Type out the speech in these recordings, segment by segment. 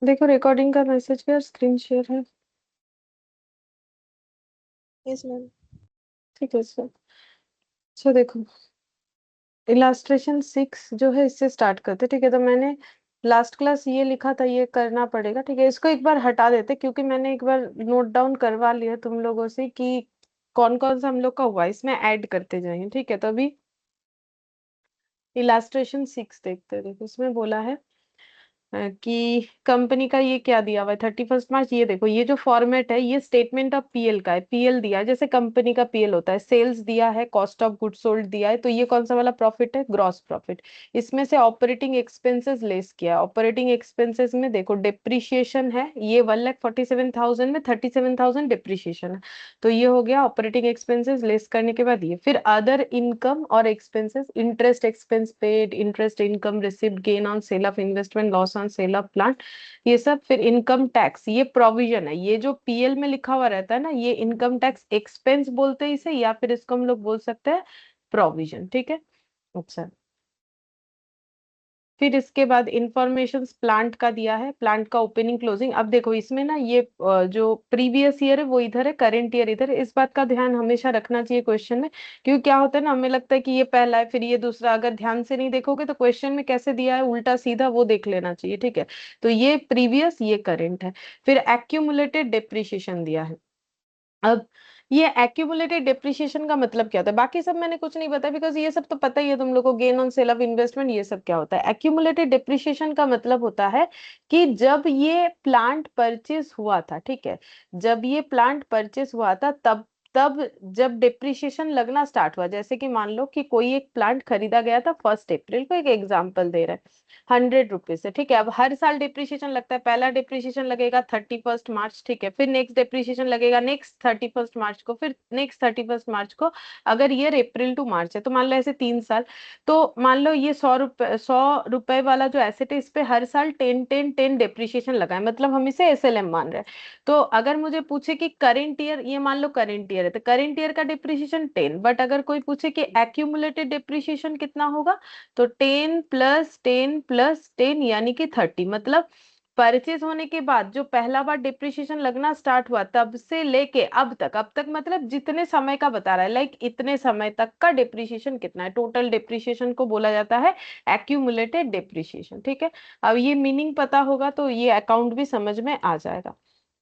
देखो रिकॉर्डिंग का मैसेज क्या स्क्रीन शेयर है। Yes ma'am. ठीक है सर। अच्छा देखो, इलास्ट्रेशन 6 जो है इससे स्टार्ट करते, ठीक है। तो मैंने लास्ट क्लास ये लिखा था, ये करना पड़ेगा, ठीक है। इसको एक बार हटा देते क्योंकि मैंने एक बार नोट डाउन करवा लिया तुम लोगों से कि कौन कौन सा हम लोग का हुआ, इसमें ऐड करते जाएंगे, ठीक है। तो अभी इलास्ट्रेशन 6 देखते हैं। देखो इसमें बोला है कि कंपनी का ये क्या दिया हुआ है 31 मार्च। ये देखो, ये जो फॉर्मेट है ये स्टेटमेंट ऑफ पीएल का है। पीएल दिया है, जैसे कंपनी का पीएल होता है, सेल्स दिया है, कॉस्ट ऑफ गुड्स सोल्ड दिया है, तो ये कौन सा वाला प्रॉफिट है, ग्रॉस प्रॉफिट। इसमें से ऑपरेटिंग एक्सपेंसेस लेस किया। ऑपरेटिंग एक्सपेंसेस में देखो डिप्रिशिएशन है, ये 1,47,000 में 37,000 डिप्रिशिएशन है। तो ये हो गया ऑपरेटिंग एक्सपेंसेस लेस करने के बाद ये। फिर अदर इनकम और expenses, interest expense paid, interest income received, gain on sale of investment, loss on sale of plant, ये सब। फिर इनकम टैक्स, ये प्रोविजन है, ये जो पीएल में लिखा हुआ रहता है ना, ये इनकम टैक्स एक्सपेंस बोलते हैं इसे, या फिर इसको हम लोग बोल सकते हैं प्रोविजन, ठीक है। अच्छा, फिर इसके बाद इंफॉर्मेशन प्लांट का दिया है, प्लांट का ओपनिंग क्लोजिंग। अब देखो इसमें ना ये जो प्रीवियस ईयर है वो इधर है, करंट ईयर इधर है। इस बात का ध्यान हमेशा रखना चाहिए क्वेश्चन में, क्योंकि क्या होता है ना, हमें लगता है कि ये पहला है फिर ये दूसरा, अगर ध्यान से नहीं देखोगे तो क्वेश्चन में कैसे दिया है उल्टा सीधा वो देख लेना चाहिए, ठीक है। तो ये प्रीवियस, ये करंट है। फिर एक्यूमुलेटेड डेप्रिसिएशन दिया है। अब ये एक्यूमुलेटेड डेप्रिसिएशन का मतलब क्या होता है, बाकी सब मैंने कुछ नहीं बताया बिकॉज ये सब तो पता ही है तुम लोगों को, gain on sale of investment, ये सब क्या होता है। एक्यूमुलेटेड डेप्रिसिएशन का मतलब होता है कि जब ये प्लांट परचेज हुआ था, ठीक है, जब ये प्लांट परचेज हुआ था तब तब जब डिप्रिसिएशन लगना स्टार्ट हुआ, जैसे कि मान लो कि कोई एक प्लांट खरीदा गया था 1 अप्रैल को, एक एग्जांपल दे रहे हैं, 100 रुपीज से, ठीक है। अब हर साल डिप्रिसिएशन लगता है, पहला डिप्रिसिएशन लगेगा 31 मार्च, ठीक है। फिर नेक्स्ट डिप्रिसिएशन लगेगा नेक्स्ट 31 मार्च को, फिर नेक्स्ट 31 मार्च को। अगर ईयर अप्रैल टू मार्च है तो मान लो ऐसे 3 साल। तो मान लो ये 100 रुपए वाला जो एसेट है, इस पे हर साल 10 10 10 डिप्रिसिएशन लगा है, मतलब हम इसे एसएलएम मान रहे हैं। तो अगर मुझे पूछे कि करेंट ईयर, ये मान लो करेंट ईयर है, तो करेंट ईयर का डिप्रिसिएशन 10, बट अगर कोई पूछे कि एक्यूमुलेटेड डिप्रिसिएशन कितना होगा, तो 10 + 10 + 10 यानी कि 30, मतलब परचेज होने के बाद जो पहला बार डिप्रिसिएशन लगना स्टार्ट हुआ तब से लेके अब तक, अब तक मतलब जितने समय का बता रहा है, लाइक इतने समय तक का डिप्रिसिएशन कितना है, टोटल डिप्रिसिएशन को बोला जाता है एक्यूमुलेटेड डिप्रिसिएशन, ठीक है। अब ये मीनिंग पता होगा तो ये अकाउंट भी समझ में आ जाएगा।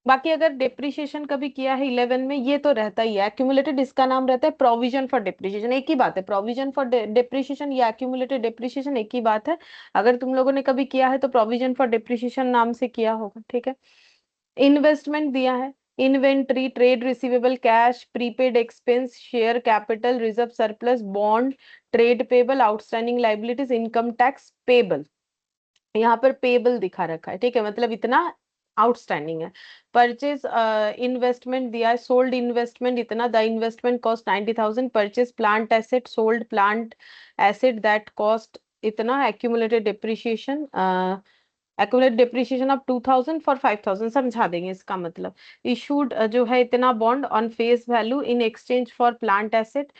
बाकी अगर डिप्रिशिएशन कभी किया है 11 में, ये तो रहता ही है एक्यूमुलेटेड, इसका नाम रहता है प्रोविजन फॉर डिप्रिशिएशन, एक ही बात है, प्रोविजन फॉर डिप्रिशिएशन या एक्यूमुलेटेड डिप्रिशिएशन एक ही बात है। अगर तुम लोगों ने कभी किया है तो प्रोविजन फॉर डिप्रिशिएशन नाम से किया होगा, ठीक है। इन्वेस्टमेंट दिया है, inventory, trade receivable, cash, prepaid expense, share capital, reserve surplus, bond, trade payable, outstanding liabilities, income tax payable. यहाँ पर पेबल दिखा रखा है, ठीक है, मतलब इतना आउटस्टैंडिंग है। परचेज इन्वेस्टमेंट दिया है, सोल्ड इन्वेस्टमेंट इतना, the investment cost 90,000, purchase plant asset, sold plant asset that cost इतना, accumulated depreciation, accumulated depreciation of 2,000 for 5,000, समझा देंगे इसका मतलब। इशूड जो है इतना bond on face value in exchange for plant asset.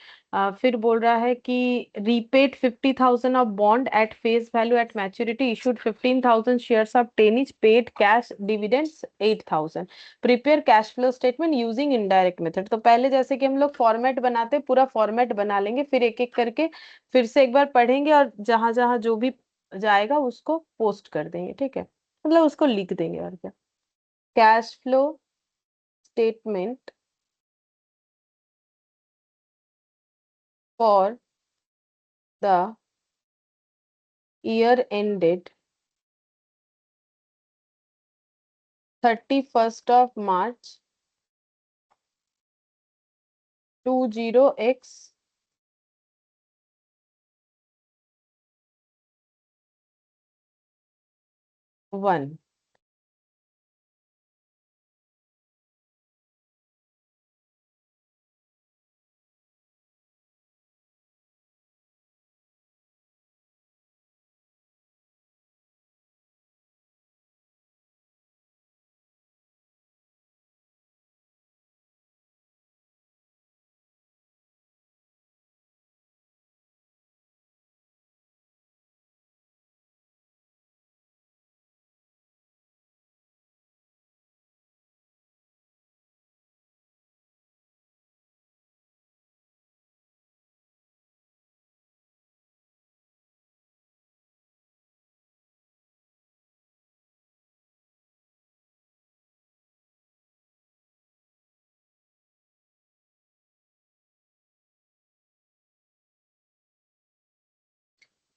फिर बोल रहा है कि repaid 50,000 of bond at face value at maturity, issued 15,000 shares of 10 each, paid cash dividends 8,000, prepare cash flow statement using indirect method. तो पहले जैसे कि हम लोग फॉर्मेट बनाते हैं, पूरा फॉर्मेट बना लेंगे, फिर एक एक करके फिर से एक बार पढ़ेंगे और जहां जहां जो भी जाएगा उसको पोस्ट कर देंगे, ठीक है, मतलब उसको लिख देंगे और क्या। Cash flow statement for the year ended 31st of March 20x 1।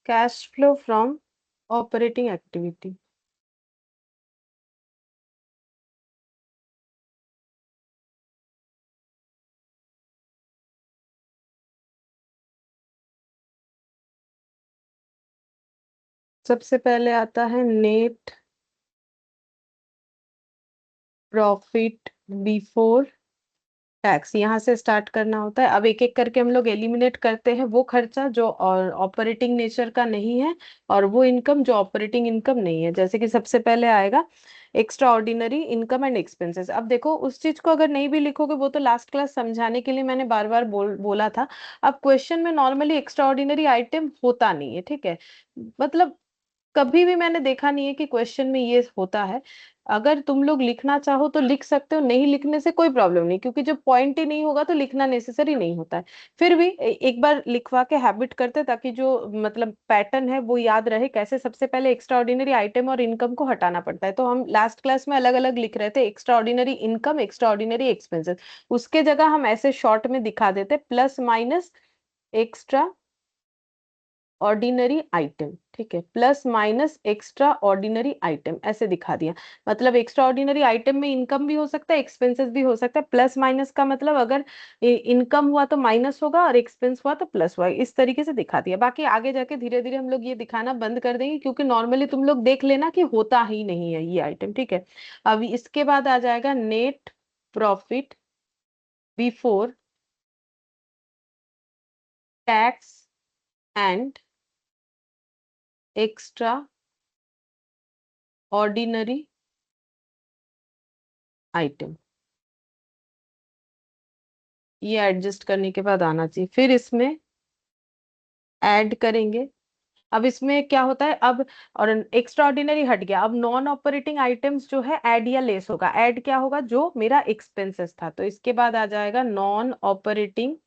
Cash flow from operating activity. सबसे पहले आता है नेट प्रॉफिट बिफोर टैक्स, यहाँ से स्टार्ट करना होता है। अब एक एक करके हम लोग एलिमिनेट करते हैं वो खर्चा जो और ऑपरेटिंग नेचर का नहीं है, और वो इनकम जो ऑपरेटिंग इनकम नहीं है। जैसे कि सबसे पहले आएगा extra ordinary income and expenses. अब देखो उस चीज को अगर नहीं भी लिखोगे, वो तो लास्ट क्लास समझाने के लिए मैंने बार बार बोला था। अब क्वेश्चन में नॉर्मली एक्स्ट्रा ऑर्डिनरी आइटम होता नहीं है, ठीक है। मतलब कभी भी मैंने देखा नहीं है कि क्वेश्चन में ये होता है। अगर तुम लोग लिखना चाहो तो लिख सकते हो, नहीं लिखने से कोई प्रॉब्लम नहीं, क्योंकि जब पॉइंट ही नहीं होगा तो लिखना नेसेसरी नहीं होता है। फिर भी एक बार लिखवा के हैबिट करते, ताकि जो मतलब पैटर्न है वो याद रहे, कैसे सबसे पहले एक्स्ट्रा ऑर्डिनरी आइटम और इनकम को हटाना पड़ता है। तो हम लास्ट क्लास में अलग अलग लिख रहे थे, extra ordinary income, extra ordinary expenses. उसके जगह हम ऐसे शॉर्ट में दिखा देते, plus minus extra ordinary item, ठीक है, plus minus extra ordinary item, ऐसे दिखा दिया। मतलब एक्स्ट्रा ऑर्डिनरी आइटम में इनकम भी हो सकता है, एक्सपेंसेस भी हो सकता है। प्लस माइनस का मतलब अगर इनकम हुआ तो माइनस होगा और एक्सपेंस हुआ तो प्लस हुआ, इस तरीके से दिखा दिया। बाकी आगे जाके धीरे धीरे हम लोग ये दिखाना बंद कर देंगे, क्योंकि नॉर्मली तुम लोग देख लेना कि होता ही नहीं है ये आइटम, ठीक है। अब इसके बाद आ जाएगा net profit before tax and extraordinary item. ये एडजस्ट करने के बाद आना चाहिए। फिर इसमें ऐड करेंगे। अब इसमें क्या होता है, अब और एक्स्ट्रा ऑर्डिनरी हट गया, अब नॉन ऑपरेटिंग आइटम्स जो है ऐड या लेस होगा। ऐड क्या होगा, जो मेरा एक्सपेंसेस था, तो इसके बाद आ जाएगा नॉन ऑपरेटिंग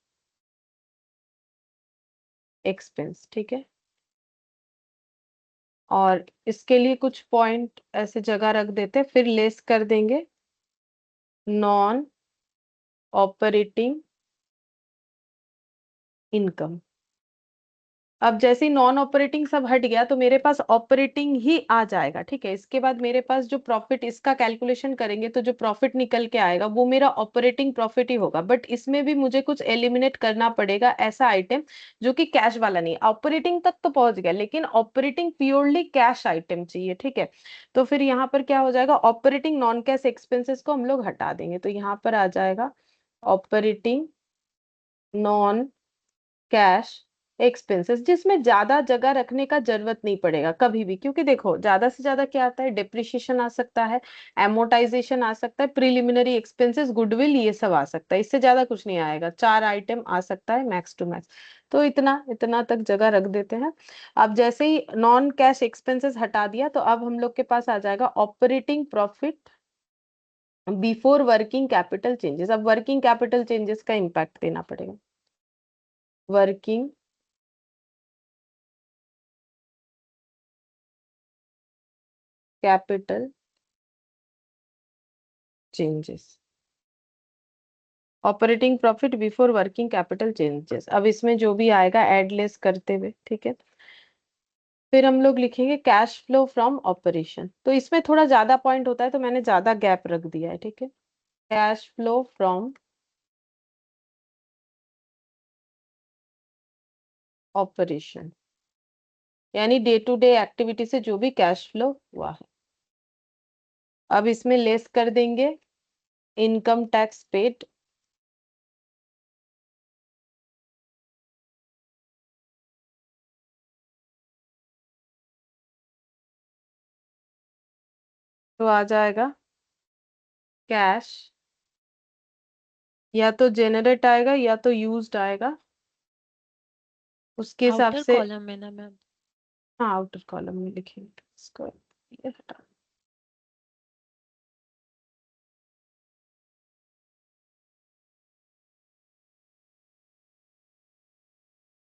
एक्सपेंस, ठीक है। और इसके लिए कुछ पॉइंट ऐसे जगह रख देते, फिर लेस कर देंगे नॉन ऑपरेटिंग इनकम। अब जैसे ही नॉन ऑपरेटिंग सब हट गया तो मेरे पास ऑपरेटिंग ही आ जाएगा, ठीक है। इसके बाद मेरे पास जो प्रॉफिट, इसका कैलकुलेशन करेंगे तो जो प्रॉफिट निकल के आएगा वो मेरा ऑपरेटिंग प्रॉफिट ही होगा। बट इसमें भी मुझे कुछ एलिमिनेट करना पड़ेगा, ऐसा आइटम जो कि कैश वाला नहीं। ऑपरेटिंग तक तो पहुंच गया, लेकिन ऑपरेटिंग प्योरली कैश आइटम चाहिए, ठीक है। तो फिर यहाँ पर क्या हो जाएगा, ऑपरेटिंग नॉन कैश एक्सपेंसेस को हम लोग हटा देंगे, तो यहाँ पर आ जाएगा ऑपरेटिंग नॉन कैश एक्सपेंसेस, जिसमें ज्यादा जगह रखने का जरूरत नहीं पड़ेगा कभी भी। क्योंकि देखो ज्यादा से ज्यादा क्या आता है, डिप्रिशिएशन आ सकता है, एमोटाइजेशन आ सकता है, प्रिलिमिनरी एक्सपेंसेस, गुडविल, ये सब आ सकता है। इससे ज्यादा कुछ नहीं आएगा, 4 आइटम आ सकता है मैक्स टू मैक्स। तो इतना इतना तक जगह रख देते हैं। अब जैसे ही नॉन कैश एक्सपेंसेस हटा दिया, तो अब हम लोग के पास आ जाएगा operating profit before working capital changes. अब वर्किंग कैपिटल चेंजेस का इम्पैक्ट देना पड़ेगा। Working capital changes, operating profit before working capital changes. अब इसमें जो भी आएगा एड लेस करते हुए, ठीक है। फिर हम लोग लिखेंगे कैश फ्लो फ्रॉम ऑपरेशन। तो इसमें थोड़ा ज्यादा पॉइंट होता है, तो मैंने ज्यादा गैप रख दिया है, ठीक है। कैश फ्लो फ्रॉम ऑपरेशन, यानी डे टू डे एक्टिविटी से जो भी कैश फ्लो हुआ है। अब इसमें लेस कर देंगे इनकम टैक्स पेड। तो आ जाएगा कैश, या तो जेनरेट आएगा या तो यूज्ड आएगा, उसके हिसाब आउटर से। कॉलम में ना मैम? हाँ, आउटर कॉलम में लिखेंगे इसको, ये हटा।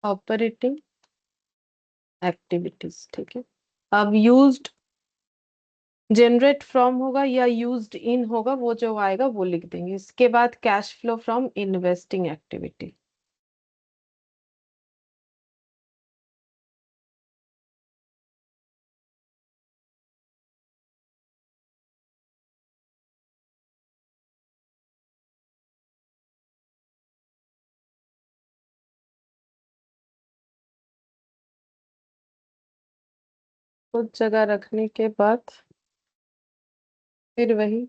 ऑपरेटिंग एक्टिविटीज, ठीक है। अब यूज्ड, जनरेट फ्रॉम होगा या यूज्ड इन होगा, वो जो आएगा वो लिख देंगे। इसके बाद cash flow from investing activity. उस जगह रखने के बाद फिर वही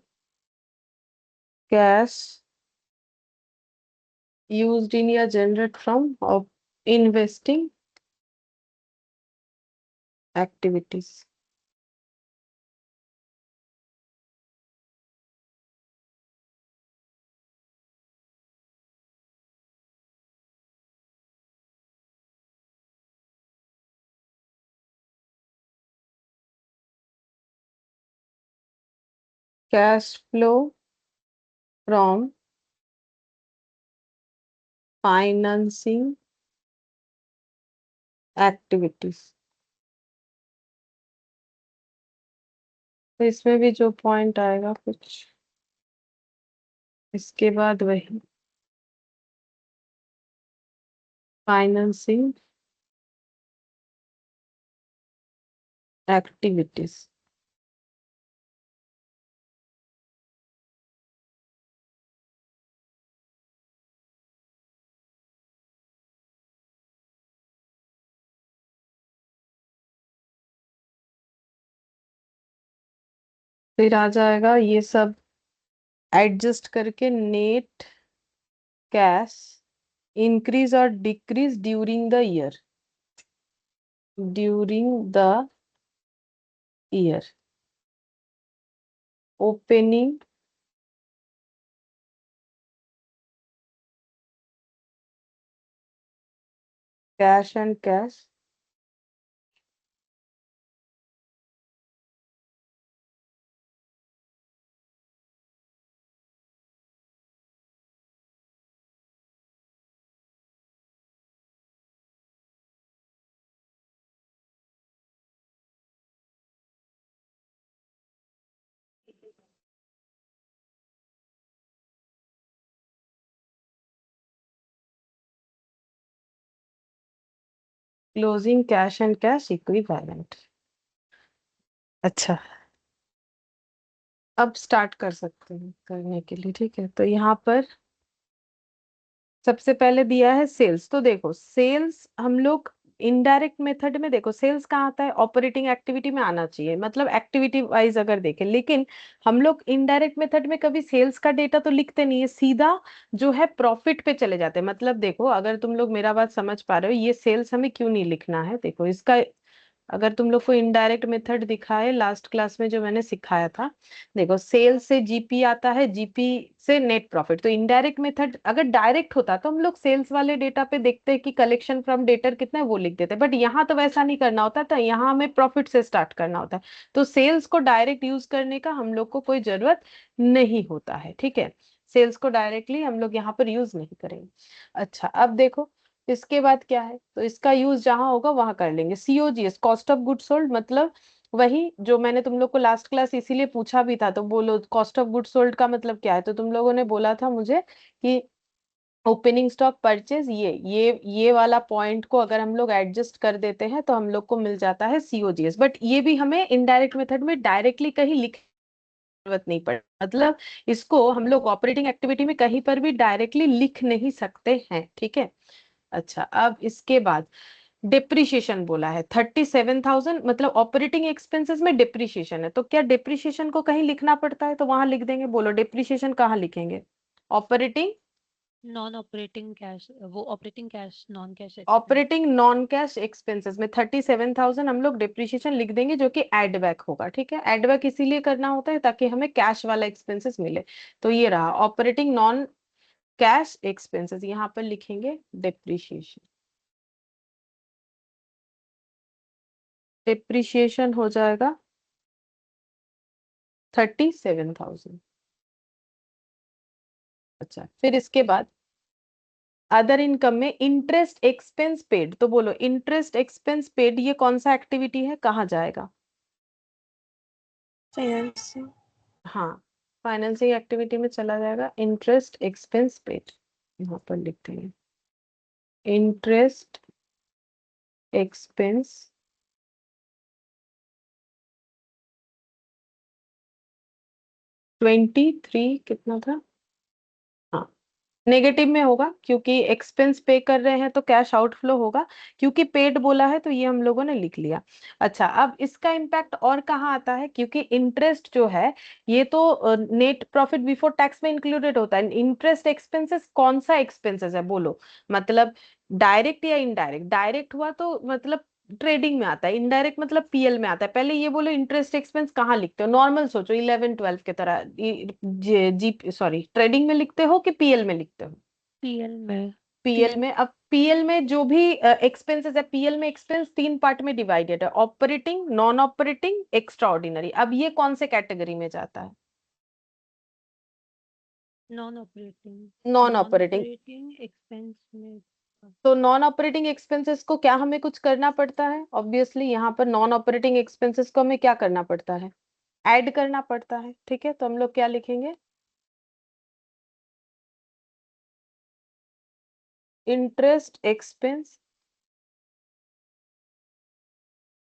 कैश used in या generate from of investing activities. Cash flow from financing activities. तो इसमें भी जो पॉइंट आएगा कुछ इसके बाद वही फाइनेंसिंग एक्टिविटीज। फिर आ जाएगा ये सब एडजस्ट करके नेट कैश इंक्रीज और decrease during the year opening cash and cash closing cash and cash equivalent. अच्छा, अब स्टार्ट कर सकते हैं करने के लिए। ठीक है, तो यहाँ पर सबसे पहले दिया है सेल्स। तो देखो सेल्स हम लोग इनडायरेक्ट मेथड में, देखो सेल्स कहाँ आता है, ऑपरेटिंग एक्टिविटी में आना चाहिए, मतलब एक्टिविटी वाइज अगर देखें। लेकिन हम लोग इनडायरेक्ट मेथड में कभी सेल्स का डेटा तो लिखते नहीं है, सीधा जो है प्रॉफिट पे चले जाते हैं। मतलब देखो अगर तुम लोग मेरा बात समझ पा रहे हो, ये सेल्स हमें क्यों नहीं लिखना है, देखो इसका अगर तुम लोग को इनडायरेक्ट मेथड दिखा है लास्ट क्लास में जो मैंने सिखाया था। देखो सेल से जीपी आता है, जीपी से नेट प्रॉफिट। तो इनडायरेक्ट मेथड अगर डायरेक्ट होता तो हम लोग सेल्स वाले डेटा पे देखते हैं कि कलेक्शन फ्रॉम डेटर कितना है वो लिख देते, बट यहाँ तो वैसा नहीं करना होता था, यहाँ हमें प्रॉफिट से स्टार्ट करना होता है। तो सेल्स को डायरेक्ट यूज करने का हम लोग को कोई जरूरत नहीं होता है। ठीक है, सेल्स को डायरेक्टली हम लोग यहाँ पर यूज नहीं करेंगे। अच्छा अब देखो इसके बाद क्या है, तो इसका यूज जहां होगा वहां कर लेंगे। COGS cost of good sold, मतलब वही जो मैंने तुम लोग को लास्ट क्लास इसीलिए पूछा भी था, तो बोलो कॉस्ट ऑफ गुड सोल्ड का मतलब क्या है। तो तुम लोगों ने बोला था मुझे कि ओपनिंग स्टॉक परचेज, ये वाला पॉइंट को अगर हम लोग एडजस्ट कर देते हैं तो हम लोग को मिल जाता है सीओजीएस। बट ये भी हमें इनडायरेक्ट मेथड में डायरेक्टली कहीं लिख जरूरत नहीं पड़े, मतलब इसको हम लोग ऑपरेटिंग एक्टिविटी में कहीं पर भी डायरेक्टली लिख नहीं सकते हैं। ठीक है, अच्छा अब इसके बाद डिप्रिशिएशन बोला है 37,000, मतलब ऑपरेटिंग एक्सपेंसेस में डिप्रिशिएशन है, तो क्या डिप्रिशिएशन को कहीं लिखना पड़ता है, तो वहां लिख देंगे। बोलो डिप्रिशिएशन कहाँ लिखेंगे, ऑपरेटिंग नॉन ऑपरेटिंग कैश, वो operating cash non cash expense. Operating non cash expenses में 37,000 हम लोग डिप्रिशिएशन लिख देंगे, जो कि एड बैक होगा। ठीक है, एड बैक इसीलिए करना होता है ताकि हमें कैश वाला एक्सपेंसेस मिले। तो ये रहा ऑपरेटिंग नॉन कैश एक्सपेंसेस, यहाँ पर लिखेंगे डिप्रिशिएशन। डिप्रिशिएशन हो जाएगा 37,000। अच्छा फिर इसके बाद अदर इनकम में इंटरेस्ट एक्सपेंस पेड, तो बोलो इंटरेस्ट एक्सपेंस पेड ये कौन सा एक्टिविटी है, कहाँ जाएगा। फाइनेंसिंग। हाँ, फाइनेंसिंग एक्टिविटी में चला जाएगा इंटरेस्ट एक्सपेंस पेड। यहाँ पर लिखते हैं इंटरेस्ट एक्सपेंस 23 कितना था, हाँ नेगेटिव में होगा क्योंकि एक्सपेंस पे कर रहे हैं तो कैश आउटफ्लो होगा, क्योंकि पेड बोला है तो ये हम लोगों ने लिख लिया। अच्छा, अब इसका इम्पैक्ट और कहाँ आता है, क्योंकि इंटरेस्ट जो है ये तो नेट प्रॉफिट बिफोर टैक्स में इंक्लूडेड होता है। इंटरेस्ट एक्सपेंसेस कौन सा एक्सपेंसेस है बोलो, मतलब डायरेक्ट या इनडायरेक्ट? डायरेक्ट हुआ तो मतलब ट्रेडिंग में आता है, इनडायरेक्ट मतलब पीएल में आता है। पहले ये बोलो इंटरेस्ट एक्सपेंस कहाँ लिखते हो, नॉर्मल सोचो 11 12 के तरह, जी सॉरी, ट्रेडिंग में लिखते हो कि पीएल में लिखते हो? पीएल में। पीएल में। अब पीएल में जो भी एक्सपेंसेस है, पीएल में एक्सपेंस तीन पार्ट में डिवाइडेड है, operating, non operating, extra ordinary. अब ये कौन से कैटेगरी में जाता है? Non operating. Non non operating. Operating expense में। तो नॉन ऑपरेटिंग एक्सपेंसेस को क्या हमें कुछ करना पड़ता है? ऑब्वियसली यहाँ पर नॉन ऑपरेटिंग एक्सपेंसेस को हमें क्या करना पड़ता है? ऐड करना पड़ता है। ठीक है, तो हम लोग क्या लिखेंगे? इंटरेस्ट एक्सपेंस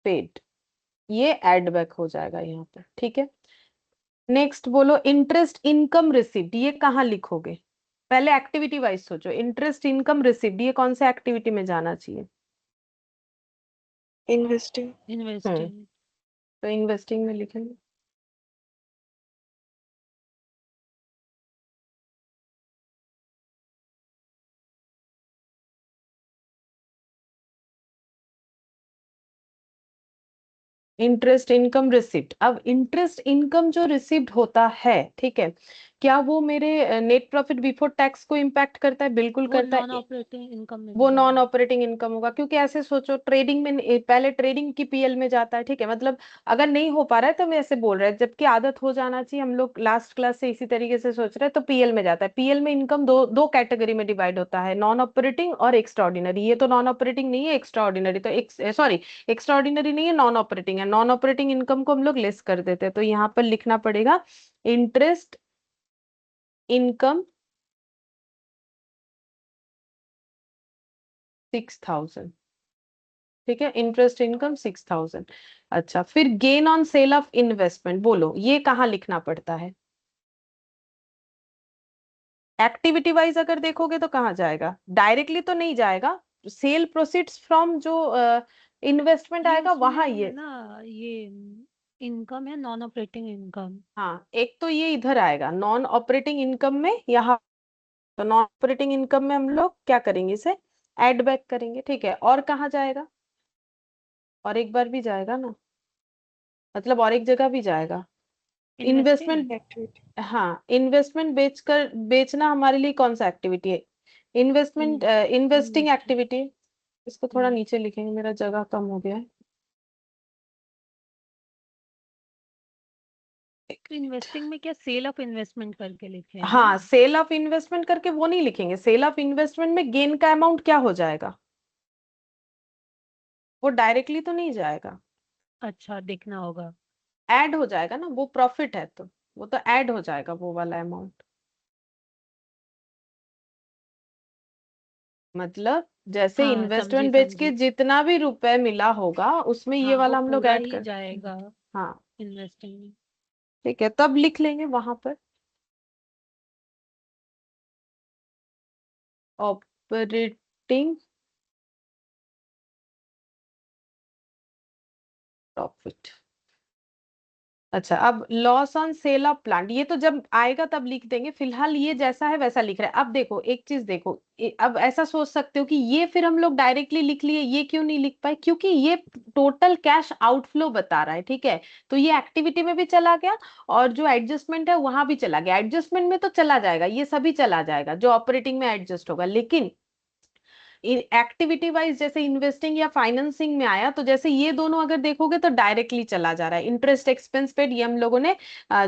पेड, ये ऐड बैक हो जाएगा यहाँ पर। ठीक है, नेक्स्ट बोलो इंटरेस्ट इनकम रिसीव्ड, ये कहाँ लिखोगे? पहले एक्टिविटी वाइज सोचो, इंटरेस्ट इनकम रिसीव्ड ये कौन से एक्टिविटी में जाना चाहिए? इन्वेस्टिंग। Hmm, investing. तो इन्वेस्टिंग में लिखेंगे। Interest income receipt. अब इंटरेस्ट इनकम जो रिसिप्ट होता है, ठीक है, क्या वो मेरे नेट प्रॉफिट बिफोर टैक्स को इम्पैक्ट करता है? बिल्कुल वो करता नॉन है। ऑपरेटिंग इनकम में भी वो नॉन जाएगा। ऑपरेटिंग इनकम होगा, क्योंकि ऐसे सोचो ट्रेडिंग में पहले ट्रेडिंग की पीएल में जाता है। ठीक है, मतलब अगर नहीं हो पा रहा है तो मैं ऐसे बोल रहा है, जबकि आदत हो जाना चाहिए, हम लोग लास्ट क्लास से इसी तरीके से सोच रहे हैं। तो पीएल में जाता है। पीएल में इनकम दो दो कैटेगरी में डिवाइड होता है, नॉन ऑपरेटिंग और एक्स्ट्रा ऑर्डिनरी। ये तो नॉन ऑपरेटिंग नहीं है, एक्स्ट्रा ऑर्डिनरी तो सॉरी, एक्स्ट्रा ऑर्डिनरी नहीं है, नॉन ऑपरेटिंग है। नॉन ऑपरेटिंग इनकम को हम लोग लेस कर देते हैं, तो यहाँ पर लिखना पड़ेगा इंटरेस्ट इनकम 6000। ठीक है, इंटरेस्ट इनकम 6000। अच्छा, फिर gain on sale of investment बोलो, ये कहाँ लिखना पड़ता है? एक्टिविटी वाइज अगर देखोगे तो कहाँ जाएगा? डायरेक्टली तो नहीं जाएगा, सेल प्रोसीड्स फ्रॉम जो इन्वेस्टमेंट ये आएगा उसमें वहां है ये। ना, ये इनकम है, नॉन ऑपरेटिंग इनकम। हाँ, एक तो ये इधर आएगा नॉन ऑपरेटिंग इनकम में यहाँ। तो नॉन ऑपरेटिंग इनकम में हम लोग क्या करेंगे, इसे ऐड बैक करेंगे। ठीक है, और कहाँ जाएगा? और एक बार भी जाएगा ना, मतलब और एक जगह भी जाएगा। इन्वेस्टिंग। इन्वेस्टमेंट। एक्टिविटी। हाँ, इन्वेस्टमेंट बेचकर बेचना हमारे लिए कौन सा एक्टिविटी है? Investment, investing investing. एक्टिविटी। इसको थोड़ा नीचे लिखेंगे, मेरा जगह कम हो गया है। तो इन्वेस्टिंग में क्या सेल ऑफ इन्वेस्टमेंट करके लिखे हैं ना? हाँ, सेल ऑफ इन्वेस्टमेंट करके वो नहीं लिखेंगे। सेल ऑफ इन्वेस्टमेंट में गेन का अमाउंट क्या हो जाएगा? वो डायरेक्टली तो नहीं जाएगा, अच्छा, देखना होगा। ऐड हो जाएगा ना, वो प्रॉफिट है तो वो तो ऐड हो जाएगा वो वाला अमाउंट। मतलब जैसे हाँ, समझी इन्वेस्टमेंट बेच के समझी। जितना भी रुपए मिला होगा उसमें ये हाँ, वो वाला हम लोग पूरा ऐड ही कर। जाएगा हाँ, इन्वेस्टिंग में। ठीक है, तब लिख लेंगे वहां पर ऑपरेटिंग प्रॉफिट। अच्छा, अब loss on sale of plant, ये तो जब आएगा तब लिख देंगे, फिलहाल ये जैसा है वैसा लिख रहा है। अब देखो एक चीज देखो, अब ऐसा सोच सकते हो कि ये फिर हम लोग डायरेक्टली लिख लिए, ये क्यों नहीं लिख पाए? क्योंकि ये टोटल कैश आउटफ्लो बता रहा है। ठीक है, तो ये एक्टिविटी में भी चला गया और जो एडजस्टमेंट है वहां भी चला गया। एडजस्टमेंट में तो चला जाएगा, ये सभी चला जाएगा जो ऑपरेटिंग में एडजस्ट होगा, लेकिन एक्टिविटी वाइज जैसे इन्वेस्टिंग या फाइनेंसिंग में आया, तो जैसे ये दोनों अगर देखोगे तो डायरेक्टली चला जा रहा है। इंटरेस्ट एक्सपेंस पेड ये हम लोगों ने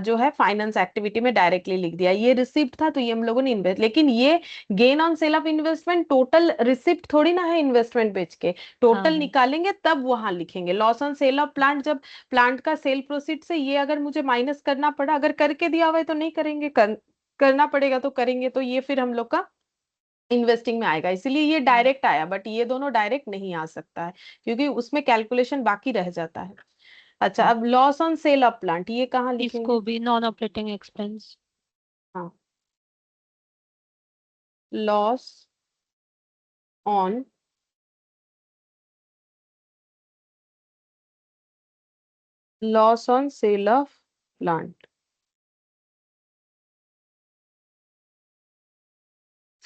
जो है फाइनेंस एक्टिविटी में डायरेक्टली लिख दिया। ये रिसिप्ट था तो ये हम लोगों ने इन्वेस्ट, लेकिन ये gain on sale of investment total receipt थोड़ी ना है, इन्वेस्टमेंट बेच के हाँ टोटल हाँ। निकालेंगे तब वहां लिखेंगे। Loss on sale of plant, जब प्लांट का सेल प्रोसीड से ये अगर मुझे माइनस करना पड़ा, अगर करके दिया हुआ है तो नहीं करेंगे, करना पड़ेगा तो करेंगे, तो ये फिर हम लोग का इन्वेस्टिंग में आएगा। इसीलिए ये हम्म, डायरेक्ट आया, बट ये दोनों डायरेक्ट नहीं आ सकता है क्योंकि उसमें कैलकुलेशन बाकी रह जाता है। अच्छा, हम्म। अब loss on sale of plant ये कहाँ लिखेंगे? इसको भी नॉन ऑपरेटिंग एक्सपेंस। हाँ, loss on sale of plant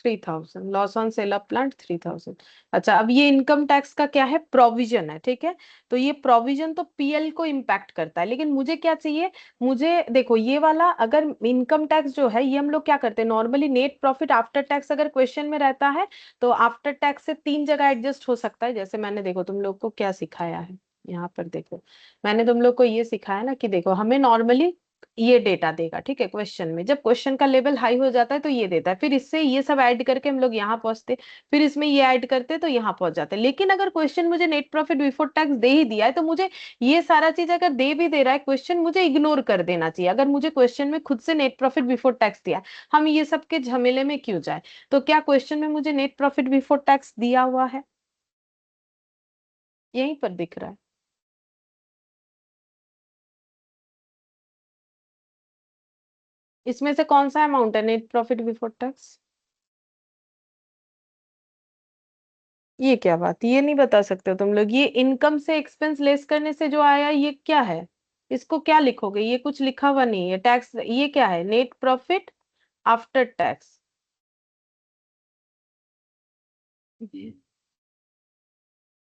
3000, loss on sale of plant 3000। अच्छा, अब ये इनकम टैक्स का क्या है, प्रोविजन है, ठीक है। तो ये प्रोविजन तो पीएल को इम्पैक्ट करता है, लेकिन मुझे क्या चाहिए, मुझे देखो ये वाला, अगर इनकम टैक्स जो है ये हम लोग क्या करते हैं normally, net profit after tax अगर क्वेश्चन में रहता है तो आफ्टर टैक्स से 3 जगह एडजस्ट हो सकता है। जैसे मैंने देखो तुम लोग को क्या सिखाया है, यहाँ पर देखो मैंने तुम लोग को ये सिखाया ना कि देखो हमें नॉर्मली ये डेटा देगा, ठीक है, क्वेश्चन में जब क्वेश्चन का लेवल हाई हो जाता है तो ये देता है, फिर इससे ये सब ऐड करके हम लोग यहाँ पहुंचते, फिर इसमें ये ऐड करते तो यहाँ पहुंच जाते। लेकिन अगर क्वेश्चन मुझे नेट प्रॉफिट बिफोर टैक्स दे ही दिया है तो मुझे ये सारा चीज अगर दे भी दे रहा है क्वेश्चन, मुझे इग्नोर कर देना चाहिए। अगर मुझे क्वेश्चन में खुद से नेट प्रॉफिट बिफोर टैक्स दिया है, हम ये सब के झमेले में क्यों जाए। तो क्या क्वेश्चन में मुझे नेट प्रॉफिट बिफोर टैक्स दिया हुआ है, यहीं पर दिख रहा है। इसमें से कौन सा अमाउंट है नेट प्रॉफिट बिफोर टैक्स, ये क्या बात, ये नहीं बता सकते हो तुम लोग, ये इनकम से एक्सपेंस लेस करने से जो आया ये क्या है, इसको क्या लिखोगे, ये कुछ लिखा हुआ नहीं है टैक्स, ये क्या है, नेट प्रॉफिट आफ्टर टैक्स।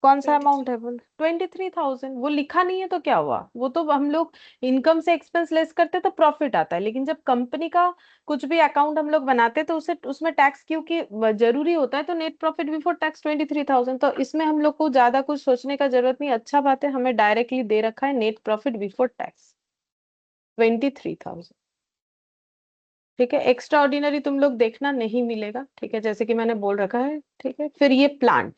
कौन सा अमाउंट है बोल, 23,000, वो लिखा नहीं है तो क्या हुआ, वो तो हम लोग इनकम से एक्सपेंस लेस करते तो प्रॉफिट आता है, लेकिन जब कंपनी का कुछ भी अकाउंट हम लोग बनाते तो उसे उसमें टैक्स क्योंकि जरूरी होता है, तो नेट प्रॉफिट बिफोर टैक्स 23,000, तो इसमें हम लोग को ज्यादा कुछ सोचने का जरूरत नहीं। अच्छा बात है, हमें डायरेक्टली दे रखा है नेट प्रॉफिट बिफोर टैक्स 23,000, ठीक है। एक्स्ट्रा ऑर्डिनरी तुम लोग देखना नहीं मिलेगा, ठीक है, जैसे कि मैंने बोल रखा है, ठीक है। फिर ये प्लांट,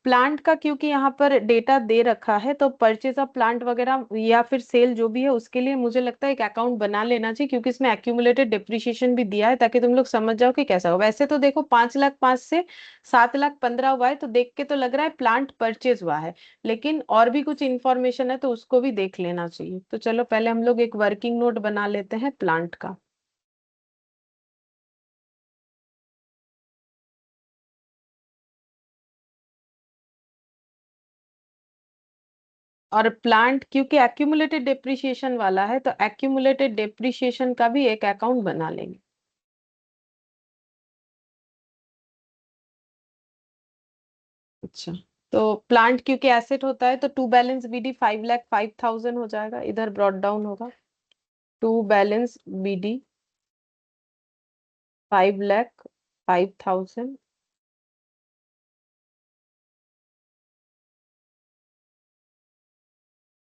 प्लांट का क्योंकि यहाँ पर डेटा दे रखा है तो परचेज ऑफ प्लांट वगैरह या फिर सेल जो भी है उसके लिए मुझे लगता है एक अकाउंट बना लेना चाहिए, क्योंकि इसमें एक्यूमुलेटेड डिप्रिशिएशन भी दिया है, ताकि तुम लोग समझ जाओ कि कैसा हो। वैसे तो देखो 5,05,000 से 7,15,000 हुआ है, तो देख के तो लग रहा है प्लांट परचेज हुआ है, लेकिन और भी कुछ इंफॉर्मेशन है तो उसको भी देख लेना चाहिए। तो चलो पहले हम लोग एक वर्किंग नोट बना लेते हैं प्लांट का। और प्लांट क्योंकि एक्यूमुलेटेड डेप्रिसिएशन वाला है तो एक्यूमुलेटेड डेप्रिसिएशन का भी एक अकाउंट बना लेंगे। अच्छा, तो प्लांट क्योंकि एसेट होता है तो टू बैलेंस बीडी 5,05,000 हो जाएगा, इधर ब्रॉट डाउन होगा, टू बैलेंस बीडी 5,05,000,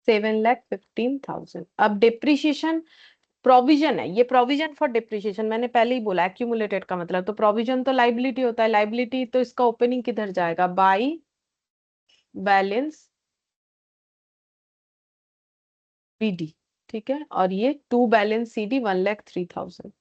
7,15,000। अब डिप्रिसिएशन प्रोविजन है, ये प्रोविजन फॉर डिप्रिसिएशन मैंने पहले ही बोला, एक्यूमुलेटेड का मतलब, तो प्रोविजन तो लाइबिलिटी होता है, लाइबिलिटी तो इसका ओपनिंग किधर जाएगा, बाई बैलेंस बीडी, ठीक है। और ये टू बैलेंस सीडी 1,03,000।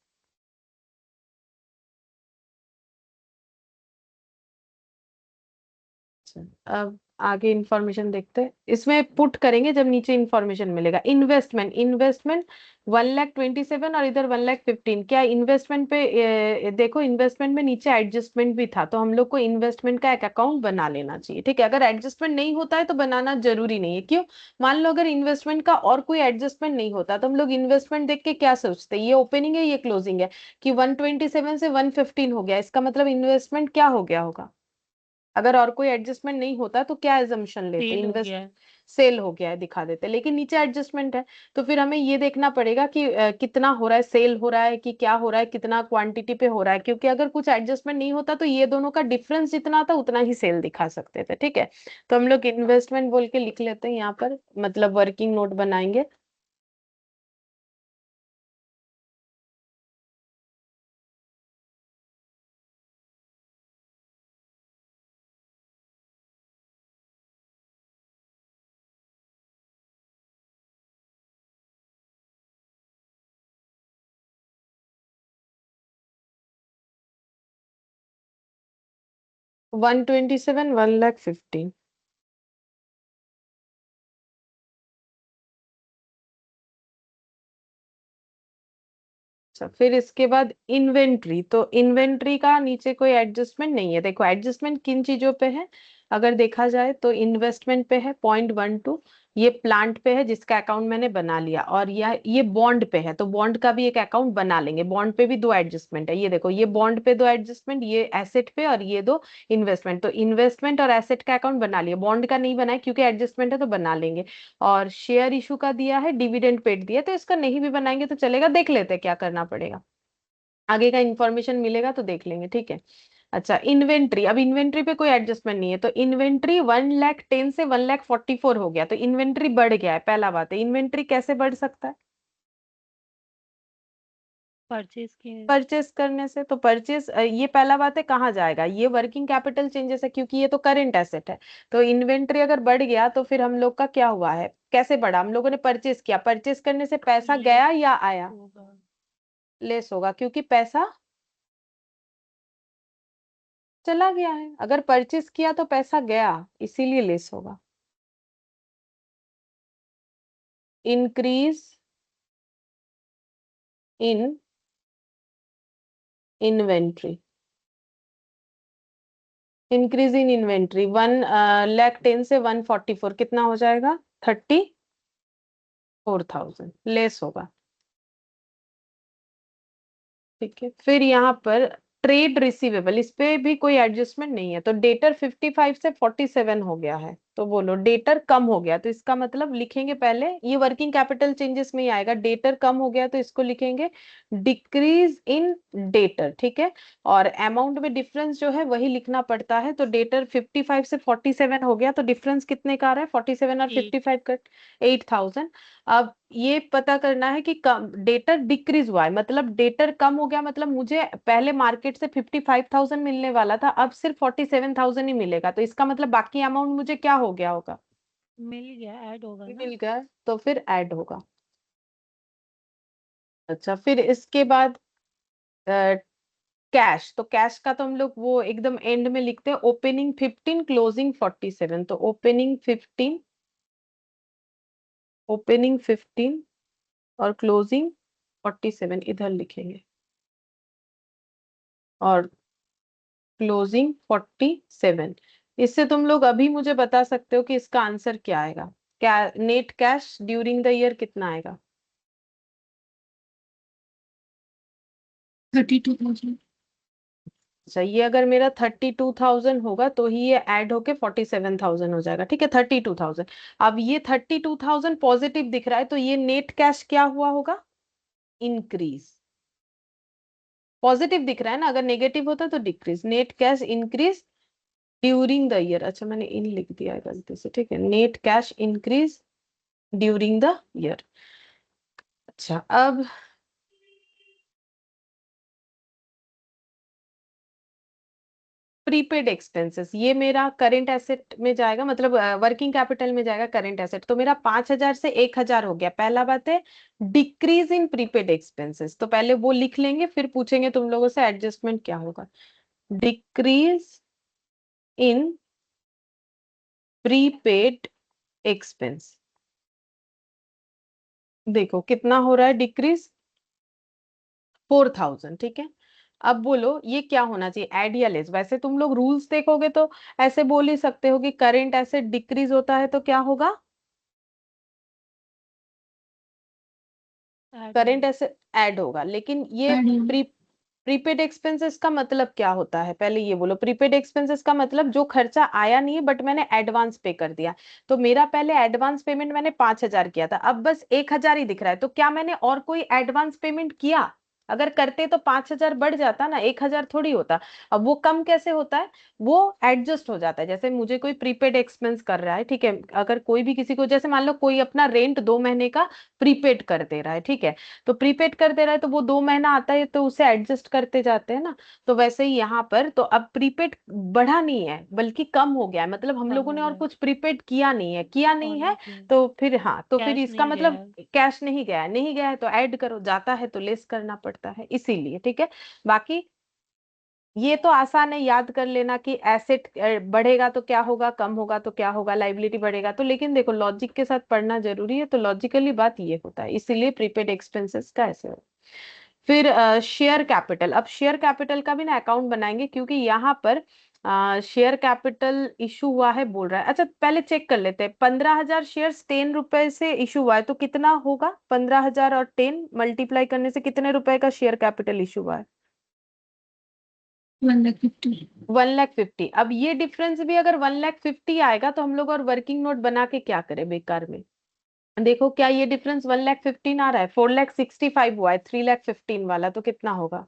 अब आगे इंफॉर्मेशन देखते हैं, इसमें पुट करेंगे जब नीचे इंफॉर्मेशन मिलेगा। इन्वेस्टमेंट, इन्वेस्टमेंट 1,27,000 और इधर 1,15,000, क्या इन्वेस्टमेंट पे देखो इन्वेस्टमेंट में नीचे एडजस्टमेंट भी था, तो हम लोग को इन्वेस्टमेंट का एक अकाउंट बना लेना चाहिए, ठीक है। अगर एडजस्टमेंट नहीं होता है तो बनाना जरूरी नहीं है, क्यों, मान लो अगर इन्वेस्टमेंट का और कोई एडजस्टमेंट नहीं होता तो हम लोग इन्वेस्टमेंट देख के क्या सोचते हैं, ये ओपनिंग है ये क्लोजिंग है, कि 127 से 115 हो गया, इसका मतलब इन्वेस्टमेंट क्या हो गया होगा। अगर और कोई एडजस्टमेंट नहीं होता तो क्या एजम्पशन लेते, सेल हो इन्वेस्ट गया है। सेल हो गया है दिखा देते, लेकिन नीचे एडजस्टमेंट है। तो फिर हमें ये देखना पड़ेगा कि कितना हो रहा है, सेल हो रहा है कि क्या हो रहा है, कितना क्वांटिटी पे हो रहा है, क्योंकि अगर कुछ एडजस्टमेंट नहीं होता तो ये दोनों का डिफरेंस जितना था उतना ही सेल दिखा सकते थे, ठीक है। तो हम लोग इन्वेस्टमेंट बोल के लिख लेते हैं यहाँ पर, मतलब वर्किंग नोट बनाएंगे। वन 1,27,000 1,15,000। अच्छा, फिर इसके बाद इन्वेंट्री। तो इन्वेंट्री का नीचे कोई एडजस्टमेंट नहीं है। देखो एडजस्टमेंट किन चीजों पे है, अगर देखा जाए तो इन्वेस्टमेंट पे है 0.12, ये प्लांट पे है जिसका अकाउंट मैंने बना लिया, और ये बॉन्ड पे है तो बॉन्ड का भी एक अकाउंट बना लेंगे। बॉन्ड पे भी दो एडजस्टमेंट है, ये देखो ये बॉन्ड पे दो एडजस्टमेंट, ये एसेट पे और ये दो इन्वेस्टमेंट। तो इन्वेस्टमेंट और एसेट का अकाउंट बना लिया, बॉन्ड का नहीं बनाया क्योंकि एडजस्टमेंट है तो बना लेंगे। और शेयर इशू का दिया है, डिविडेंड पेड दिया है, तो इसका नहीं भी बनाएंगे तो चलेगा, देख लेते हैं क्या करना पड़ेगा, आगे का इंफॉर्मेशन मिलेगा तो देख लेंगे, ठीक है। अच्छा इन्वेंट्री, अब इन्वेंट्री पे कोई एडजस्टमेंट नहीं है तो इन्वेंट्री 1,10,000 से 1,44,000 हो गया, तो इन्वेंट्री बढ़ गया है। पहला बात है इन्वेंट्री कैसे बढ़ सकता है, परचेज किए। परचेस करने से। तो परचेस, ये पहला बात है कहाँ जाएगा, ये वर्किंग कैपिटल चेंजेस है क्योंकि ये तो करेंट एसेट है। तो इन्वेंट्री अगर बढ़ गया तो फिर हम लोग का क्या हुआ है, कैसे बढ़ा, हम लोगों ने परचेस किया, परचेस करने से पैसा लेस गया या आया, होगा। लेस होगा क्योंकि पैसा चला गया है। अगर परचेस किया तो पैसा गया, इसीलिए लेस होगा। Increase in inventory, increase in inventory 1,10,000 से 144 कितना हो जाएगा, 34,000 लेस होगा, ठीक है। फिर यहाँ पर ट्रेड रिसीवेबल, इस पे भी कोई एडजस्टमेंट नहीं है, तो डेटर 55 से 47 हो गया है, तो बोलो डेटर कम हो गया, तो इसका मतलब लिखेंगे पहले, ये वर्किंग कैपिटल चेंजेस में ही आएगा, डेटर कम हो गया तो इसको लिखेंगे डिक्रीज इन डेटर, ठीक है। और अमाउंट में डिफरेंस जो है वही लिखना पड़ता है, तो डेटर 55 से 47 हो गया, तो डिफरेंस कितने का आ रहा है, 47 और 55 का 8,000। अब ये पता करना है कि कम डेटर डिक्रीज हुआ है, मतलब डेटर कम हो गया, मतलब मुझे पहले मार्केट से 55,000 मिलने वाला था, अब सिर्फ 47,000 ही मिलेगा, तो इसका मतलब बाकी अमाउंट मुझे क्या हो गया होगा, मिल गया, ऐड होगा ना। मिल गया, तो फिर ऐड होगा। अच्छा फिर इसके बाद कैश, तो कैश का तो हम लोग वो एकदम एंड में लिखते हैं, ओपनिंग 15 क्लोजिंग 47, तो ओपनिंग 15, ओपनिंग 15 और क्लोजिंग 47 इधर लिखेंगे, और क्लोजिंग 47। इससे तुम लोग अभी मुझे बता सकते हो कि इसका आंसर क्या आएगा, क्या net cash during the year कितना आएगा, 32,000। अच्छा ये अगर मेरा 32,000 होगा तो ही ये ऐड होके 47,000 हो जाएगा, ठीक है 32,000। अब ये 32,000 पॉजिटिव दिख रहा है तो ये नेट कैश क्या हुआ होगा, इंक्रीज, पॉजिटिव दिख रहा है ना, अगर नेगेटिव होता तो decrease, net cash increase during the year. अच्छा मैंने इन लिख दिया है गलती से, ठीक है, net cash increase during the year. अच्छा अब प्रीपेड एक्सपेंसेस, ये मेरा करेंट एसेट में जाएगा, मतलब वर्किंग कैपिटल में जाएगा करेंट एसेट, तो मेरा 5,000 से 1,000 हो गया। पहला बात है डिक्रीज इन प्रीपेड एक्सपेंसेस, तो पहले वो लिख लेंगे फिर पूछेंगे तुम लोगों से एडजस्टमेंट क्या होगा, डिक्रीज इन प्रीपेड एक्सपेंस, देखो कितना हो रहा है डिक्रीज, 4,000, ठीक है। अब बोलो ये क्या होना चाहिए, ऐड या लेस, वैसे तुम लोग रूल्स देखोगे तो ऐसे बोल ही सकते हो कि करेंट एसेट डिक्रीज होता है तो क्या होगा, ऐड करेंट होगा। एसेट ऐड होगा, लेकिन ये प्रीपेड एक्सपेंसेस का मतलब क्या होता है, पहले ये बोलो, प्रीपेड एक्सपेंसेस का मतलब जो खर्चा आया नहीं है बट मैंने एडवांस पे कर दिया। तो मेरा पहले एडवांस पेमेंट मैंने 5,000 किया था, अब बस 1,000 ही दिख रहा है, तो क्या मैंने और कोई एडवांस पेमेंट किया, अगर करते तो 5,000 बढ़ जाता ना, 1,000 थोड़ी होता। अब वो कम कैसे होता है, वो एडजस्ट हो जाता है, जैसे मुझे कोई प्रीपेड एक्सपेंस कर रहा है, ठीक है, अगर कोई भी किसी को, जैसे मान लो कोई अपना रेंट 2 महीने का प्रीपेड कर दे रहा है, ठीक है, तो प्रीपेड कर दे रहा है तो वो 2 महीना आता है तो उसे एडजस्ट करते जाते हैं ना। तो वैसे ही यहाँ पर तो अब प्रीपेड बढ़ा नहीं है बल्कि कम हो गया है, मतलब हम कम लोगों हो ने और गया। कुछ प्रीपेड किया नहीं है, किया और नहीं नहीं है। किया। तो फिर हाँ, तो फिर कैश इसका नहीं गया मतलब है। कैश नहीं गया है, नहीं गया है तो ऐड करो, जाता है तो लेस करना पड़ता है, इसीलिए, ठीक है। बाकी ये तो आसान है, याद कर लेना कि एसेट बढ़ेगा तो क्या होगा, कम होगा तो क्या होगा, लाइबिलिटी बढ़ेगा तो, लेकिन देखो लॉजिक के साथ पढ़ना जरूरी है, तो लॉजिकली बात ये होता है, इसीलिए प्रीपेड एक्सपेंसेस का ऐसे हो। फिर शेयर कैपिटल, अब शेयर कैपिटल का भी ना अकाउंट बनाएंगे, क्योंकि यहाँ पर शेयर कैपिटल इशू हुआ है बोल रहा है। अच्छा पहले चेक कर लेते हैं, 15,000 शेयर 10 रुपए से इशू हुआ है तो कितना होगा, 15,000 और 10 मल्टीप्लाई करने से कितने रुपए का शेयर कैपिटल इशू हुआ है? 1,50,000। 1,50,000। अब ये डिफरेंस भी अगर 1,50,000 आएगा तो हम लोग और वर्किंग नोट बना के क्या करें बेकार में। देखो क्या ये डिफरेंस 1,15,000 आ रहा है, 4,65,000 हुआ है, 3,15,000 वाला तो कितना होगा?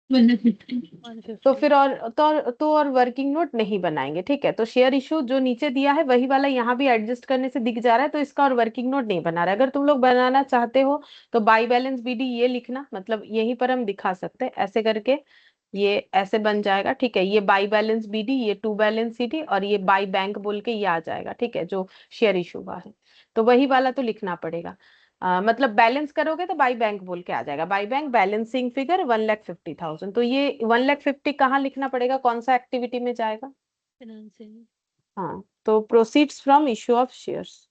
1,50,000। तो 150। फिर और वर्किंग नोट नहीं बनाएंगे, ठीक है। तो शेयर इशू जो नीचे दिया है वही वाला यहाँ भी एडजस्ट करने से दिख जा रहा है, तो इसका और वर्किंग नोट नहीं बना रहा है। अगर तुम लोग बनाना चाहते हो तो बाई बैलेंस बीडी ये लिखना, मतलब यहीं पर हम दिखा सकते हैं ऐसे करके, ये ऐसे बन जाएगा, ठीक है। ये बाई बैलेंस बीडी, ये टू बैलेंस सीडी, और ये बाई बैंक बोल के ये आ जाएगा, ठीक है, जो शेयर इशू हुआ है। तो वही वाला तो लिखना पड़ेगा। मतलब बैलेंस करोगे तो बाई बैंक बोल के आ जाएगा, बाई बैंक बैलेंसिंग फिगर 1,50,000। तो ये 1,50,000 कहाँ लिखना पड़ेगा, कौन सा एक्टिविटी में जाएगा? फाइनेंसिंग। हाँ, तो proceeds from issue of shares.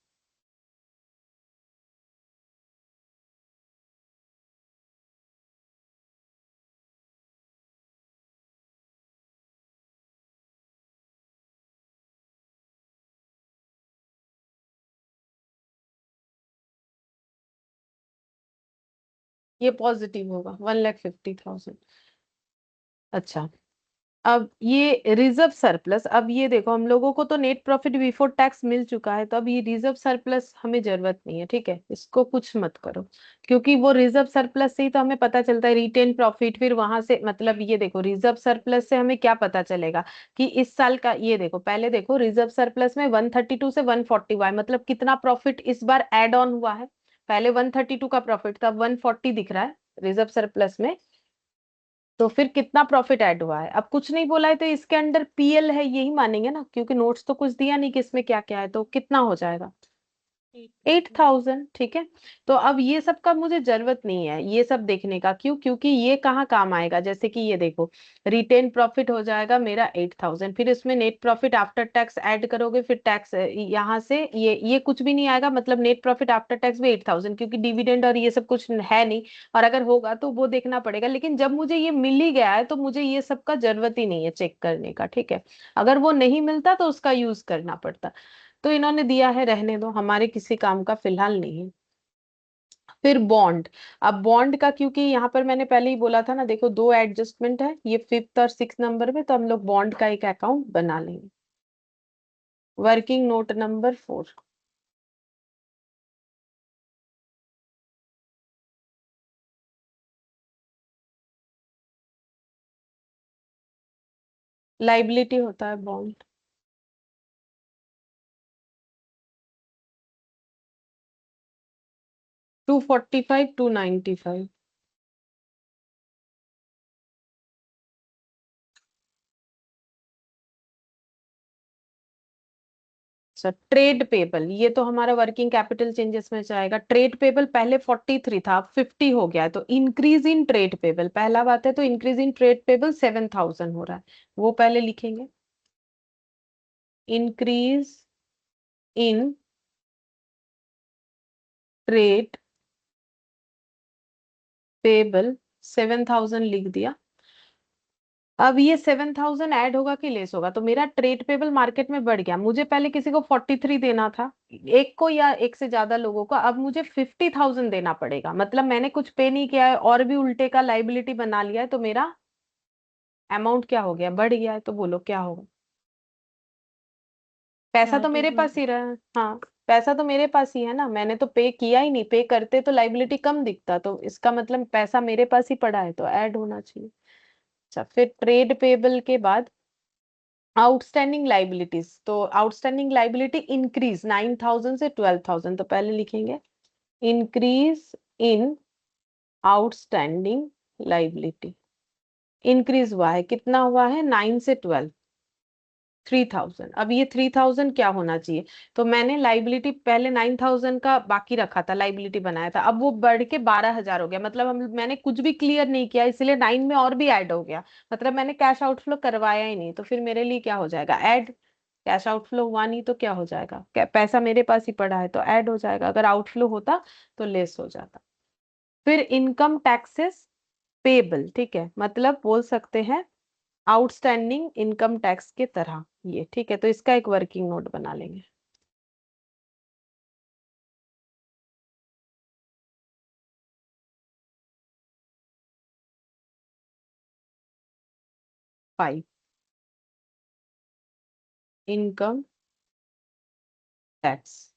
ये पॉजिटिव होगा 1,50,000। अच्छा, अब ये रिजर्व सरप्लस, अब ये देखो हम लोगों को तो नेट प्रॉफिट बिफोर टैक्स मिल चुका है, तो अब ये रिजर्व सरप्लस हमें जरूरत नहीं है, ठीक है, इसको कुछ मत करो। क्योंकि वो रिजर्व सरप्लस से ही तो हमें पता चलता है रिटेन प्रॉफिट, फिर वहां से मतलब ये देखो रिजर्व सरप्लस से हमें क्या पता चलेगा कि इस साल का, ये देखो पहले देखो रिजर्व सरप्लस में 132 से 140 हुआ है, मतलब कितना प्रॉफिट इस बार एड ऑन हुआ है। पहले 132 का प्रॉफिट था, 140 दिख रहा है रिजर्व सरप्लस में, तो फिर कितना प्रॉफिट ऐड हुआ है। अब कुछ नहीं बोला है तो इसके अंडर पीएल है यही मानेंगे ना, क्योंकि नोट्स तो कुछ दिया नहीं कि इसमें क्या क्या है, तो कितना हो जाएगा? 8,000। 8,000, ठीक है। तो अब ये सब का मुझे जरूरत नहीं है ये सब देखने का, क्यों? क्योंकि ये कहाँ काम आएगा, जैसे कि ये देखो रिटेन प्रॉफिट हो जाएगा मेरा 8,000, फिर इसमें net profit after tax add करोगे, फिर टैक्स यहाँ से ये कुछ भी नहीं आएगा, मतलब नेट प्रॉफिट आफ्टर टैक्स भी 8,000, क्योंकि डिविडेंड और ये सब कुछ है नहीं। और अगर होगा तो वो देखना पड़ेगा, लेकिन जब मुझे ये मिल ही गया है तो मुझे ये सब का जरूरत ही नहीं है चेक करने का, ठीक है। अगर वो नहीं मिलता तो उसका यूज करना पड़ता। तो इन्होंने दिया है, रहने दो, हमारे किसी काम का फिलहाल नहीं है। फिर बॉन्ड, अब बॉन्ड का क्योंकि यहाँ पर मैंने पहले ही बोला था ना, देखो दो एडजस्टमेंट है, ये 5th और 6th नंबर में, तो हम लोग बॉन्ड का एक अकाउंट बना लेंगे। वर्किंग नोट नंबर 4, लाइबिलिटी होता है बॉन्ड। 245 295। अच्छा, ट्रेड पेबल, ये तो हमारा वर्किंग कैपिटल चेंजेस में जाएगा। ट्रेड पेबल पहले 43 था, अब 50 हो गया है, तो इंक्रीज इन ट्रेड पेबल पहला बात है, तो इंक्रीज इन ट्रेड पेबल 7,000 हो रहा है, वो पहले लिखेंगे। इंक्रीज इन ट्रेड पेबल 7,000 लिख दिया। अब ये 7,000 ऐड होगा कि लेस होगा, तो मेरा ट्रेड पेबल मार्केट में बढ़ गया, मुझे पहले किसी को 43 देना था, एक को या एक से ज्यादा लोगों को, अब मुझे 50,000 देना पड़ेगा, मतलब मैंने कुछ पे नहीं किया है और भी उल्टे का लाइबिलिटी बना लिया है, तो मेरा अमाउंट क्या हो गया, बढ़ गया है, तो बोलो क्या होगा? पैसा तो मेरे चार्जेस पास ही रहा है, हाँ, पैसा तो मेरे पास ही है ना, मैंने तो पे किया ही नहीं, पे करते तो लाइबिलिटी कम दिखता, तो इसका मतलब पैसा मेरे पास ही पड़ा है तो ऐड होना चाहिए। अच्छा, फिर ट्रेड पेबल के बाद आउटस्टैंडिंग लाइबिलिटीज, तो आउटस्टैंडिंग लाइबिलिटी इंक्रीज 9,000 से 12,000, तो पहले लिखेंगे increase in outstanding liability. Increase हुआ है, कितना हुआ है, 9 से 12, 3,000। अब ये 3,000 क्या होना चाहिए, तो मैंने लाइबिलिटी पहले 9,000 का बाकी रखा था, लाइबिलिटी बनाया था, अब वो बढ़ के 12,000 हो गया, मतलब हम मैंने कुछ भी क्लियर नहीं किया, इसलिए 9 में और भी ऐड हो गया, मतलब मैंने कैश आउटफ्लो करवाया ही नहीं, तो फिर मेरे लिए क्या हो जाएगा, ऐड। कैश आउटफ्लो हुआ नहीं तो क्या हो जाएगा, पैसा मेरे पास ही पड़ा है तो ऐड हो जाएगा, अगर आउटफ्लो होता तो लेस हो जाता। फिर इनकम टैक्सेस पेबल, ठीक है, मतलब बोल सकते हैं आउटस्टैंडिंग इनकम टैक्स के तरह ये, ठीक है। तो इसका एक वर्किंग नोट बना लेंगे। फाइव, इनकम टैक्स,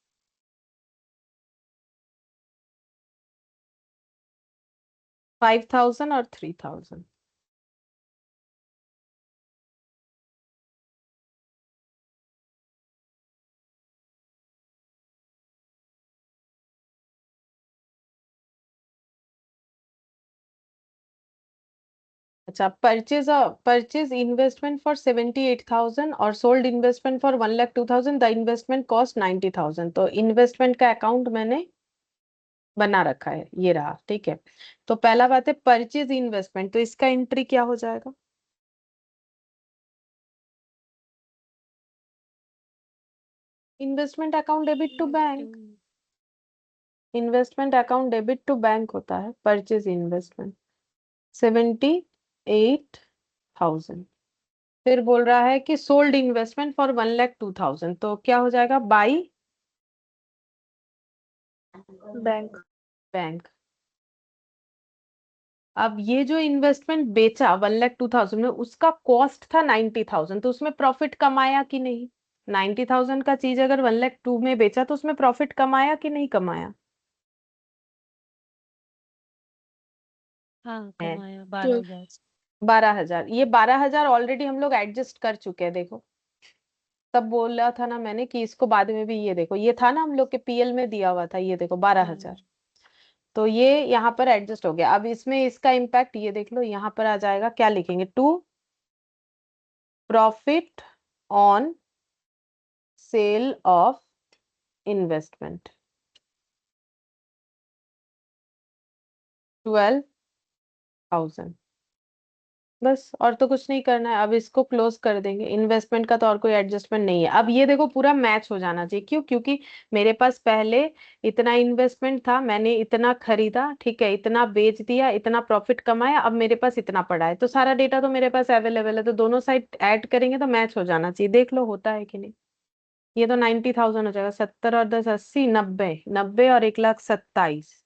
5,000 और 3,000। अच्छा, परचेज इन्वेस्टमेंट फॉर 78,000 और sold investment for 1,02,000, the investment cost 90,000। तो इन्वेस्टमेंट का अकाउंट मैंने बना रखा है, ये रहा, ठीक है। तो पहला बात है परचेज इन्वेस्टमेंट, तो इसका एंट्री क्या हो जाएगा? Investment account debit to bank, investment account debit to bank होता है परचेज इन्वेस्टमेंट, 78,000। फिर बोल रहा है कि सोल्ड इन्वेस्टमेंट फॉर 1,02,000, तो क्या हो जाएगा? By bank. बैंक। अब ये जो इन्वेस्टमेंट बेचा 1,02,000 में, उसका कॉस्ट था 90,000, तो उसमें प्रॉफिट कमाया कि नहीं? 90,000 का चीज अगर 1,02 में बेचा तो उसमें प्रॉफिट कमाया कि नहीं कमाया? हाँ, है कमाया तो 12,000। 12,000, ये 12,000 ऑलरेडी हम लोग एडजस्ट कर चुके हैं, देखो। तब बोला था ना मैंने कि इसको बाद में भी, ये देखो, ये था ना हम लोग के पीएल में दिया हुआ था, ये देखो 12,000। हाँ। तो ये यहाँ पर एडजस्ट हो गया। अब इसमें इसका इम्पैक्ट ये देख लो, यहाँ पर आ जाएगा, क्या लिखेंगे? To profit on sale of investment, 12,000। बस, और तो कुछ नहीं करना है। अब इसको क्लोज कर देंगे, इन्वेस्टमेंट का तो और कोई एडजस्टमेंट नहीं है। अब ये देखो पूरा मैच हो जाना चाहिए, क्यों? क्योंकि मेरे पास पहले इतना इन्वेस्टमेंट था, मैंने इतना खरीदा, ठीक है, इतना बेच दिया, इतना प्रॉफिट कमाया, अब मेरे पास इतना पड़ा है, तो सारा डेटा तो मेरे पास अवेलेबल है, तो दोनों साइड ऐड करेंगे तो मैच हो जाना चाहिए। देख लो होता है कि नहीं। ये तो 90,000 हो जाएगा, 70 और 10 80, 90, 90 और 1,27,000,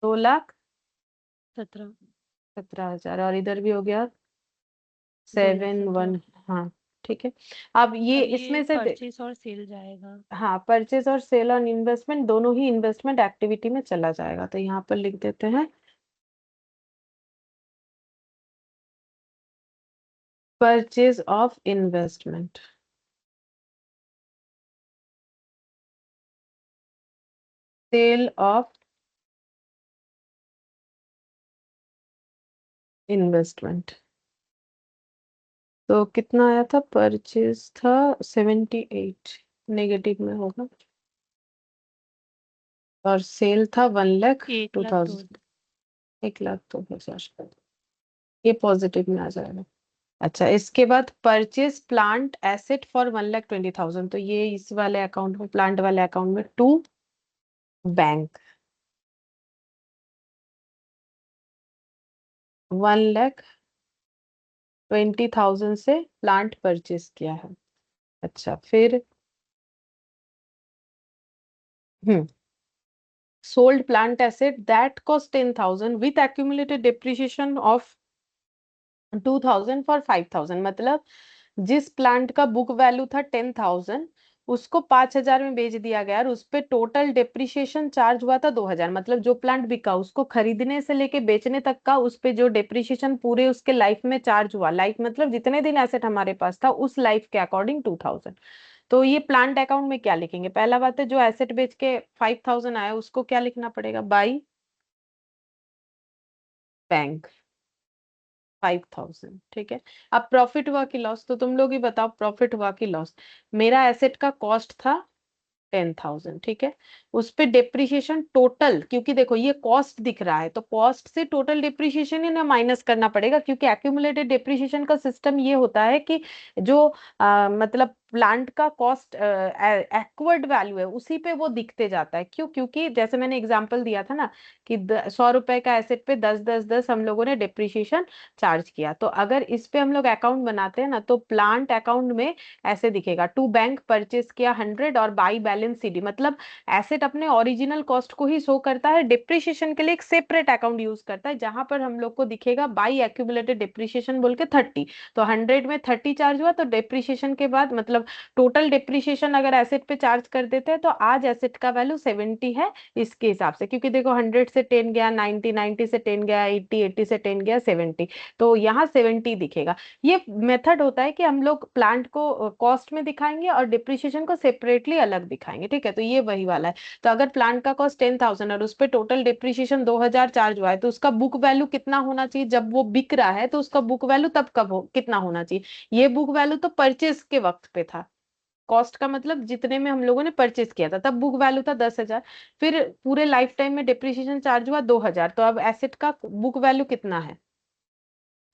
2,17,000, 17। और इधर भी हो गया 2 लाख 7 17। 1। हाँ, ठीक है। अब ये अब ये इसमें से परचेस और सेल जाएगा। हाँ, परचेज और सेल ऑन इन्वेस्टमेंट दोनों ही इन्वेस्टमेंट एक्टिविटी में चला जाएगा, तो यहाँ पर लिख देते हैं purchase of investment, sale of investment. तो कितना आया था? परचेज था 78, नेगेटिव में होगा, और सेल था 1,02,000, 1,02,000। 1,02,000, ये पॉजिटिव में आ जाएगा। अच्छा, इसके बाद परचेज प्लांट एसेट फॉर 1,20,000, तो ये इस वाले अकाउंट में, प्लांट वाले अकाउंट में, टू बैंक, 1,20,000 से प्लांट परचेज किया है। अच्छा, फिर sold plant asset that cost 10,000 with accumulated depreciation of 2,000 for 5,000, मतलब जिस प्लांट का बुक वैल्यू था 10,000, उसको 5,000 में बेच दिया गया, और उस पे टोटल डेप्रिसिएशन चार्ज हुआ था 2,000, मतलब जो प्लांट बिका उसको खरीदने से लेके बेचने तक का, उस पे जो डेप्रिसिएशन पूरे उसके लाइफ में चार्ज हुआ, लाइफ मतलब जितने दिन एसेट हमारे पास था उस लाइफ के अकॉर्डिंग 2,000। तो ये प्लांट अकाउंट में क्या लिखेंगे? पहला बात है जो एसेट बेच के 5,000 आया उसको क्या लिखना पड़ेगा? बाई बैंक, 5,000, ठीक है। अब प्रॉफिट हुआ कि लॉस, तो तुम लोग ही बताओ, प्रॉफिट हुआ कि लॉस? मेरा एसेट का कॉस्ट था 10,000, ठीक है। उस पे डिप्रिशिएशन टोटल, क्योंकि देखो ये कॉस्ट दिख रहा है, तो कॉस्ट से टोटल डिप्रिशिएशन ही ना माइनस करना पड़ेगा, क्योंकि एक्यूमुलेटेड डिप्रिशिएशन का सिस्टम ये होता है कि जो मतलब प्लांट का कॉस्ट एक्वर्ड वैल्यू है उसी पे वो दिखते जाता है। क्यों? क्योंकि जैसे मैंने एग्जांपल दिया था ना कि 100 रुपए का एसेट पे 10 10 10 हम लोगों ने डिप्रिशिएशन चार्ज किया। तो अगर इस पे हम लोग अकाउंट बनाते हैं ना तो प्लांट अकाउंट में ऐसे दिखेगा, टू बैंक परचेस किया 100 और बाई बैलेंस सीडी, मतलब एसेट अपने ओरिजिनल कॉस्ट को ही शो करता है, डिप्रिशिएशन के लिए एक सेपरेट अकाउंट यूज करता है जहां पर हम लोग को दिखेगा बाई एक्यूमुलेटेड डिप्रिशिएशन बोल के 30। तो 100 में 30 चार्ज हुआ तो डिप्रिशिएशन के बाद मतलब टोटल डिप्रिशिएशन अगर एसेट पे चार्ज कर देते हैं तो आज एसेट का वैल्यू 70 है इसके हिसाब से, क्योंकि देखो 100 से 10 गया, 90 90 से 10 गया, 80 80 से 10 गया, 70, तो यहाँ 70 दिखेगा। ये मेथड होता है कि हम लोग प्लांट को कॉस्ट में दिखाएंगे और डिप्रिशिएशन को सेपरेटली अलग दिखाएंगे, ठीक है। तो ये वही वाला है। तो अगर प्लांट का कॉस्ट 10,000 और उस पर टोटल डिप्रिशिएशन 2000 चार्ज हुआ है तो उसका बुक वैल्यू कितना होना चाहिए? जब वो बिक रहा है तो उसका बुक वैल्यू तब कब हो कितना होना चाहिए? ये बुक वैल्यू तो परचेस के वक्त पे था। कॉस्ट का मतलब जितने में हम लोगों ने परचेस किया था तब बुक वैल्यू था 10,000। फिर पूरे लाइफ टाइम में डिप्रिशिएशन चार्ज हुआ 2000, तो अब एसेट का बुक वैल्यू कितना है?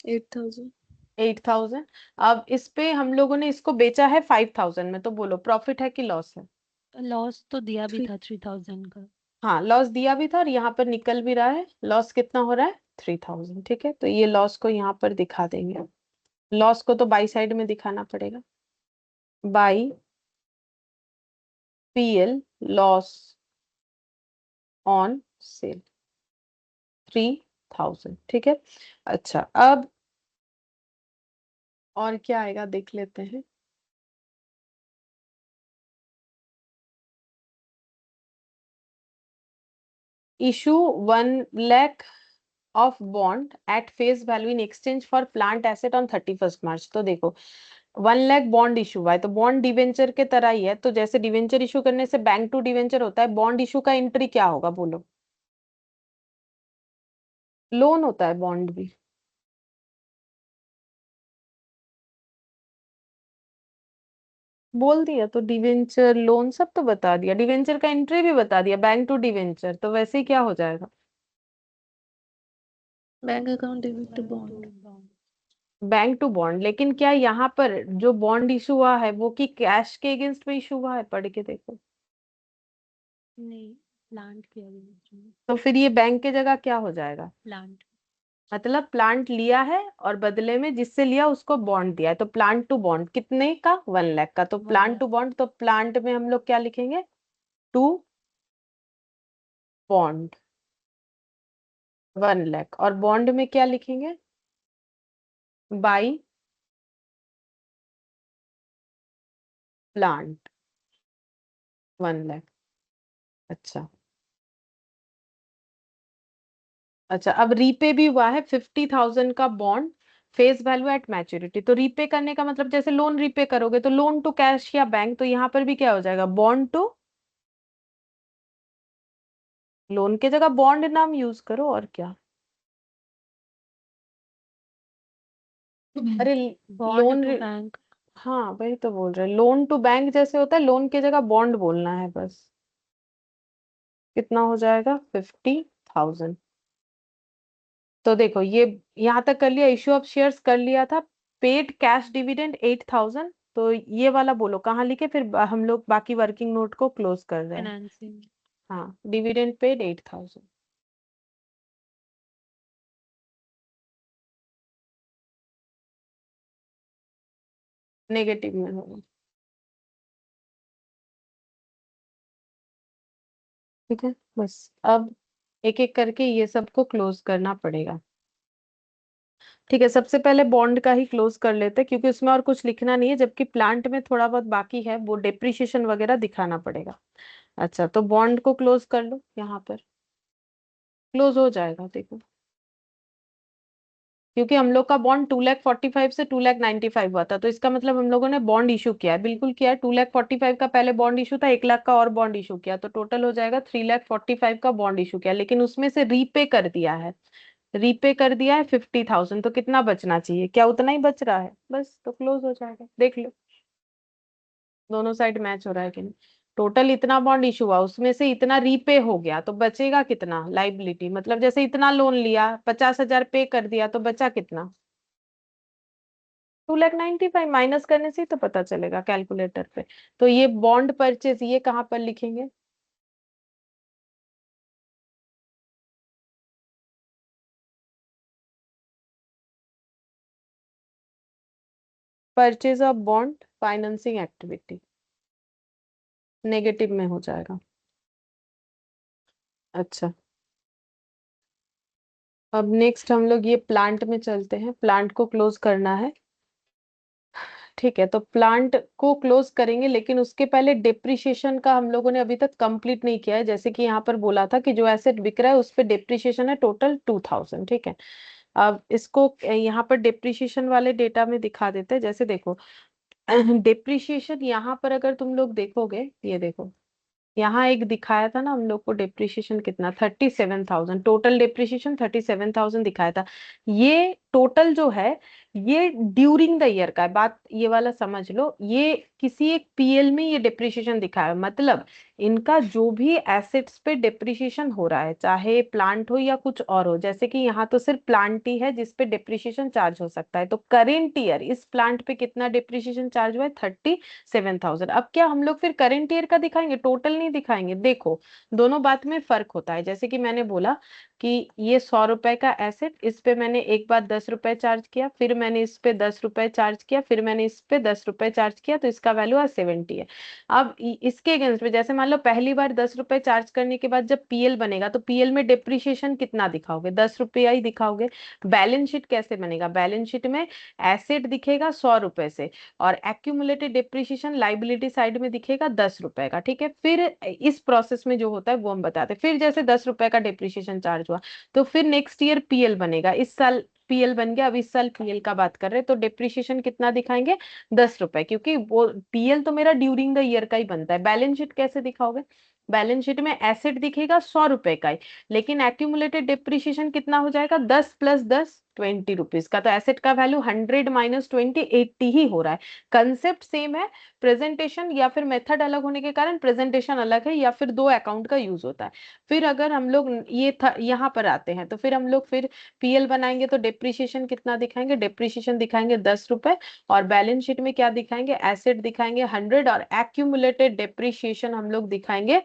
8,000। 8,000। अब इस पे हम लोगों ने इसको बेचा है 5,000 में, तो बोलो प्रॉफिट है कि लॉस है? लॉस तो दिया भी थ्री। था 3,000 का। हाँ, लॉस दिया भी था और यहाँ पर निकल भी रहा है। लॉस कितना हो रहा है? 3,000, ठीक है। तो ये लॉस को यहाँ पर दिखा देंगे। लॉस को तो बाई साइड में दिखाना पड़ेगा, by PL, loss on sale 3,000, ठीक है। अच्छा, अब और क्या आएगा देख लेते हैं। Issue 1 lakh of bond at face value in exchange for plant asset on 31 March. तो देखो 1 लाख बॉन्ड इशू हुआ है तो बॉन्ड डिवेंचर के तरह ही है। तो जैसे डिवेंचर इशू करने से बैंक टू डिवेंचर होता है, बॉन्ड इशू का एंट्री क्या होगा बोलो? लोन होता है बॉन्ड भी। बोल दिया तो डिवेंचर लोन सब तो बता दिया, डिवेंचर का एंट्री भी बता दिया, बैंक टू डिवेंचर, तो वैसे ही क्या हो जाएगा? Bank account debit to bond. Bank to bond. लेकिन क्या यहाँ पर जो बॉन्ड इशू हुआ है वो कि कैश के अगेंस्ट में इशू हुआ है? पढ़ के देखो। नहीं, प्लांट किया भी। तो फिर ये बैंक के जगह क्या हो जाएगा? प्लांट। मतलब प्लांट लिया है और बदले में जिससे लिया उसको बॉन्ड दिया है, तो प्लांट टू बॉन्ड कितने का? 1 लाख का। तो 1 लाख। प्लांट टू बॉन्ड, तो प्लांट में हम लोग क्या लिखेंगे? टू बॉन्ड 1 लाख, और बॉन्ड में क्या लिखेंगे? By plant 1 lakh. अच्छा। अच्छा, अब रीपे भी हुआ है 50,000 का bond, face value at maturity. तो रीपे करने का मतलब जैसे लोन रीपे करोगे तो लोन टू कैश या बैंक, तो यहाँ पर भी क्या हो जाएगा? बॉन्ड टू, लोन के जगह बॉन्ड नाम यूज करो और क्या। अरे बॉन्ड लोन, टू बैंक। हाँ वही तो बोल रहे, लोन टू बैंक जैसे होता है, लोन की जगह बॉन्ड बोलना है बस। कितना हो जाएगा? 50,000। तो देखो ये यहाँ तक कर लिया, इश्यू ऑफ शेयर्स कर लिया था, पेड कैश डिविडेंड 8,000। तो ये वाला बोलो कहाँ लिखे, फिर हम लोग बाकी वर्किंग नोट को क्लोज कर रहे हैं। फाइनेंसिंग। हाँ, डिविडेंड पेड 8,000, नेगेटिव में होगा, ठीक है। बस अब एक एक करके ये सबको क्लोज करना पड़ेगा, ठीक है। सबसे पहले बॉन्ड का ही क्लोज कर लेते हैं क्योंकि उसमें और कुछ लिखना नहीं है, जबकि प्लांट में थोड़ा बहुत बाकी है, वो डेप्रिशिएशन वगैरह दिखाना पड़ेगा। अच्छा, तो बॉन्ड को क्लोज कर लो, यहाँ पर क्लोज हो जाएगा देखो, क्योंकि हम लोग का बॉन्ड 2,45,000 से 2,95,000 हुआ था, तो इसका मतलब हम लोगों ने बॉन्ड इशू किया है, बिल्कुल किया है। 2,45,000 का पहले बॉन्ड इशू था, 1 लाख का और बॉन्ड इशू किया, तो टोटल हो जाएगा 3,45,000 का बॉन्ड इशू किया, लेकिन उसमें से रीपे कर दिया है, रीपे कर दिया है 50,000। तो कितना बचना चाहिए? क्या उतना ही बच रहा है? बस, तो क्लोज हो जाएगा, देख लो दोनों साइड मैच हो रहा है कि नहीं। टोटल इतना बॉन्ड इशू हुआ, उसमें से इतना रीपे हो गया, तो बचेगा कितना लाइबिलिटी? मतलब जैसे इतना लोन लिया, 50,000 पे कर दिया, तो बचा कितना? 2,95,000 माइनस करने से ही तो पता चलेगा कैलकुलेटर पे। तो ये बॉन्ड परचेज ये कहाँ पर लिखेंगे? Purchase of bond financing activity negative में हो जाएगा। अच्छा, अब नेक्स्ट हम लोग ये प्लांट में चलते हैं, प्लांट को क्लोज करना है। ठीक है, तो प्लांट को क्लोज करेंगे, लेकिन उसके पहले डेप्रिसिएशन का हम लोगों ने अभी तक कंप्लीट नहीं किया है। जैसे कि यहाँ पर बोला था कि जो एसेट बिक रहा है उस पे डेप्रिसिएशन है टोटल 2,000। ठीक है, अब इसको यहाँ पर डेप्रिसिएशन वाले डेटा में दिखा देते हैं। जैसे देखो डेप्रिसिएशन यहाँ पर अगर तुम लोग देखोगे, ये देखो यहाँ एक दिखाया था ना हम लोग को डेप्रिसिएशन कितना, 37,000, टोटल डेप्रिसिएशन 37,000 दिखाया था। ये टोटल जो है ये ड्यूरिंग द ईयर का है, बात ये वाला समझ लो। ये किसी एक पीएल में ये डेप्रिसिएशन दिखाया है, मतलब इनका जो भी एसेट्स पे डेप्रिसिएशन हो रहा है, चाहे प्लांट हो या कुछ और हो। जैसे कि यहाँ तो सिर्फ प्लांट ही है जिसपे डेप्रिसिएशन चार्ज हो सकता है, तो करेंट ईयर इस प्लांट पे कितना डेप्रिसिएशन चार्ज हुआ है, 37,000। अब क्या हम लोग फिर करेंट ईयर का दिखाएंगे, टोटल नहीं दिखाएंगे? देखो दोनों बात में फर्क होता है। जैसे कि मैंने बोला कि ये 100 रुपए का एसेट, इस पे मैंने एक बार 10 रुपए चार्ज किया, फिर मैंने इस पे 10 रुपए चार्ज किया, फिर मैंने इस पे 10 रुपए चार्ज किया, तो इसका वैल्यू आज 70 है। अब इसके अगेंस्ट में जैसे मान लो पहली बार 10 रुपए चार्ज करने के बाद जब पीएल बनेगा, तो पीएल में डिप्रिशिएशन कितना दिखाओगे, 10 रुपया ही दिखाओगे। बैलेंस शीट कैसे बनेगा, बैलेंस शीट में एसेट दिखेगा 100 रुपए से, और एक्यूमुलेटेड डिप्रिसिएशन लाइबिलिटी साइड में दिखेगा 10 रुपए का। ठीक है, फिर इस प्रोसेस में जो होता है वो हम बताते हैं। फिर जैसे 10 रुपए का डिप्रिसिएशन चार्ज हुआ, तो फिर नेक्स्ट ईयर पीएल बनेगा। इस साल पीएल बन गया, अब इस साल पीएल का बात कर रहे हैं, तो डिप्रिसिएशन कितना दिखाएंगे, 10 रुपए, क्योंकि वो पीएल तो मेरा ड्यूरिंग द ईयर का ही बनता है। बैलेंस शीट कैसे दिखाओगे, बैलेंस शीट में एसेट दिखेगा 100 रुपए का ही, लेकिन एक्यूमुलेटेड डिप्रिसिएशन कितना हो जाएगा, 10 + 10 20 रुपीज का। तो एसेट का वैल्यू 100 - 20 80 ही हो रहा है। कंसेप्ट सेम है, प्रेजेंटेशन या फिर मेथड अलग होने के कारण प्रेजेंटेशन अलग है, या फिर दो अकाउंट का यूज होता है। फिर अगर हम लोग ये यहाँ पर आते हैं, तो फिर हम लोग फिर पीएल बनाएंगे, तो डेप्रिसिएशन कितना दिखाएंगे, डेप्रिसिएशन दिखाएंगे 10 रुपए, और बैलेंस शीट में क्या दिखाएंगे, एसेट दिखाएंगे 100, और एक्यूमुलेटेड डेप्रिसिएशन हम लोग दिखाएंगे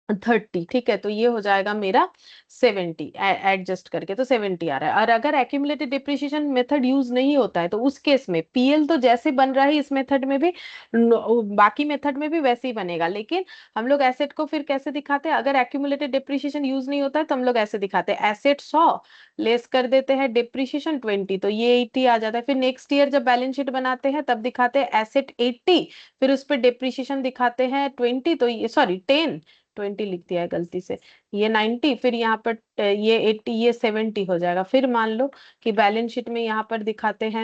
30। ठीक है, तो ये हो जाएगा मेरा 70, एडजस्ट करके तो 70 आ रहा है। और अगर एक्यूमुलेटेड डिप्रिसिएशन मेथड यूज नहीं होता है, तो उस केस में पीएल तो जैसे बन रहा है इस मेथड में भी, बाकी मेथड में भी वैसे ही बनेगा, लेकिन हम लोग एसेट को फिर कैसे दिखाते हैं, अगर एक्यूमुलेटेड डिप्रिसिएशन यूज नहीं होता है तो हम लोग ऐसे दिखाते हैं, एसेट 100 लेस कर देते हैं डिप्रिसिएशन 20, तो ये 80 आ जाता है। फिर नेक्स्ट ईयर जब बैलेंस शीट बनाते हैं तब दिखाते हैं एसेट 80, फिर उस पर डिप्रिसिएशन दिखाते हैं 20, तो ये सॉरी 10, 20 लिख दिया है गलती से, ये 90, फिर यहाँ पर ये 80, ये 70 हो जाएगा। फिर मान लो कि बैलेंस शीट में यहाँ पर दिखाते हैं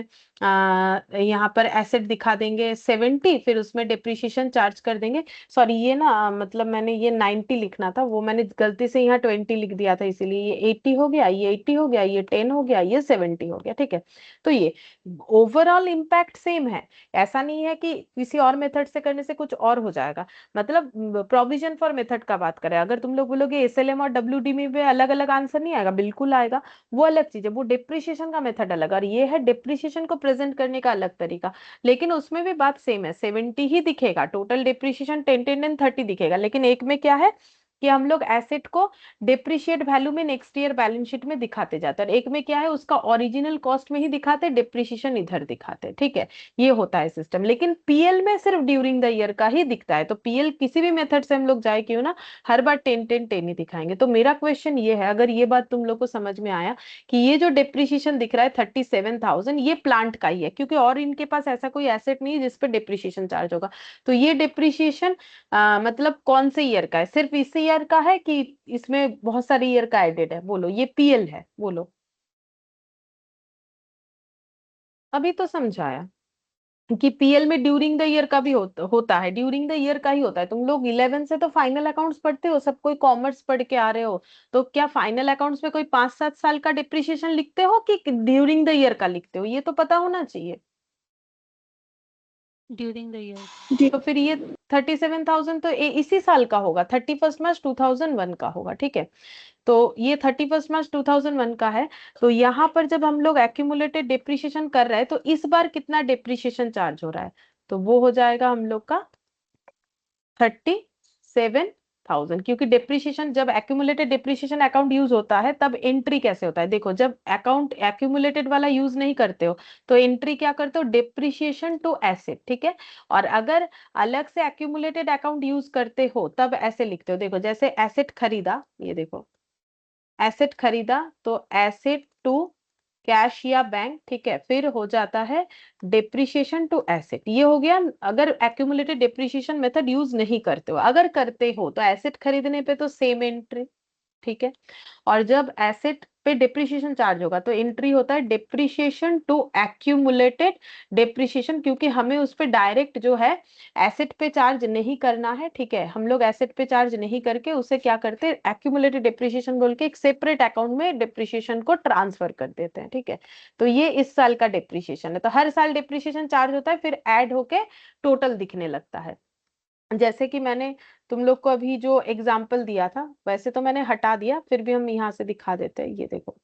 यहाँ पर एसेट दिखा देंगे 70, फिर उसमें डिप्रिसिएशन चार्ज कर देंगे। सॉरी ये ना मतलब मैंने ये 90 लिखना था, वो मैंने गलती से यहाँ 20 लिख दिया था, इसीलिए ये 80 हो गया, ये 80 हो गया, ये 10 हो गया, ये 70 हो गया। ठीक है, तो ये ओवरऑल इम्पैक्ट सेम है, ऐसा नहीं है कि किसी और मेथड से करने से कुछ और हो जाएगा। मतलब प्रोविजन फॉर मेथड का बात करें, अगर तुम लोग बोलोगे एसएलएम और डब्ल्यूडीमी में अलग अलग आंसर नहीं आएगा, बिल्कुल आएगा, वो अलग चीज है, वो डिप्रिसिएशन का मेथड अलग, और ये है डिप्रिसिएशन को प्रेजेंट करने का अलग तरीका। लेकिन उसमें भी बात सेम है, 70 ही दिखेगा, टोटल डिप्रिसिएशन 10 10 10 30 दिखेगा, लेकिन एक में क्या है कि हम लोग एसेट को डिप्रिशिएट वैल्यू में नेक्स्ट ईयर बैलेंस शीट में दिखाते जाते हैं, और एक में क्या है उसका ओरिजिनल कॉस्ट में ही दिखाते, डिप्रिसिएशन इधर दिखाते। ठीक है, ये होता है सिस्टम, लेकिन पीएल में सिर्फ ड्यूरिंग द ईयर का ही दिखता है। तो पीएल किसी भी मेथड से हम लोग जाए क्यों ना, हर बार 10 10 10 ही दिखाएंगे। तो मेरा क्वेश्चन ये है, अगर ये बात तुम लोग को समझ में आया कि ये जो डिप्रिसिएशन दिख रहा है 37,000, ये प्लांट का ही है, क्योंकि और इनके पास ऐसा कोई एसेट नहीं है जिसपे डिप्रिसिएशन चार्ज होगा। तो ये डिप्रिसिएशन मतलब कौन से ईयर का है, सिर्फ इस ईयर का है कि इसमें बहुत सारे ईयर का एडेड है, बोलो, ये पीएल है, बोलो। अभी तो समझाया कि पीएल में ड्यूरिंग द ईयर का भी होता है, ड्यूरिंग द ईयर का ही होता है। तुम लोग 11 से तो फाइनल अकाउंट्स पढ़ते हो, सब कोई कॉमर्स पढ़ के आ रहे हो, तो क्या फाइनल अकाउंट्स में कोई 5 7 साल का डिप्रिसिएशन लिखते हो कि ड्यूरिंग द ईयर का लिखते हो, ये तो पता होना चाहिए। During the year. तो फिर ये 37,000 तो इसी साल का होगा, 31 मार्च 2001 का होगा, ठीक है। तो ये 31 मार्च 2001 का है। तो यहाँ पर जब हम लोग एक्यूमुलेटेड डिप्रिशिएशन कर रहे हैं तो इस बार कितना डिप्रिशिएशन चार्ज हो रहा है, तो वो हो जाएगा हम लोग का 37,000। क्योंकि डिप्रिशिएशन, जब एक्यूमुलेटेड डिप्रिशिएशन अकाउंट यूज होता है तब एंट्री कैसे होता है, देखो जब अकाउंट एक्यूमुलेटेड वाला यूज नहीं करते हो तो एंट्री क्या करते हो, डिप्रिशिएशन टू एसेट, ठीक है। और अगर अलग से एक्यूमुलेटेड अकाउंट यूज करते हो तब ऐसे लिखते हो, देखो जैसे एसेट खरीदा, ये देखो एसेट खरीदा तो एसेट टू कैश या बैंक, ठीक है, फिर हो जाता है डिप्रिशिएशन टू एसेट, ये हो गया। अगर एक्यूमुलेटेड डिप्रिशिएशन मेथड यूज नहीं करते हो, अगर करते हो तो एसेट खरीदने पे तो सेम एंट्री, ठीक है। और जब एसेट पे डिप्रिशिएशन चार्ज होगा तो एंट्री होता है डिप्रिशिएशन टू एक्यूमुलेटेड डिप्रिशिएशन, क्योंकि हमें उस पे डायरेक्ट जो है एसेट पे चार्ज नहीं करना है, ठीक है। हम लोग एसेट पे चार्ज नहीं करके उसे क्या करते हैं, एक्यूमुलेटेड डिप्रिशिएशन बोल के एक सेपरेट अकाउंट में डिप्रिशिएशन को ट्रांसफर कर देते हैं, ठीक है। तो ये इस साल का डिप्रिशिएशन है। तो हर साल डिप्रिशिएशन चार्ज होता है, फिर ऐड होके टोटल दिखने लगता है। जैसे कि मैंने तुम लोग को अभी जो एग्जाम्पल दिया था, वैसे तो मैंने हटा दिया, फिर भी हम यहाँ से दिखा देते हैं, ये देखो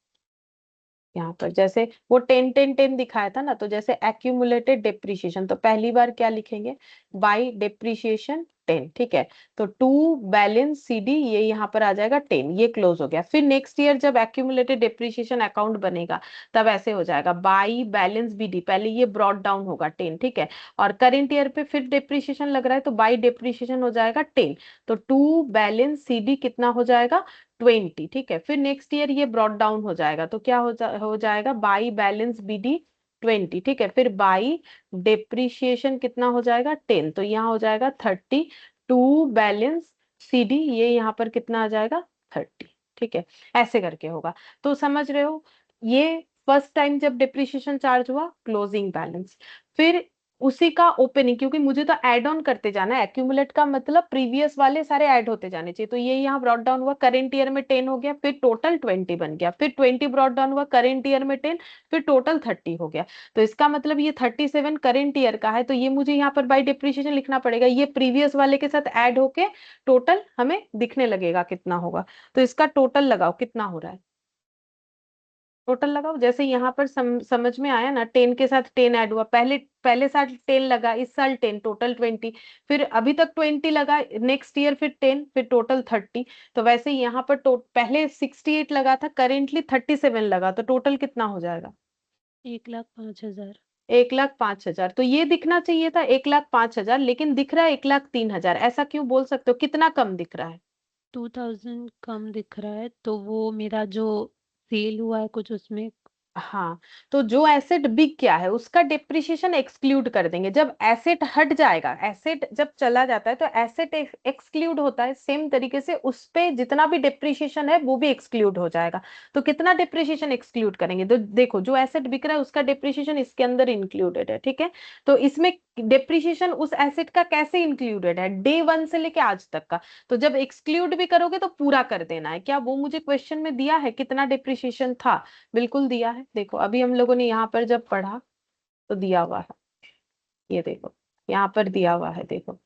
यहाँ पर जैसे वो 10 10 10 दिखाया था ना, तो जैसे एक्यूमुलेटेड डिप्रिशिएशन, तो पहली बार क्या लिखेंगे, बाई डिप्रिशिएशन 10, ठीक है। तो टू बैलेंस सीडी, ये यहाँ पर आ जाएगा 10, ये क्लोज हो गया। फिर नेक्स्ट ईयर जब एक्यूमुलेटेड डिप्रिशिएशन अकाउंट बनेगा तब ऐसे हो जाएगा बाई बैलेंस बीडी, पहले ये ब्रॉट डाउन होगा 10, ठीक है। और करेंट ईयर पे फिर डिप्रिशिएशन लग रहा है तो बाई डिप्रिशिएशन हो जाएगा 10, तो टू बैलेंस सीडी कितना हो जाएगा 20, ठीक है। फिर नेक्स्ट ईयर ये ब्रॉट डाउन हो जाएगा तो क्या हो जाएगा बाई बैलेंस बीडी 20, ठीक है। फिर बाई डिप्रिशिएशन कितना हो जाएगा 10, तो यहाँ हो जाएगा 30, टू बैलेंस सीडी, ये यहाँ पर कितना आ जाएगा 30, ठीक है। ऐसे करके होगा। तो समझ रहे हो, ये फर्स्ट टाइम जब डिप्रिशिएशन चार्ज हुआ क्लोजिंग बैलेंस, फिर उसी का ओपनिंग, क्योंकि मुझे तो ऐड ऑन करते जाना है, एक्यूमुलेट का मतलब प्रीवियस वाले सारे ऐड होते जाने चाहिए। तो ये यहाँ ब्रॉट डाउन हुआ, करेंट ईयर में 10 हो गया, फिर टोटल 20 बन गया, फिर 20 ब्रॉट डाउन हुआ, करेंट ईयर में 10, फिर टोटल 30 हो गया। तो इसका मतलब ये 37 करेंट ईयर का है, तो ये मुझे यहाँ पर बाई डिप्रिशिएशन लिखना पड़ेगा, ये प्रीवियस वाले के साथ ऐड होके टोटल हमें दिखने लगेगा कितना होगा। तो इसका टोटल लगाओ कितना हो रहा है, टोटल लगाओ। जैसे यहाँ पर समझ में आया ना, 10 के साथ 10 ऐड हुआ, पहले पहले साल 10 लगा, इस साल 10, टोटल 20, फिर अभी तक 20 लगा, नेक्स्ट ईयर फिर 10, फिर टोटल 30। तो वैसे यहाँ पर पहले 68 लगा था, करेंटली 37 लगा, तो टोटल कितना हो जाएगा 1,05,000। 1,05,000। तो ये दिखना चाहिए था 1,05,000, लेकिन दिख रहा है 1,03,000, ऐसा क्यों बोल सकते हो, कितना कम दिख रहा है। 2,000 कम दिख रहा है, तो वो मेरा जो सेल हुआ है कुछ उसमें। हाँ, तो जो एसेट बिक गया है उसका डिप्रिशिएशन एक्सक्लूड कर देंगे। जब एसेट हट जाएगा, एसेट जब चला जाता है तो एसेट एक्सक्लूड होता है, सेम तरीके से उस पे जितना भी डिप्रिशिएशन है वो भी एक्सक्लूड हो जाएगा। तो कितना डिप्रिशिएशन एक्सक्लूड करेंगे, तो देखो जो एसेट बिक रहा है उसका डिप्रिशिएशन इसके अंदर इंक्लूडेड है, ठीक है। तो इसमें डिप्रिशिएशन उस एसेट का कैसे इंक्लूडेड है, डे वन से लेके आज तक का। तो जब एक्सक्लूड भी करोगे तो पूरा कर देना है, क्या वो मुझे क्वेश्चन में दिया है कितना डिप्रिशिएशन था, बिल्कुल दिया है। देखो अभी हम लोगों ने यहाँ पर जब पढ़ा तो दिया हुआ है, ये देखो यहाँ पर दिया हुआ है, देखो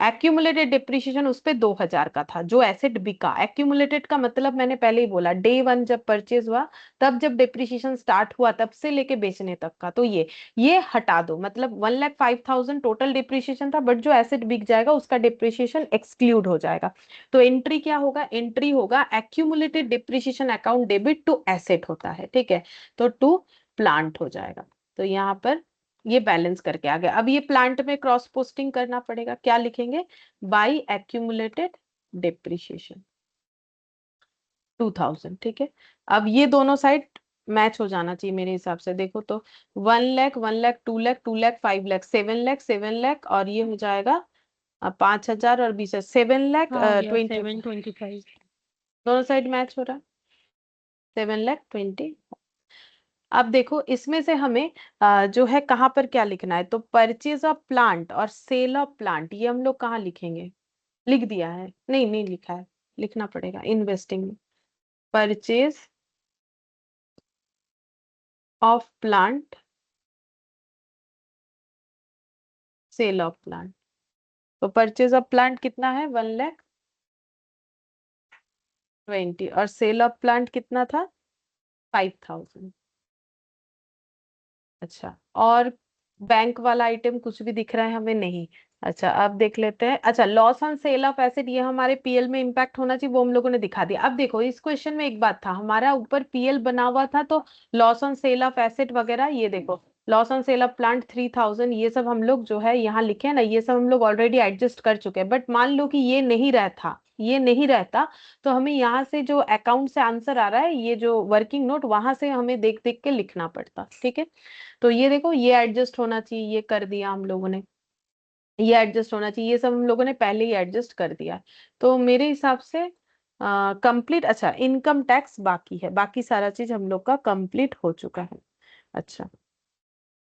एक्यूमुलेटेड डिप्रिशिएशन उस पे 2,000 का था जो एसेट बिका। एक्यूमुलेटेड का मतलब मैंने पहले ही बोला, डे वन जब परचेज हुआ तब जब डिप्रिशिएशन स्टार्ट हुआ तब से लेके बेचने तक का। तो ये हटा दो, मतलब 1,05,000 टोटल डिप्रिशिएशन था, बट जो एसेट बिक जाएगा उसका डिप्रिशिएशन एक्सक्लूड हो जाएगा। तो एंट्री क्या होगा, एंट्री होगा accumulated depreciation account debit to asset होता है, ठीक है। तो टू प्लांट हो जाएगा। तो यहाँ पर ये बैलेंस करके आ गया। अब ये प्लांट में क्रॉस पोस्टिंग करना पड़ेगा, क्या लिखेंगे, बाई एक्यूमुलेटेड डिप्रिशिएशन 2,000, ठीक है। अब ये दोनों साइड मैच हो जाना चाहिए मेरे हिसाब से, देखो तो 1 लाख 1 लाख 2 लाख 2 लाख 5 लाख 7 लाख 7 लाख, और ये हो जाएगा 5,000 और 20, 7 लाख हाँ, हो गया 20, 725। दोनों साइड मैच हो रहा है, 7,20,000। अब देखो इसमें से हमें जो है कहाँ पर क्या लिखना है, तो परचेज ऑफ प्लांट और सेल ऑफ प्लांट ये हम लोग कहाँ लिखेंगे, लिख दिया है, नहीं नहीं लिखा है, लिखना पड़ेगा इन्वेस्टिंग में, purchase of plant, sale of plant. तो परचेज ऑफ प्लांट कितना है, 1,20,000 और सेल ऑफ प्लांट कितना था, 5,000। अच्छा, और बैंक वाला आइटम कुछ भी दिख रहा है हमें, नहीं। अच्छा, अब देख लेते हैं। अच्छा, loss on sale of asset, ये हमारे पीएल में इंपैक्ट होना चाहिए, वो हम लोगों ने दिखा दिया। अब देखो इस क्वेश्चन में एक बात था, हमारा ऊपर पीएल बना हुआ था, तो loss on sale of asset वगैरह, ये देखो loss on sale of plant 3,000, ये सब हम लोग जो है यहाँ लिखे हैं ना, ये सब हम लोग ऑलरेडी एडजस्ट कर चुके हैं। बट मान लो कि ये नहीं रहता, ये नहीं रहता, तो हमें यहाँ से जो अकाउंट से आंसर आ रहा है, ये जो वर्किंग नोट, वहां से हमें देख देख के लिखना पड़ता, ठीक है। तो ये देखो, ये एडजस्ट होना चाहिए, ये कर दिया हम लोगों ने, ये एडजस्ट होना चाहिए, ये सब हम लोगों ने पहले ही एडजस्ट कर दिया है। तो मेरे हिसाब से कंप्लीट। अच्छा, इनकम टैक्स बाकी है, बाकी सारा चीज हम लोग का कंप्लीट हो चुका है। अच्छा,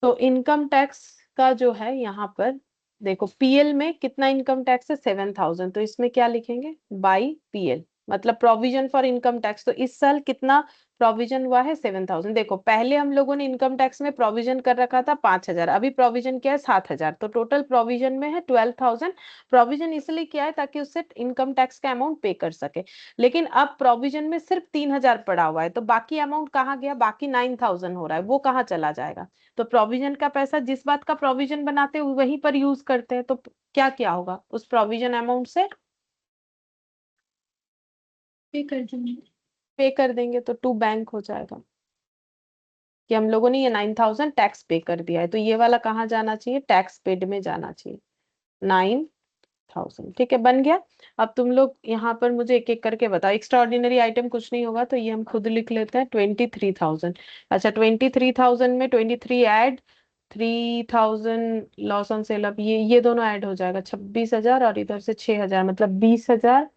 तो इनकम टैक्स का जो है यहाँ पर देखो, पीएल में कितना इनकम टैक्स है, 7,000। तो इसमें क्या लिखेंगे, बाई पीएल, मतलब प्रोविजन फॉर इनकम टैक्स। तो इस साल कितना प्रोविजन हुआ है, 7,000। देखो पहले हम लोगों ने इनकम टैक्स में प्रोविजन कर रखा था 5,000, अभी प्रोविजन क्या है, 7,000। तो टोटल प्रोविजन में है 12,000। प्रोविजन इसलिए किया है ताकि उससे इनकम टैक्स का अमाउंट पे कर सके। लेकिन अब प्रोविजन में सिर्फ 3,000 पड़ा हुआ है, तो बाकी अमाउंट कहाँ गया, बाकी 9,000 हो रहा है, वो कहाँ चला जाएगा। तो प्रोविजन का पैसा, जिस बात का प्रोविजन बनाते हैं वहीं पर यूज करते हैं, तो क्या क्या होगा उस प्रोविजन अमाउंट से, पे कर दूंगी। पे कर देंगे, तो टू बैंक हो जाएगा कि हम लोगों ने ये 9,000 टैक्स पे कर दिया है, तो ये वाला कहाँ जाना चाहिए, टैक्स पेड में जाना चाहिए, 9,000। ठीक है, बन गया। अब तुम लोग यहाँ पर मुझे एक एक करके बताओ, एक्स्ट्रा ऑर्डिनरी आइटम कुछ नहीं होगा, तो ये हम खुद लिख लेते हैं, 23,000। अच्छा, 23,000 में 23 add 3,000 loss on sale of, ये दोनों ऐड हो जाएगा, 26,000, और इधर से 6,000, मतलब 20,000।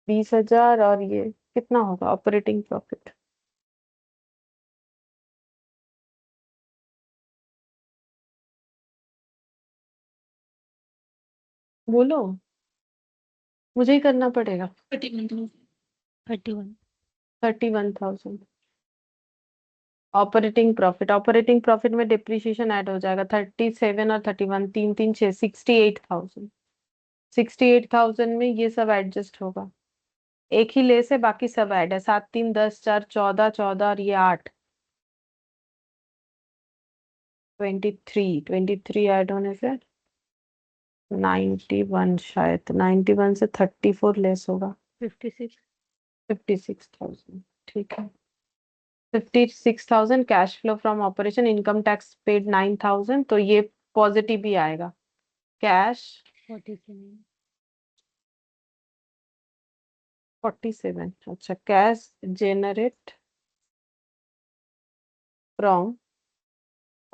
20,000, और ये कितना होगा ऑपरेटिंग प्रॉफिट, बोलो, मुझे ही करना पड़ेगा। 31। 31,000 ऑपरेटिंग प्रॉफिट। ऑपरेटिंग प्रॉफिट में डिप्रिसिएशन ऐड हो जाएगा, 37 और 31, तीन तीन छः, 68,000। 68,000 में ये सब एडजस्ट होगा, एक ही लेस है, बाकी सब ऐड है, 7 3 10 4 14 14, और ये 8, 23 ऐड होने से 91, शायद 91 से 34 लेस होगा, 56। 56,000। ठीक है, 56,000 cash flow from operation, income tax paid 9,000, तो ये पॉजिटिव ही आएगा। कैश 47। 47। अच्छा, cash generate from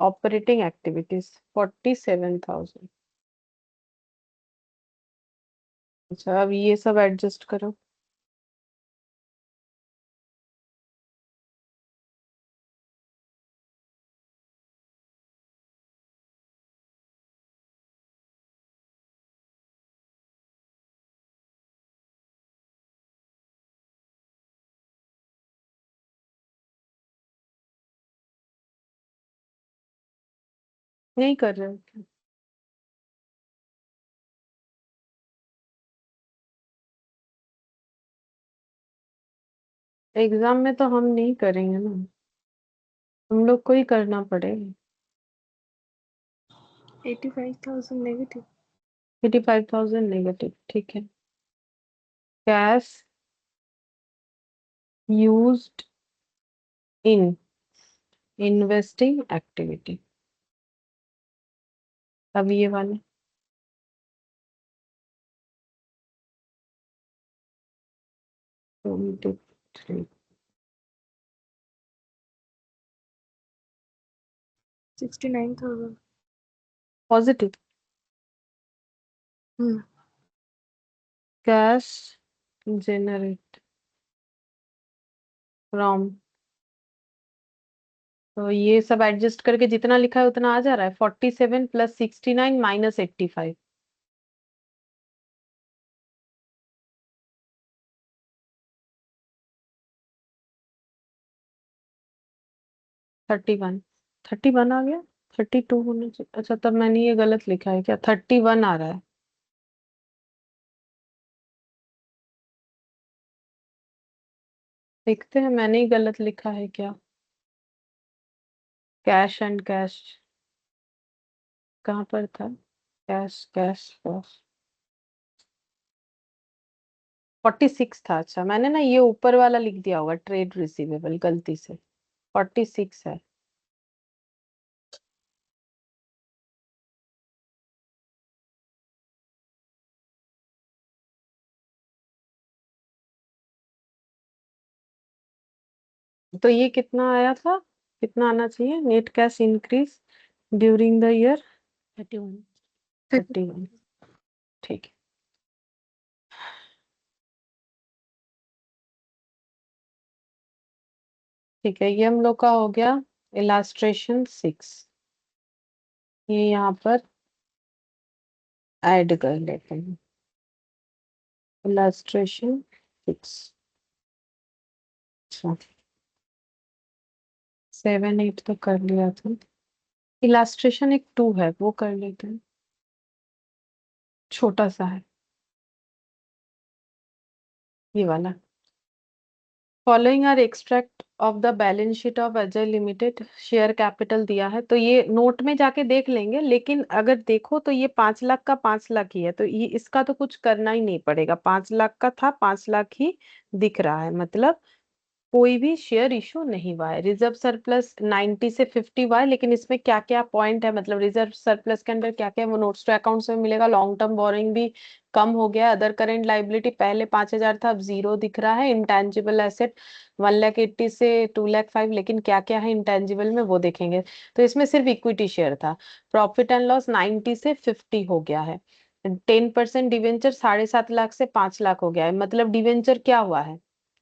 operating activities 47,000। अच्छा, अब ये सब एडजस्ट करो। नहीं कर रहे हो, एग्जाम में तो हम नहीं करेंगे ना, हम लोग को ही करना पड़ेगा। 85,000 नेगेटिव। 85,000 नेगेटिव, ठीक है। Cash used in investing activity, अब ये वाले 23 69,000। पॉजिटिव। कैश जनरेट फ्रॉम, तो ये सब एडजस्ट करके जितना लिखा है उतना आ जा रहा है, 47 प्लस 69 माइनस 85, 31। 31 आ गया, 32 होना चाहिए। अच्छा, तब मैंने ये गलत लिखा है क्या? 31 आ रहा है। देखते हैं मैंने ही गलत लिखा है क्या। कैश एंड कैश कहाँ पर था? कैश कैश कैश 46 था। अच्छा, मैंने ना ये ऊपर वाला लिख दिया होगा, ट्रेड रिसीवेबल, गलती से। 46 है। तो ये कितना आया था? कितना आना चाहिए? Net cash increase during the year 31। 31। ठीक है। ठीक है, ये हम लोग का हो गया इलास्ट्रेशन 6। ये यहाँ पर ऐड कर लेते हैं, इलास्ट्रेशन 6। अच्छा, 7 8 तो कर लिया था। इलास्ट्रेशन एक 2 है, वो कर लेते हैं, छोटा सा है ये वाला। Following are extract of the balance sheet of Ajay limited. Share capital दिया है तो ये नोट में जाके देख लेंगे, लेकिन अगर देखो तो ये 5 लाख का 5 लाख ही है, तो ये इसका तो कुछ करना ही नहीं पड़ेगा। 5 लाख का था, 5 लाख ही दिख रहा है, मतलब कोई भी शेयर इशू नहीं हुआ है। रिजर्व सरप्लस 90 से 50 हुआ है, लेकिन इसमें क्या क्या पॉइंट है, मतलब रिजर्व सरप्लस के अंदर क्या क्या है वो नोट्स टू अकाउंट्स में मिलेगा। लॉन्ग टर्म बोरिंग भी कम हो गया। अदर करेंट लाइबिलिटी पहले 5,000 था, अब 0 दिख रहा है। इंटेंजिबल एसेट 1,80,000 से 2,05,000, लेकिन क्या क्या है इंटेंजिबल में वो देखेंगे। तो इसमें सिर्फ इक्विटी शेयर था। प्रॉफिट एंड लॉस 90 से 50 हो गया है। 10% डिवेंचर 7.5 लाख से 5 लाख हो गया है। मतलब डिवेंचर क्या हुआ है,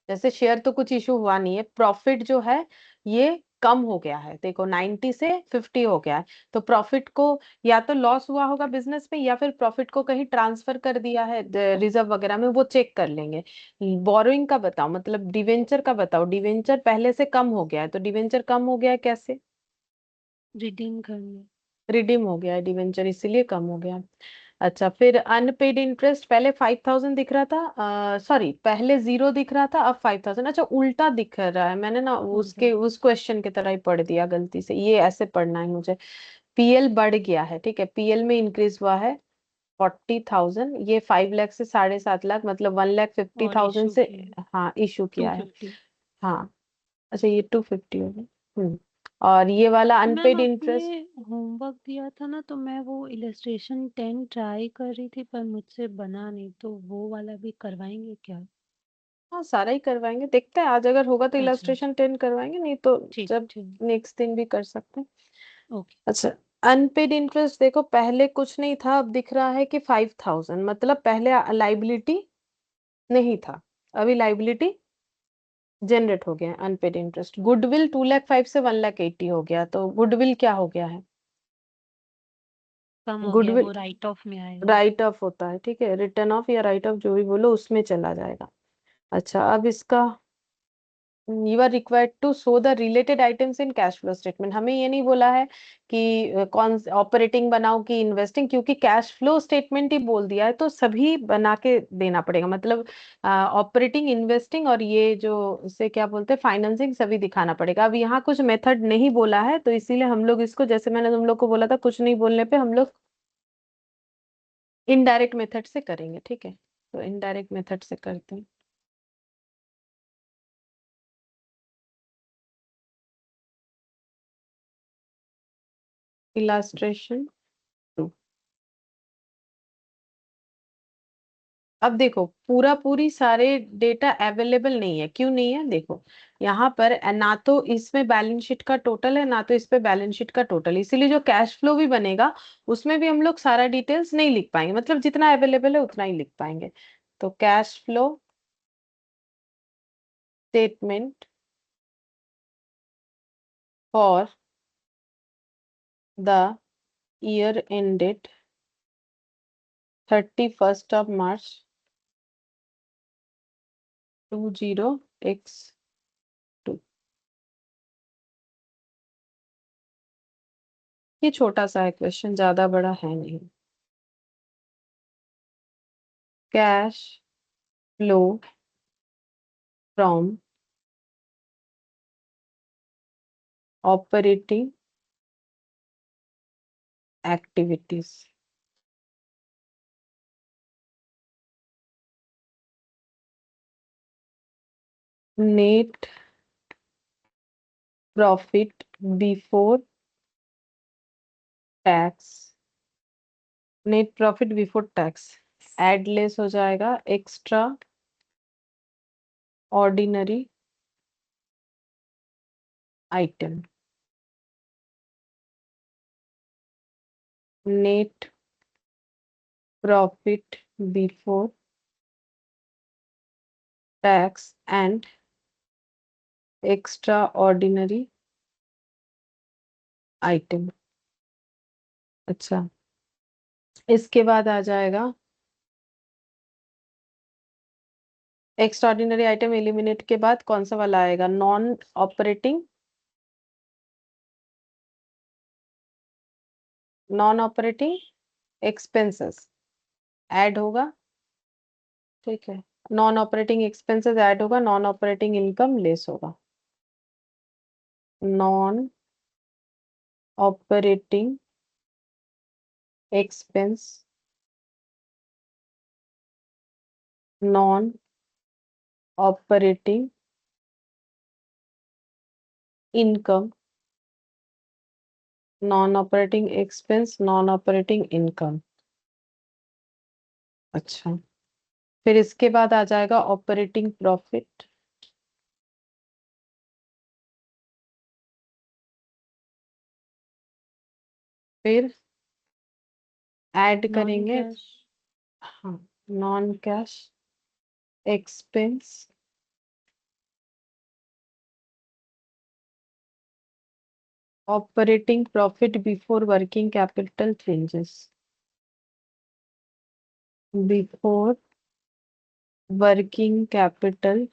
जैसे शेयर तो कुछ इशू हुआ नहीं है, प्रॉफिट जो है ये कम हो गया है। देखो 90 से 50 हो गया है, तो प्रॉफिट को या तो लॉस हुआ होगा बिजनेस में, या फिर प्रॉफिट को कहीं ट्रांसफर कर दिया है रिजर्व वगैरह में, वो चेक कर लेंगे। बोरोइंग का बताओ, मतलब डिवेंचर का बताओ। डिवेंचर पहले से कम हो गया है, तो डिवेंचर कम हो गया है कैसे? रिडीम करने। रिडीम हो गया है डिवेंचर, इसीलिए कम हो गया। अच्छा, फिर अनपेड इंटरेस्ट पहले 5,000 दिख रहा था, सॉरी पहले 0 दिख रहा था, अब 5,000। अच्छा, उल्टा दिख रहा है, मैंने ना उल्टा। उसके उस क्वेश्चन की तरह ही पढ़ दिया गलती से। ये ऐसे पढ़ना है मुझे। पीएल बढ़ गया है, ठीक है, पीएल में इंक्रीज हुआ है 40,000। ये 5 लाख से 7.5 लाख, मतलब 1,50,000 और इशू से। किया हाँ, इशू टू किया है। फिफ्टी हाँ। अच्छा, ये 250 हो गया। और ये वाला मैम अनपेड आपने इंटरेस्ट। होमवर्क दिया था ना, तो मैं वो इलस्ट्रेशन 10 ट्राई कर रही थी पर मुझसे बना नहीं, तो वो वाला भी करवाएंगे क्या? हाँ, सारा ही करवाएंगे, देखते हैं आज अगर होगा तो अच्छा अच्छा। इलास्ट्रेशन 10 करवाएंगे, नहीं तो ठीक जब ठीक। नेक्स्ट दिन भी कर सकते हैं। ओके। अच्छा, अनपेड इंटरेस्ट देखो, पहले कुछ नहीं था, अब दिख रहा है कि 5,000, मतलब पहले लाइबिलिटी नहीं था, अभी लाइबिलिटी जनरेट हो गया अनपेड इंटरेस्ट। गुडविल 2,05,000 से 1,80,000 हो गया, तो गुडविल क्या हो गया है? कम हो गया, गुडविल वो राइट ऑफ में आएगा। राइट ऑफ होता है, ठीक है, रिटर्न ऑफ या राइट ऑफ जो भी बोलो उसमें चला जाएगा। अच्छा, अब इसका you are required to show the related items in cash flow statement. हमें ये नहीं बोला है कि कौन ऑपरेटिंग बनाओ कि इन्वेस्टिंग, क्योंकि कैश फ्लो स्टेटमेंट ही बोल दिया है, तो सभी बना के देना पड़ेगा। मतलब ऑपरेटिंग, इन्वेस्टिंग और ये जो इसे क्या बोलते हैं फाइनेंसिंग, सभी दिखाना पड़ेगा। अब यहाँ कुछ मेथड नहीं बोला है, तो इसीलिए हम लोग इसको, जैसे मैंने तुम लोग को बोला था, कुछ नहीं बोलने पे हम लोग इनडायरेक्ट मेथड से करेंगे, ठीक है। तो इनडायरेक्ट मेथड से करते हैं। इलास्ट्रेशन 2। अब देखो, पूरा पूरी सारे डेटा अवेलेबल नहीं है। क्यों नहीं है? देखो यहाँ पर ना तो इसमें बैलेंस शीट का टोटल है, ना तो इस पे बैलेंस शीट का टोटल, इसीलिए जो कैश फ्लो भी बनेगा उसमें भी हम लोग सारा डिटेल्स नहीं लिख पाएंगे, मतलब जितना अवेलेबल है उतना ही लिख पाएंगे। तो cash flow statement for the year ended 31st of March 20x2। ये छोटा सा है क्वेश्चन, ज्यादा बड़ा है नहीं। Cash flow from operating activities. Net profit before tax. Net profit before tax add less हो जाएगा extraordinary item. Net profit before tax and extraordinary item. अच्छा, इसके बाद आ जाएगा एक्स्ट्राऑर्डिनरी आइटम एलिमिनेट के बाद कौन सा वाला आएगा? Non operating, non operating expenses add होगा। ठीक है, नॉन ऑपरेटिंग एक्सपेंसेस ऐड होगा, नॉन ऑपरेटिंग इनकम लेस होगा। Non operating expense, non operating income, non operating expense, non operating income. अच्छा, फिर इसके बाद आ जाएगा ऑपरेटिंग प्रॉफिट। फिर ऐड नॉन करेंगे। कैश। हाँ, non cash expense, operating profit before working capital changes. Before working capital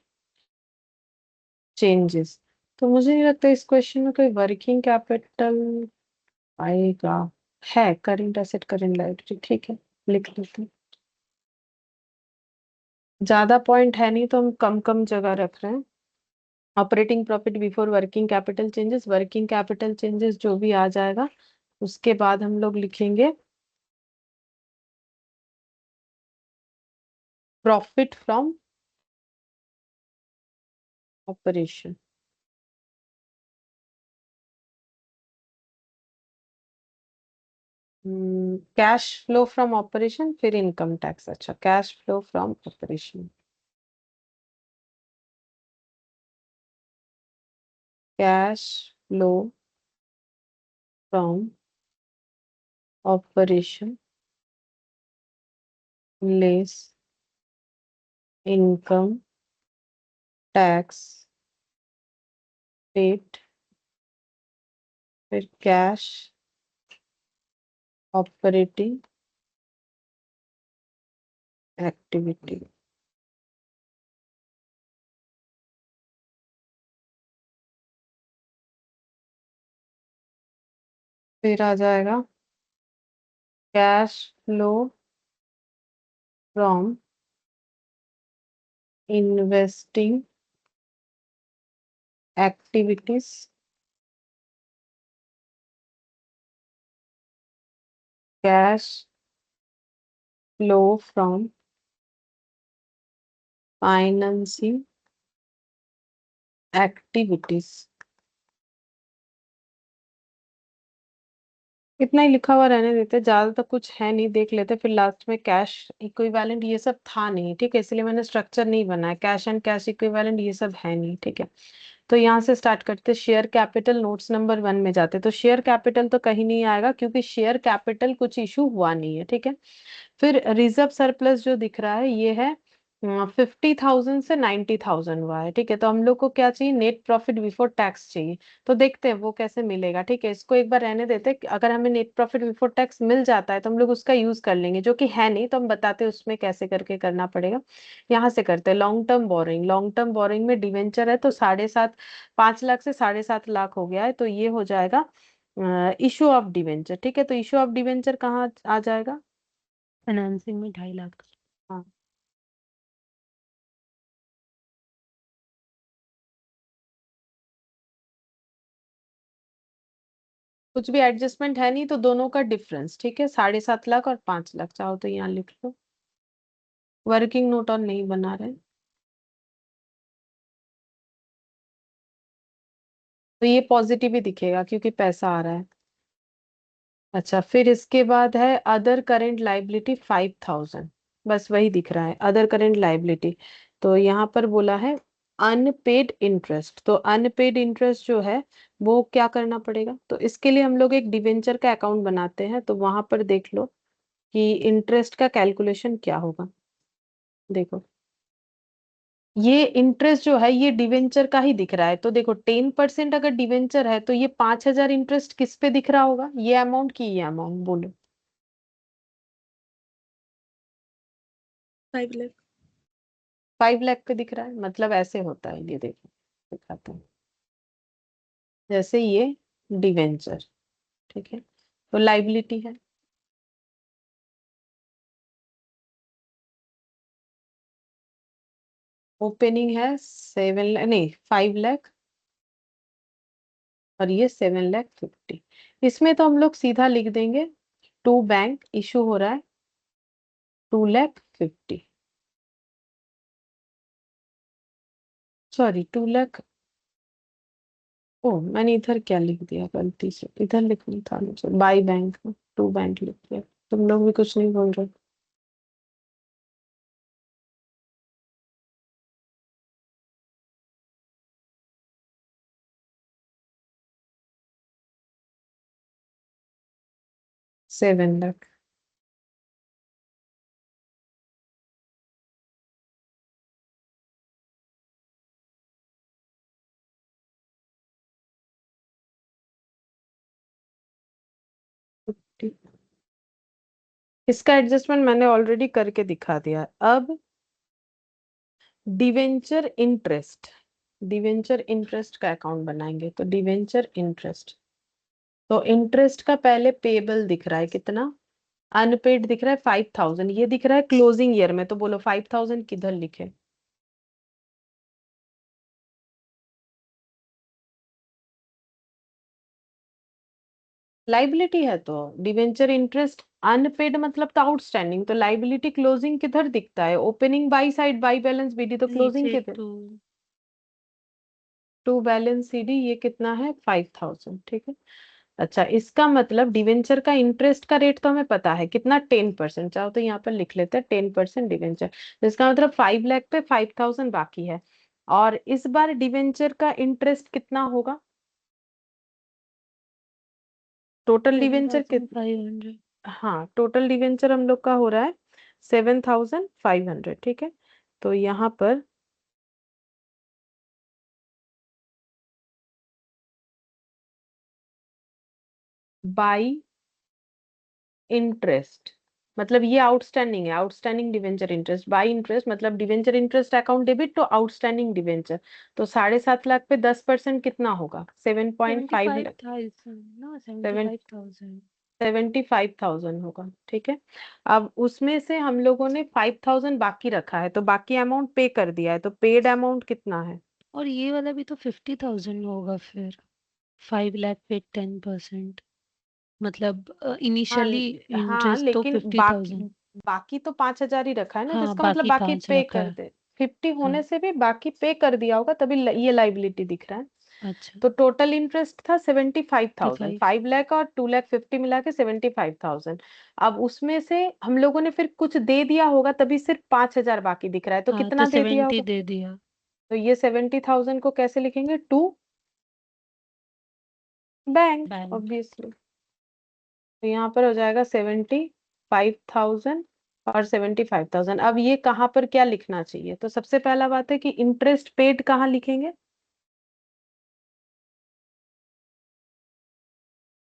changes. तो मुझे नहीं लगता इस क्वेश्चन में कोई वर्किंग कैपिटल आएगा। है करेंट एसेट करेंट लायबिलिटी, ठीक है, लिख लेते हैं। ज्यादा पॉइंट है नहीं तो हम कम कम जगह रख रहे हैं। Operating profit before working capital changes, working capital changes जो भी आ जाएगा उसके बाद हम लोग लिखेंगे profit from operation. Cash flow from operation फिर इनकम टैक्स। अच्छा, cash flow from operation, cash flow from operation less income tax paid, फिर कैश ऑपरेटिंग एक्टिविटी। फिर आ जाएगा cash flow from investing activities, cash flow from financing activities. इतना ही लिखा हुआ रहने देते, ज्यादा तो कुछ है नहीं, देख लेते फिर लास्ट में कैश इक्विवेलेंट ये सब था नहीं, ठीक है, इसलिए मैंने स्ट्रक्चर नहीं बनाया। कैश एंड कैश इक्विवेलेंट ये सब है नहीं, ठीक है। तो यहाँ से स्टार्ट करते, शेयर कैपिटल नोट्स नंबर 1 में जाते। तो शेयर कैपिटल तो कहीं नहीं आएगा क्योंकि शेयर कैपिटल कुछ इशू हुआ नहीं है, ठीक है। फिर रिजर्व सरप्लस जो दिख रहा है ये है 50,000 से 90,000 हुआ है, ठीक है। तो हम लोग को क्या चाहिए? नेट प्रॉफिट बिफोर टैक्स चाहिए। तो देखते हैं वो कैसे मिलेगा, ठीक है। इसको एक बार रहने देते, अगर हमें नेट प्रॉफिट बिफोर टैक्स मिल जाता है तो हम लोग उसका यूज कर लेंगे, जो कि है नहीं तो हम बताते हैं उसमें कैसे करके करना पड़ेगा। यहाँ से करते हैं long term boring. Long term boring में डिवेंचर है तो 7.5, 5 लाख से 7.5 लाख हो गया है, तो ये हो जाएगा इशू ऑफ डिवेंचर, ठीक है, तो इशू ऑफ डिवेंचर कहाँ आ जाएगा? फाइनेंसिंग में 2.5 लाख। हाँ, कुछ भी एडजस्टमेंट है नहीं, तो दोनों का डिफरेंस, ठीक है, 7.5 लाख और 5 लाख, चाहो तो यहाँ लिख लो। वर्किंग नोट और नहीं बना रहे, तो ये पॉजिटिव ही दिखेगा क्योंकि पैसा आ रहा है। अच्छा, फिर इसके बाद है अदर करेंट लाइबिलिटी 5,000, बस वही दिख रहा है, अदर करेंट लाइबिलिटी। तो यहाँ पर बोला है अनपेड इंटरेस्ट, तो अनपेड इंटरेस्ट जो है वो क्या करना पड़ेगा? तो इसके लिए हम लोग एक डिवेंचर का अकाउंट बनाते हैं, तो वहां पर देख लो कि इंटरेस्ट का कैलकुलेशन क्या होगा। देखो, ये इंटरेस्ट जो है ये डिवेंचर का ही दिख रहा है, तो देखो 10% अगर डिवेंचर है तो ये 5,000 इंटरेस्ट किस पे दिख रहा होगा? ये अमाउंट की ये अमाउंट बोलो। 5 लाख। 5 लाख पे दिख रहा है, मतलब ऐसे होता है, ये देखो दिखाता हूँ, जैसे ये डिवेंचर, ठीक है, तो लाइबिलिटी है, ओपनिंग है 7 लाख, नहीं 5 लाख, और ये 7,50,000। इसमें तो हम लोग सीधा लिख देंगे टू बैंक इशू हो रहा है 2,50,000, सॉरी 2 लाख, ओ मैंने इधर क्या लिख दिया गलती से, इधर लिखना था मुझे, बाई बैंक, टू बैंक लिख दिया। तुम लोग भी कुछ नहीं बोल रहे। 7 लाख, इसका एडजस्टमेंट मैंने ऑलरेडी करके दिखा दिया। अब डिवेंचर इंटरेस्ट, डिवेंचर इंटरेस्ट का अकाउंट बनाएंगे, तो डिवेंचर इंटरेस्ट, तो इंटरेस्ट का पहले पेबल दिख रहा है कितना? अनपेड दिख रहा है 5,000, ये दिख रहा है क्लोजिंग ईयर में, तो बोलो 5,000 किधर लिखे? लाइबिलिटी है तो डिवेंचर इंटरेस्ट अनपेड मतलब तो आउटस्टैंडिंग, तो लाइबिलिटी क्लोजिंग किधर दिखता है? Opening by side by balance BD, तो क्लोजिंग नीचे किधर? टू। टू बैलेंस सीडी, ये कितना है? 5,000, ठीक है। अच्छा, इसका मतलब डिवेंचर का इंटरेस्ट का रेट तो हमें पता है कितना, 10%, चाहो तो यहाँ पर लिख लेते हैं 10% डिवेंचर, तो इसका मतलब 5 लाख पे 5,000 बाकी है। और इस बार डिवेंचर का इंटरेस्ट कितना होगा? Total seven debenture thousand five hundred हाँ, टोटल डिवेंचर हम लोग का हो रहा है 7,500, ठीक है। तो यहाँ पर बाई इंटरेस्ट, मतलब ये आउटस्टैंडिंग है, outstanding debenture interest by interest, मतलब debenture interest account debit to outstanding debenture, तो 7.5 लाख पे 10% कितना होगा? 7.5, 75,000 ना, सेवेंटी सेवन फाइव थाउजेंड 75,000 होगा, ठीक है। अब उसमें से हम लोगों ने 5,000 बाकी रखा है, तो बाकी अमाउंट पे कर दिया है, तो पेड अमाउंट कितना है? और ये वाला भी तो 50,000 होगा फिर। 5 लाख पे 10%, मतलब हाँ इनिशियली हाँ, इंटरेस्ट तो लेकिन 50,000। बाकी बाकी तो 5,000 ही रखा है ना, तो हाँ, इसका मतलब बाकी बाकी 5 पे रखा कर है। दे, 50 हाँ। होने से भी बाकी पे कर दिया होगा, तभी ये लाइबिलिटी दिख रहा है। अच्छा। तो टोटल इंटरेस्ट था 75,000, 55। 5 लाख और 2,50,000 मिला के 75,000। अब उसमें से हम लोगों ने फिर कुछ दे दिया होगा, तभी सिर्फ 5,000 बाकी दिख रहा है, तो हाँ, तो कितना दे दिया 70 होगा? दे दिया। तो ये 70,000 को कैसे लिखेंगे? To bank, bank. ऑब्वियसली। तो यहाँ पर हो जाएगा 75,000 और 75,000। अब ये कहाँ पर क्या लिखना चाहिए? तो सबसे पहला बात है कि इंटरेस्ट पेड कहाँ लिखेंगे?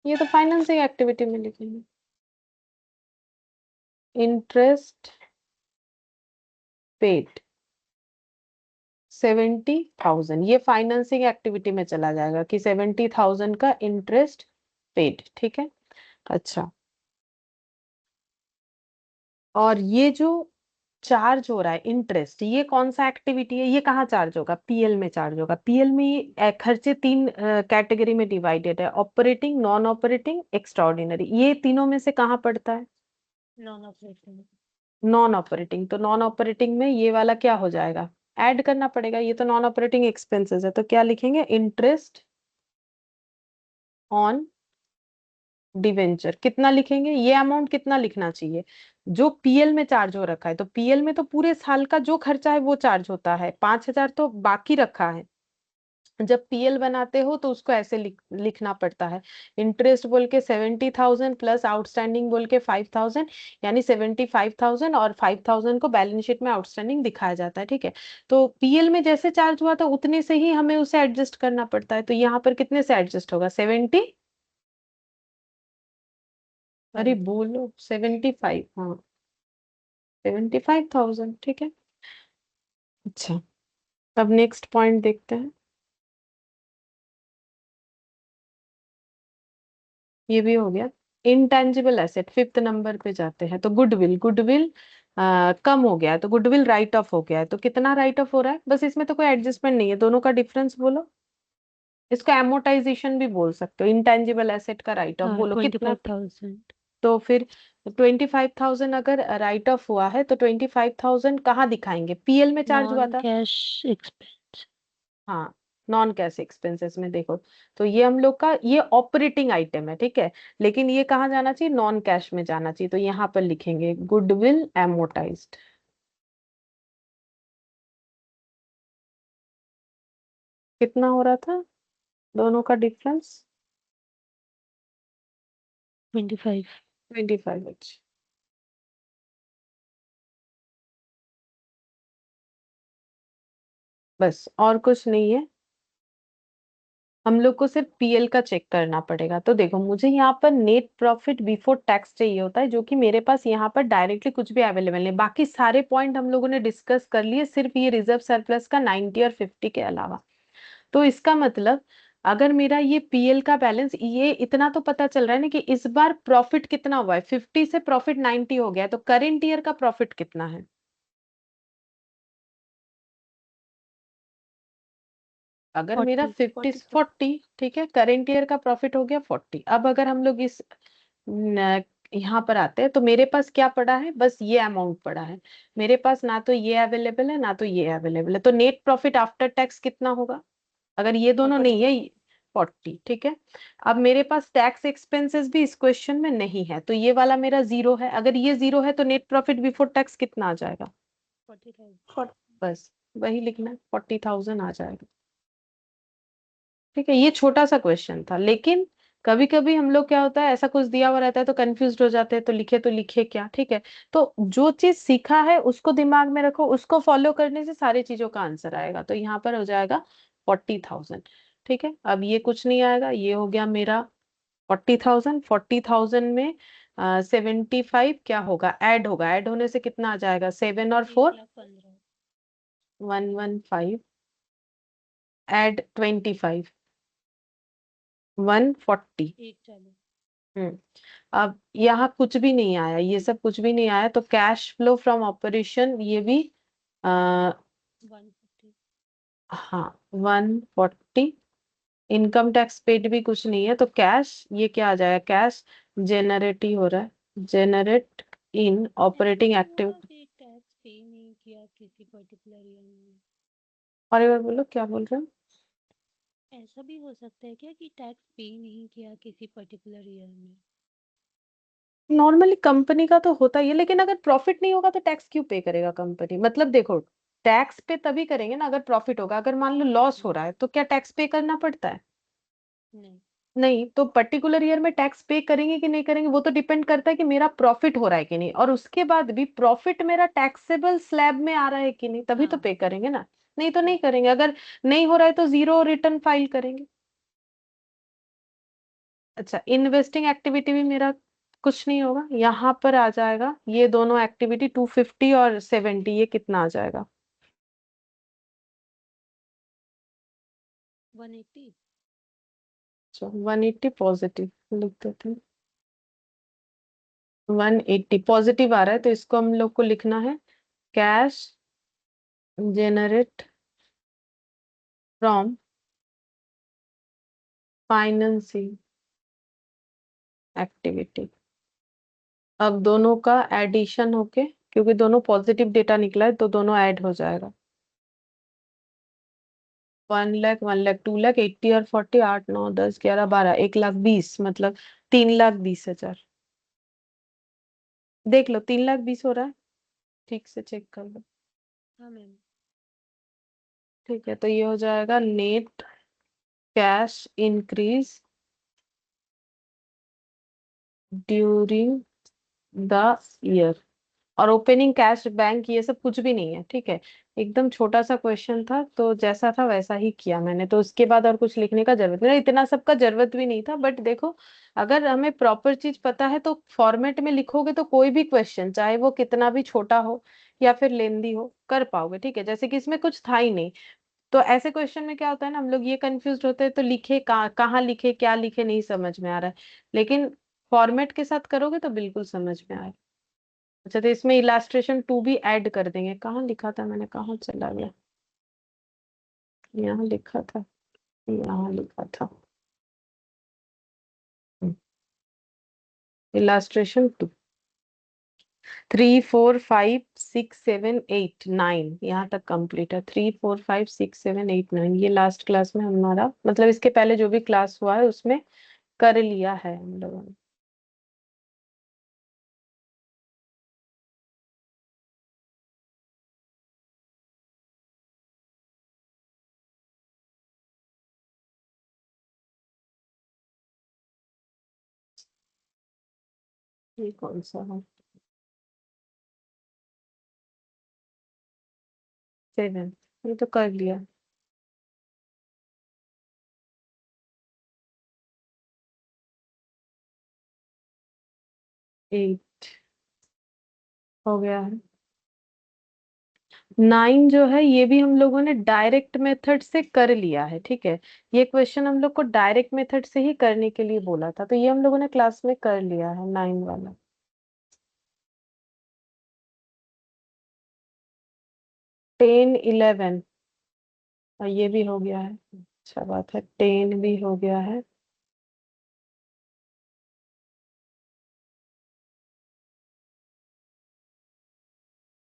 ये तो फाइनेंसिंग एक्टिविटी में लिखेंगे, इंटरेस्ट पेड 70,000, ये फाइनेंसिंग एक्टिविटी में चला जाएगा कि 70,000 का इंटरेस्ट पेड, ठीक है। अच्छा, और ये जो चार्ज हो रहा है इंटरेस्ट, ये कौन सा एक्टिविटी है, ये कहाँ चार्ज होगा, पीएल में चार्ज होगा। पीएल में ये खर्चे तीन कैटेगरी में डिवाइडेड है, ऑपरेटिंग, नॉन ऑपरेटिंग, एक्स्ट्राऑर्डिनरी। ये तीनों में से कहाँ पड़ता है, नॉन ऑपरेटिंग। Non operating. तो नॉन ऑपरेटिंग में ये वाला क्या हो जाएगा, ऐड करना पड़ेगा, ये तो नॉन ऑपरेटिंग एक्सपेंसेस है, तो क्या लिखेंगे, इंटरेस्ट ऑन डिवेंचर। कितना लिखेंगे, ये अमाउंट कितना लिखना चाहिए, जो पीएल में चार्ज हो रखा है। तो पीएल में तो पूरे साल का जो खर्चा है वो चार्ज होता है, 5,000 तो बाकी रखा है। जब पीएल बनाते हो तो उसको ऐसे लिखना पड़ता है, इंटरेस्ट बोल के 70,000 प्लस आउटस्टैंडिंग बोल के 5,000, यानी 75,000, और 5,000 को बैलेंस शीट में आउटस्टैंडिंग दिखाया जाता है, ठीक है। तो पीएल में जैसे चार्ज हुआ था उतने से ही हमें उसे एडजस्ट करना पड़ता है। तो यहाँ पर कितने से एडजस्ट होगा, 70, अरे 5। बोलो 75, हाँ 75,000, ठीक है। अच्छा, अब नेक्स्ट पॉइंट देखते हैं। ये भी हो गया। इंटेंजिबल एसेट, फिफ्थ नंबर पे जाते हैं। तो गुडविल, गुडविल कम हो गया है, तो गुडविल राइट ऑफ हो गया है। तो कितना राइट ऑफ हो रहा है, बस इसमें तो कोई एडजस्टमेंट नहीं है, दोनों का डिफरेंस बोलो। इसको एमोटाइजेशन भी बोल सकते हो, इंटेंजिबल एसेट का राइट ऑफ हाँ, बोलो कितना। 25,000। तो फिर 25,000 अगर राइट ऑफ हुआ है तो 25,000 कहाँ दिखाएंगे, पीएल में चार्ज हुआ नॉन था। Cash expense. हाँ, नॉन कैश एक्सपेंसेस में देखो, तो ये हम लोग का ये ऑपरेटिंग आइटम है, ठीक है। लेकिन ये कहाँ जाना चाहिए, नॉन कैश में जाना चाहिए। तो यहाँ पर लिखेंगे गुडविल एमोटाइज्ड। कितना हो रहा था दोनों का डिफरेंस, 25। 25। बस और कुछ नहीं है, हम लोग को सिर्फ पीएल का चेक करना पड़ेगा। तो देखो, मुझे यहाँ पर नेट प्रॉफिट बिफोर टैक्स चाहिए होता है, जो कि मेरे पास यहाँ पर डायरेक्टली कुछ भी अवेलेबल नहीं। बाकी सारे पॉइंट हम लोगों ने डिस्कस कर लिए, सिर्फ ये रिजर्व सरप्लस का 90 और 50 के अलावा। तो इसका मतलब, अगर मेरा ये पीएल का बैलेंस, ये इतना तो पता चल रहा है ना कि इस बार प्रॉफिट कितना हुआ है, 50 से प्रॉफिट 90 हो गया है। तो करेंट ईयर का प्रॉफिट कितना है, अगर मेरा 40। 50 40, ठीक है, करेंट ईयर का प्रॉफिट हो गया 40। अब अगर हम लोग इस यहाँ पर आते हैं, तो मेरे पास क्या पड़ा है, बस ये अमाउंट पड़ा है। मेरे पास ना तो ये अवेलेबल है ना तो ये अवेलेबल है। तो नेट प्रॉफिट आफ्टर टैक्स कितना होगा, अगर ये दोनों नहीं 40। है, 40, ठीक है। अब मेरे पास टैक्स एक्सपेंसेस भी इस क्वेश्चन में नहीं है, तो ये वाला मेरा जीरो है। अगर ये जीरो है तो नेट प्रॉफिट बिफोर टैक्स कितना आ जाएगा, 40,000। बस वही लिखना है, 40,000 आ जाएगा, ठीक है। ये छोटा सा क्वेश्चन था, लेकिन कभी कभी हम लोग क्या होता है, ऐसा कुछ दिया हुआ रहता है तो कंफ्यूज हो जाते हैं, तो लिखे क्या, ठीक है। तो जो चीज सीखा है उसको दिमाग में रखो, उसको फॉलो करने से सारी चीजों का आंसर आएगा। तो यहाँ पर हो जाएगा 40,000, ठीक है। अब ये कुछ नहीं आएगा, ये हो गया मेरा 40,000। 40,000 में 75 क्या होगा, ऐड होगा, ऐड होने से कितना आ जाएगा, 7 और 4, 1,15,000। 115, ऐड 25, 140। 1,40। हम्म, अब यहाँ कुछ भी नहीं आया, ये सब कुछ भी नहीं आया, तो कैश फ्लो फ्रॉम ऑपरेशन ये भी आ, 150। हाँ 140। इनकम टैक्स पेड भी कुछ नहीं है, तो कैश ये क्या आ जाएगा, कैश जेनरेट ही हो रहा है, जेनरेट इन ऐसा ऑपरेटिंग भी एक्टिव। होगा कि टैक्स पे नहीं किया किसी पर्टिकुलर ईयर में? और एक बार बोलो, क्या बोल रहे हो। ऐसा भी हो सकता है क्या कि टैक्स पे नहीं किया किसी पर्टिकुलर ईयर में? नॉर्मली कंपनी का तो होता ही है, लेकिन अगर प्रॉफिट नहीं होगा तो टैक्स क्यों पे करेगा कंपनी, मतलब देखो, टैक्स पे तभी करेंगे ना अगर प्रॉफिट होगा। अगर मान लो लॉस हो हम्म, रहा है तो क्या टैक्स पे करना पड़ता है, नहीं। नहीं। तो पर्टिकुलर ईयर में टैक्स पे करेंगे कि नहीं करेंगे, वो तो डिपेंड करता है कि मेरा प्रॉफिट हो रहा है कि नहीं, और उसके बाद भी प्रॉफिट मेरा टैक्सेबल स्लैब में आ रहा है कि नहीं, तभी तो हाँ। पे करेंगे ना। नहीं तो नहीं हाँ। करेंगे, अगर नहीं हो रहा है तो जीरो रिटर्न फाइल करेंगे। अच्छा, इन्वेस्टिंग एक्टिविटी भी मेरा कुछ नहीं होगा, यहाँ पर आ जाएगा ये दोनों एक्टिविटी, 250 और 70, ये कितना आ जाएगा, 180। चलो 180 पॉजिटिव लिख देते हैं। 180 पॉजिटिव आ रहा है तो इसको हम लोग को लिखना है cash generate from financing activity. अब दोनों का एडिशन होके, क्योंकि दोनों पॉजिटिव डेटा निकला है तो दोनों ऐड हो जाएगा। 1 लाख 1 लाख 2 लाख 80 और 40 8 9 10 11 12 1 लाख 20 मतलब 3 लाख 20 हजार। देख लो 3 लाख 20 हो रहा है, ठीक से चेक कर लो। हाँ मैम। ठीक है, तो ये हो जाएगा net cash increase during the year. और ओपनिंग कैश बैंक ये सब कुछ भी नहीं है, ठीक है। एकदम छोटा सा क्वेश्चन था तो जैसा था वैसा ही किया मैंने, तो उसके बाद और कुछ लिखने का जरूरत नहीं, इतना सबका जरूरत भी नहीं था। बट देखो, अगर हमें प्रॉपर चीज पता है तो फॉर्मेट में लिखोगे तो कोई भी क्वेश्चन चाहे वो कितना भी छोटा हो या फिर लेंदी हो कर पाओगे, ठीक है। जैसे कि इसमें कुछ था ही नहीं, तो ऐसे क्वेश्चन में क्या होता है ना, हम लोग ये कंफ्यूज होते हैं तो लिखे कहाँ लिखे क्या लिखे नहीं समझ में आ रहा है। लेकिन फॉर्मेट के साथ करोगे तो बिल्कुल समझ में आए। अच्छा, तो इसमें इलास्ट्रेशन 2 भी ऐड कर देंगे। कहाँ लिखा था मैंने, कहाँ चला गया, यहाँ लिखा था, यहाँ लिखा था। इलास्ट्रेशन 2 3 4 5 6 7 8 9 यहाँ तक कंप्लीट है। 3 4 5 6 7 8 9 ये लास्ट क्लास में हमारा, मतलब इसके पहले जो भी क्लास हुआ है उसमें कर लिया है हम लोगों ने। ये कौन सा है, 7, ये तो कर लिया। 8 हो गया है। 9 जो है ये भी हम लोगों ने डायरेक्ट मेथड से कर लिया है, ठीक है। ये क्वेश्चन हम लोग को डायरेक्ट मेथड से ही करने के लिए बोला था, तो ये हम लोगों ने क्लास में कर लिया है 9 वाला। 10 11 और ये भी हो गया है, अच्छा बात है, 10 भी हो गया है।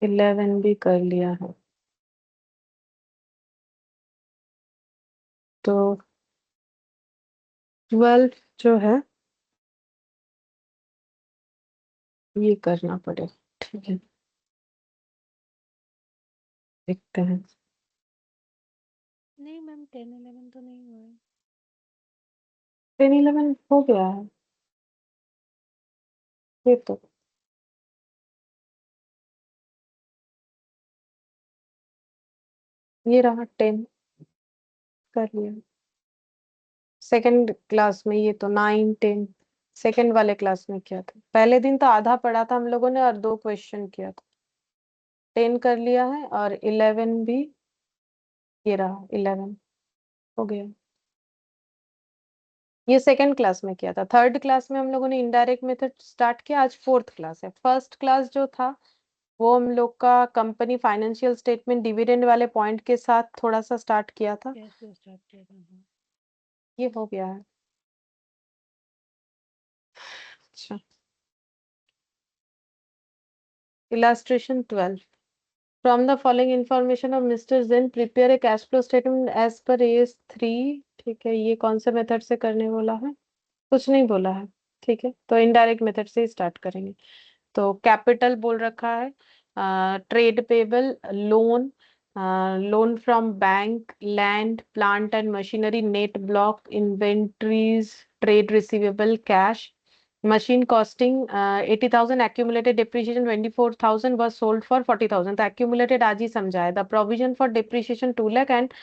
11 भी कर लिया है। तो 12 जो है ये करना पड़ेगा, ठीक है। देखते हैं। नहीं मैम 10 11 तो नहीं हुआ है। 10 11 हो गया है, ये तो ये रहा 10 कर लिया। सेकंड क्लास में ये तो 9 10 सेकंड वाले क्लास में किया था। पहले दिन तो आधा पढ़ा था हम लोगों ने और 2 क्वेश्चन किया था। 10 कर लिया है और 11 भी, ये रहा 11 हो गया। ये सेकंड क्लास में किया था। थर्ड क्लास में हम लोगों ने इनडायरेक्ट मेथड स्टार्ट किया। आज फोर्थ क्लास है। फर्स्ट क्लास जो था वो हम लोग का कंपनी फाइनेंशियल स्टेटमेंट डिविडेंड वाले पॉइंट के साथ थोड़ा सा स्टार्ट किया था। कैश फ्लो स्टार्ट किया था हाँ। ये हो गया है। अच्छा, illustration 12। From the following information of Mr. Zen, prepare a cash flow statement as per AS3। ठीक है, ये कौन से मेथड से करने बोला है, कुछ नहीं बोला है, ठीक है। तो इनडायरेक्ट मेथड से स्टार्ट करेंगे। तो कैपिटल बोल रखा है, trade payable, loan, loan from bank, land plant and machinery, net block, inventories, trade receivable, cash, machine costing 80,000, accumulated depreciation 24,000 was sold for 40,000। तो accumulated आज ही समझाया। The provision for depreciation 2 lakh and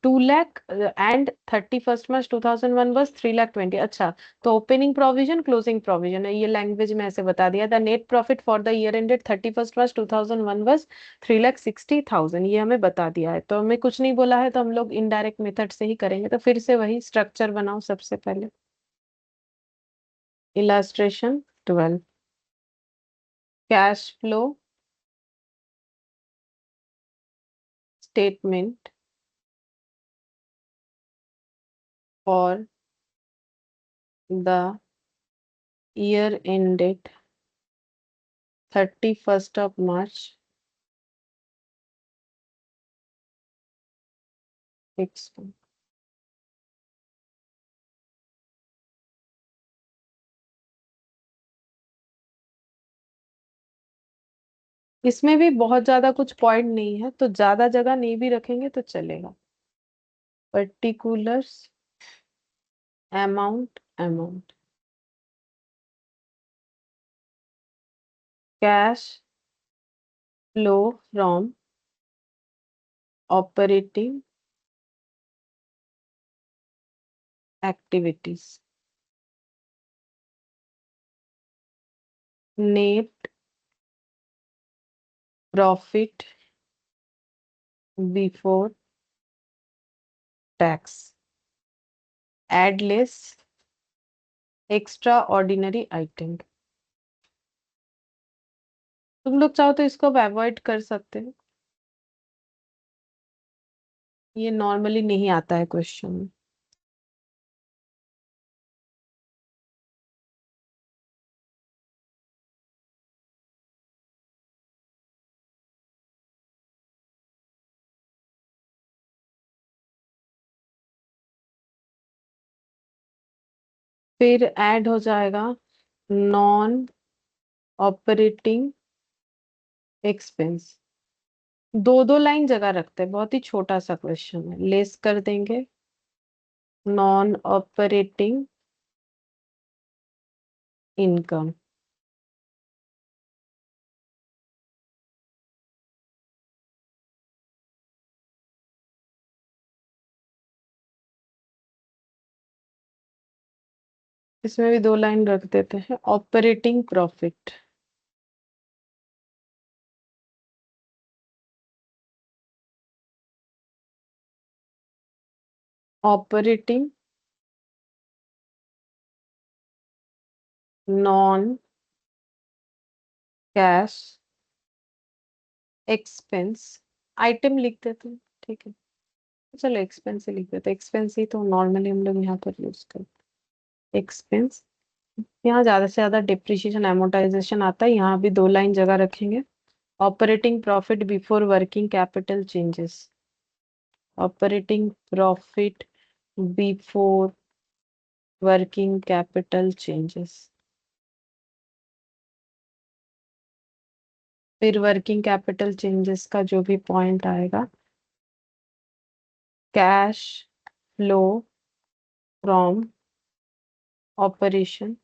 2 lakh and 31 March 2001 was 3,20,000। अच्छा, तो opening provision closing provision है, ये language में ऐसे बता दिया। The net profit for the year ended 31 March 2001 was 3,60,000, ये हमें बता दिया है। तो हमें कुछ नहीं बोला है, तो हम लोग इनडायरेक्ट मेथड से ही करेंगे। तो फिर से वही स्ट्रक्चर बनाओ सबसे पहले। Illustration 12, cash flow statement for the year ended 31 March 6। इसमें भी बहुत ज्यादा कुछ पॉइंट नहीं है, तो ज्यादा जगह नहीं भी रखेंगे तो चलेगा। Particulars amount cash flow from operating activities, net profit before tax, add less extraordinary item. तुम लोग चाहो तो इसको अवॉइड कर सकते हो, ये नॉर्मली नहीं आता है क्वेश्चन में। फिर ऐड हो जाएगा नॉन ऑपरेटिंग एक्सपेंस। दो दो लाइन जगह रखते हैं, बहुत ही छोटा सा क्वेश्चन है, लेस कर देंगे नॉन ऑपरेटिंग इनकम। इसमें भी दो लाइन रख देते हैं, operating profit. Operating non cash expense, item लिख देते हैं, ठीक है। चलो एक्सपेंस ही लिख देते हैं, एक्सपेंस ही तो नॉर्मली हम लोग यहाँ पर यूज करते हैं, एक्सपेंस। यहाँ ज्यादा से ज्यादा डिप्रिशिएशन एमोटाइजेशन आता है, यहाँ भी दो लाइन जगह रखेंगे। Operating profit before working capital changes, operating profit before working capital changes. फिर वर्किंग कैपिटल चेंजेस का जो भी पॉइंट आएगा, cash flow from operation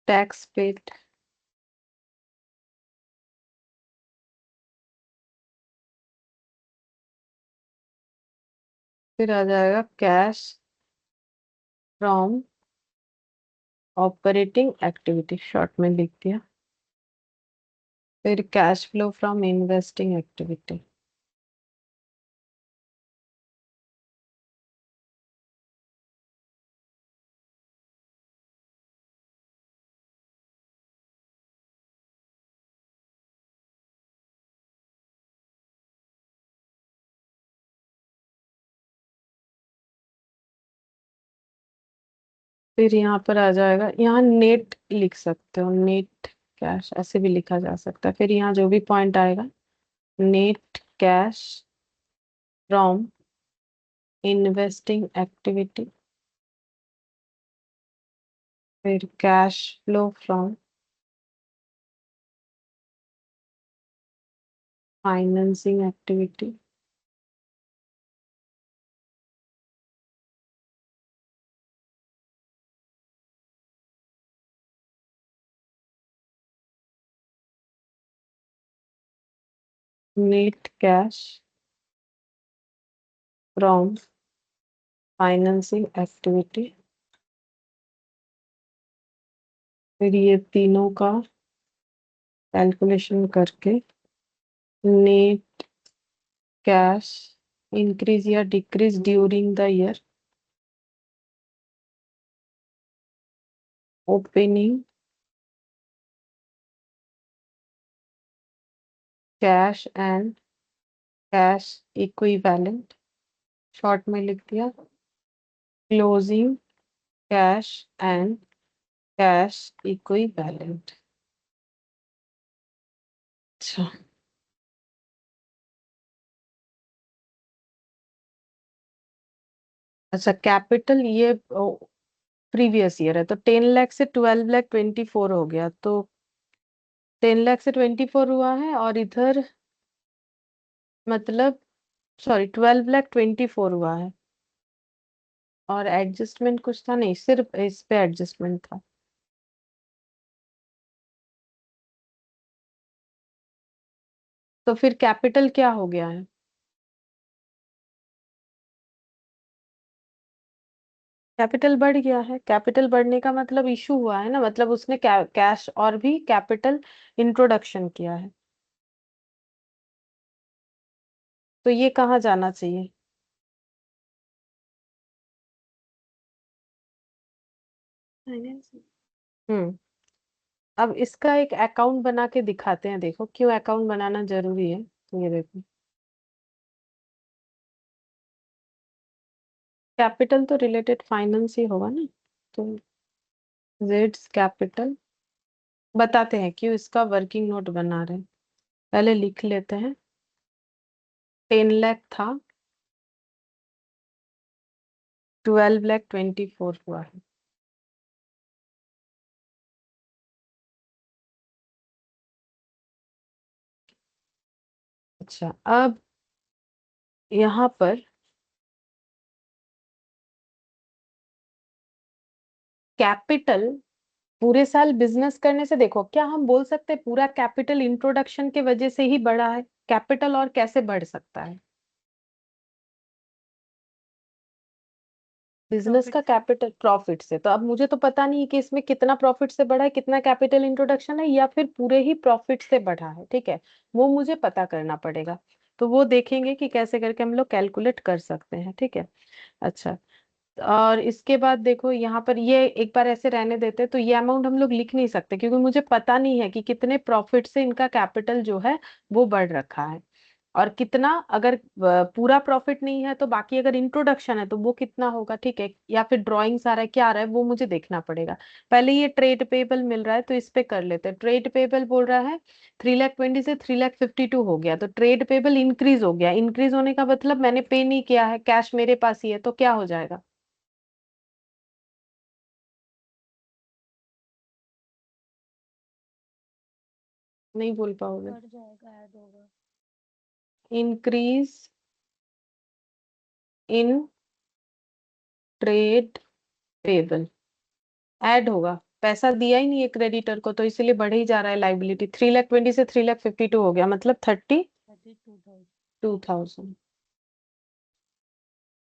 tax paid. फिर आ जाएगा cash from operating activity, short में लिख दिया। फिर cash flow from investing activity. फिर यहाँ पर आ जाएगा, यहाँ नेट लिख सकते हो, नेट कैश ऐसे भी लिखा जा सकता है। फिर यहाँ जो भी पॉइंट आएगा, net cash from investing activity, फिर cash flow from financing activity, net cash from financing activity, फिर ये तीनों का कैलकुलेशन करके नेट कैश इंक्रीज या decrease during the year, opening cash and cash equivalent, short में लिख दिया, closing cash and cash equivalent. अच्छा, अच्छा कैपिटल ये प्रीवियस ईयर है, तो 10 लाख से 12 लाख 24 हो गया, तो 10 लाख से 24 हुआ है, और इधर मतलब सॉरी 12 लाख 24 हुआ है, और एडजस्टमेंट कुछ था नहीं, सिर्फ इस पे एडजस्टमेंट था। तो फिर कैपिटल क्या हो गया है? कैपिटल बढ़ गया है, कैपिटल बढ़ने का मतलब इशू हुआ है ना, मतलब उसने कैश और भी कैपिटल इंट्रोडक्शन किया है, तो ये कहाँ जाना चाहिए? फाइनेंस। हम्म। अब इसका एक अकाउंट बना के दिखाते हैं, देखो क्यों अकाउंट बनाना जरूरी है। ये देखो, कैपिटल तो रिलेटेड फाइनेंस ही होगा ना, तो जेड्स कैपिटल, बताते हैं क्यों इसका वर्किंग नोट बना रहे हैं, पहले लिख लेते हैं। 10 लाख था, 12 लाख 24 हुआ है। अच्छा, अब यहाँ पर कैपिटल पूरे साल बिजनेस करने से, देखो क्या हम बोल सकते हैं पूरा कैपिटल इंट्रोडक्शन के वजह से ही बढ़ा है? कैपिटल और कैसे बढ़ सकता है? बिजनेस का प्रॉफिट से। कैपिटल प्रॉफिट से, तो अब मुझे तो पता नहीं है कि इसमें कितना प्रॉफिट से बढ़ा है, कितना कैपिटल इंट्रोडक्शन है, या फिर पूरे ही प्रॉफिट से बढ़ा है, ठीक है, वो मुझे पता करना पड़ेगा। तो वो देखेंगे कि कैसे करके हम लोग कैलकुलेट कर सकते हैं, ठीक है। अच्छा, और इसके बाद देखो यहाँ पर ये एक बार ऐसे रहने देते हैं, तो ये अमाउंट हम लोग लिख नहीं सकते क्योंकि मुझे पता नहीं है कि कितने प्रॉफिट से इनका कैपिटल जो है वो बढ़ रखा है, और कितना अगर पूरा प्रॉफिट नहीं है तो बाकी अगर इंट्रोडक्शन है तो वो कितना होगा, ठीक है, या फिर ड्राइंग्स आ रहा है, क्या आ रहा है वो मुझे देखना पड़ेगा। पहले ये ट्रेड पेबल मिल रहा है तो इस पे कर लेते हैं। ट्रेड पेबल बोल रहा है 3 लाख 20 से 3 लाख 52 हो गया, तो ट्रेड पेबल इंक्रीज हो गया, इंक्रीज होने का मतलब मैंने पे नहीं किया है, कैश मेरे पास ही है, तो क्या हो जाएगा? नहीं बोल पाओगे? बढ़ जाएगा, ऐड होगा। Increase in trade payable, add होगा, पैसा दिया ही नहीं है क्रेडिटर को तो इसलिए बढ़ ही जा रहा है लाइबिलिटी। 3 लाख 20 से 3 लाख 52 हो गया, मतलब 32,000। 32,000।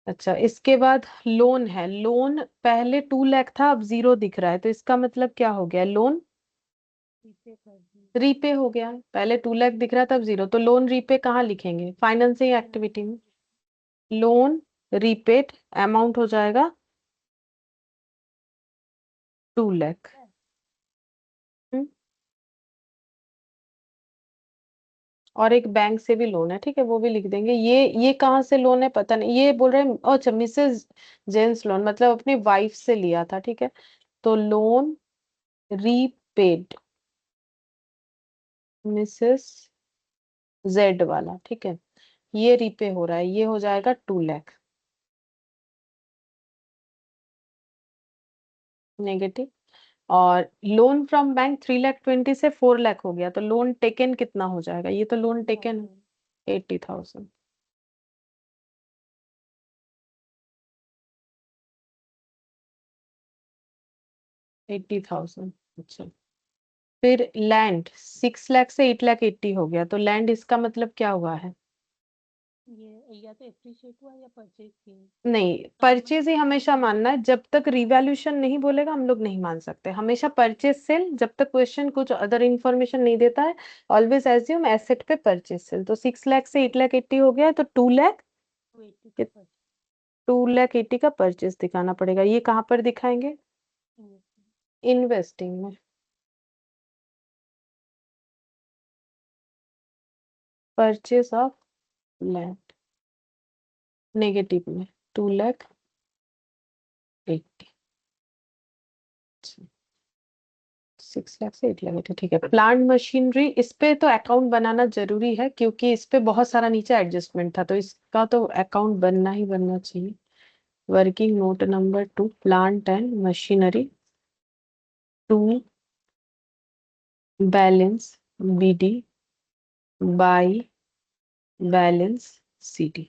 अच्छा, इसके बाद लोन है, लोन पहले 2 लाख था अब 0 दिख रहा है, तो इसका मतलब क्या हो गया? लोन रीपे कर दी। रीपे हो गया, पहले 2 लाख दिख रहा था अब 0, तो लोन रीपे कहाँ लिखेंगे? फाइनेंसिंग एक्टिविटी में। लोन रीपेड अमाउंट हो जाएगा 2 लाख। और एक बैंक से भी लोन है, ठीक है, वो भी लिख देंगे। ये कहाँ से लोन है पता नहीं, ये बोल रहे हैं अच्छा मिसेस जेंस लोन, मतलब अपनी वाइफ से लिया था, ठीक है, तो लोन रीपेड मिसेस जेड वाला, ठीक है, ये रीपे हो रहा है, ये हो जाएगा 2 लाख नेगेटिव। और लोन फ्रॉम बैंक 3 लाख 20 से 4 लाख हो गया, तो लोन टेकन कितना हो जाएगा? ये तो लोन टेकन है, 2,000। 80,000। 80,000। अच्छा, फिर लैंड 6 लाख से 8,80,000 हो गया, तो लैंड इसका मतलब क्या हुआ है? ये या तो एप्रिशिएट हुआ या परचेज की। नहीं, नॉर्मल परचेज ही हमेशा मानना है, जब तक रिवैल्यूएशन नहीं बोलेगा हम लोग नहीं मान सकते, हमेशा परचेज सेल, जब तक क्वेश्चन कुछ अदर इंफॉर्मेशन नहीं देता है ऑलवेज एज्यूम एसेट पे परचेज सेल। तो 6 लाख से 8,80,000 हो गया, तो 2 लाख, 280 का परचेज। 2,80,000 का परचेज दिखाना पड़ेगा। ये कहाँ पर दिखाएंगे? इन्वेस्टिंग में, परचेज ऑफ लैंड, नेगेटिव में 2,80,000। 6 लाख से 8,80,000, ठीक है। प्लांट मशीनरी, इस पे तो अकाउंट बनाना जरूरी है क्योंकि इस पे बहुत सारा नीचे एडजस्टमेंट था, तो इसका तो अकाउंट बनना ही बनना चाहिए। Working note number 2, plant and machinery to balance BD by balance CD.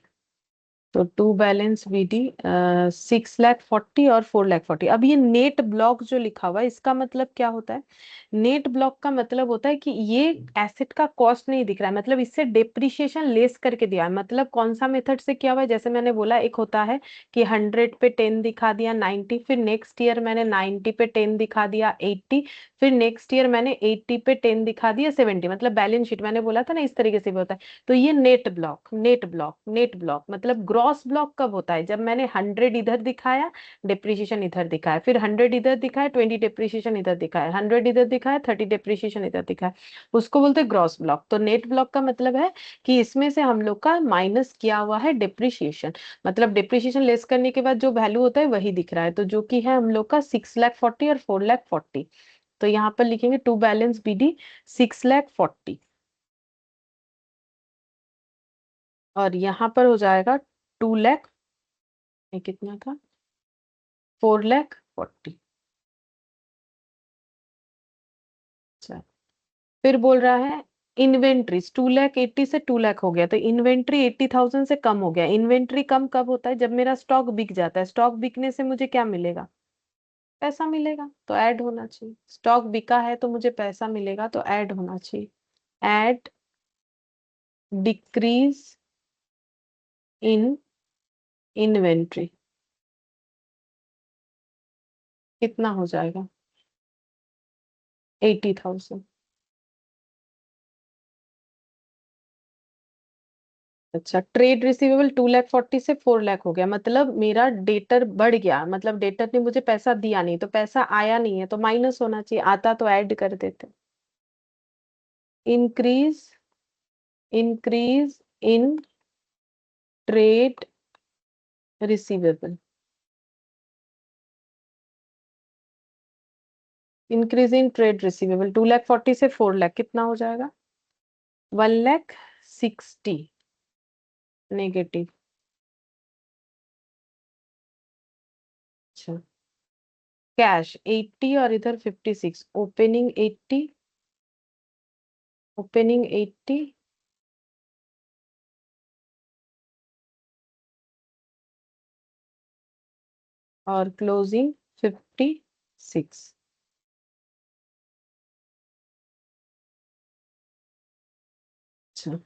तो टू बैलेंस बीडी 6,40,000 और 4,40,000। अब ये नेट ब्लॉक जो लिखा हुआ है इसका मतलब क्या होता है? नेट ब्लॉक का मतलब होता है कि ये एसेट का कॉस्ट नहीं दिख रहा है, मतलब इससे डेप्रिसिएशन लेस करके दिया है। मतलब कौन सा मेथड से किया हुआ है? जैसे मैंने बोला, एक होता है कि 100 पे 10 दिखा दिया, 90, फिर नेक्स्ट ईयर मैंने 90 पे 10 दिखा दिया, 80, फिर नेक्स्ट ईयर मैंने 80 पे 10 दिखा दिया, 70। मतलब बैलेंस शीट मैंने बोला था ना, इस तरीके से भी होता है। तो ये net block, net block, net block मतलब ग्रॉस ब्लॉक कब होता है? जब मैंने 100 इधर दिखाया, डिप्रिशिएशन इधर दिखाया, फिर 100 इधर दिखाया, 20 डिप्रिशिएशन इधर दिखाया, 100 इधर दिखाया, 30 डिप्रिशिएशन इधर दिखाया, उसको बोलते हैं ग्रॉस ब्लॉक। तो नेट ब्लॉक का मतलब है कि इसमें से हम लोग का माइनस किया हुआ है डिप्रिशिएशन, मतलब डिप्रिशिएशन लेस करने के बाद जो वैल्यू होता है वही दिख रहा है। तो जो कि है हम लोग का 6,40,000 और 4,40,000। तो यहाँ पर लिखेंगे टू बैलेंस बीडी 6,40,000, और यहाँ पर हो जाएगा 2 लाख, ये कितना था, 4,40,000। अच्छा, फिर बोल रहा है इन्वेंट्रीज 2,80,000 से 2 लाख हो गया, तो इन्वेंट्री 80,000 से कम हो गया। इन्वेंट्री कम कब होता है? जब मेरा स्टॉक बिक जाता है। स्टॉक बिकने से मुझे क्या मिलेगा? पैसा मिलेगा, तो ऐड होना चाहिए। स्टॉक बिका है तो मुझे पैसा मिलेगा, तो ऐड होना चाहिए। ऐड डिक्रीज इन इन्वेंट्री कितना हो जाएगा? 80,000। अच्छा, ट्रेड रिसीवेबल 2,40,000 से 4 लाख हो गया, मतलब मेरा डेटर बढ़ गया, मतलब डेटर ने मुझे पैसा दिया नहीं, तो पैसा आया नहीं है, तो माइनस होना चाहिए, आता तो ऐड कर देते। Increase, increase in trade receivable, increase in trade receivable 2,40,000 से 4 लाख कितना हो जाएगा? 1,60,000 नेगेटिव। अच्छा, कैश 80 और इधर 56, ओपनिंग 80, ओपनिंग 80 और क्लोजिंग 56। अच्छा,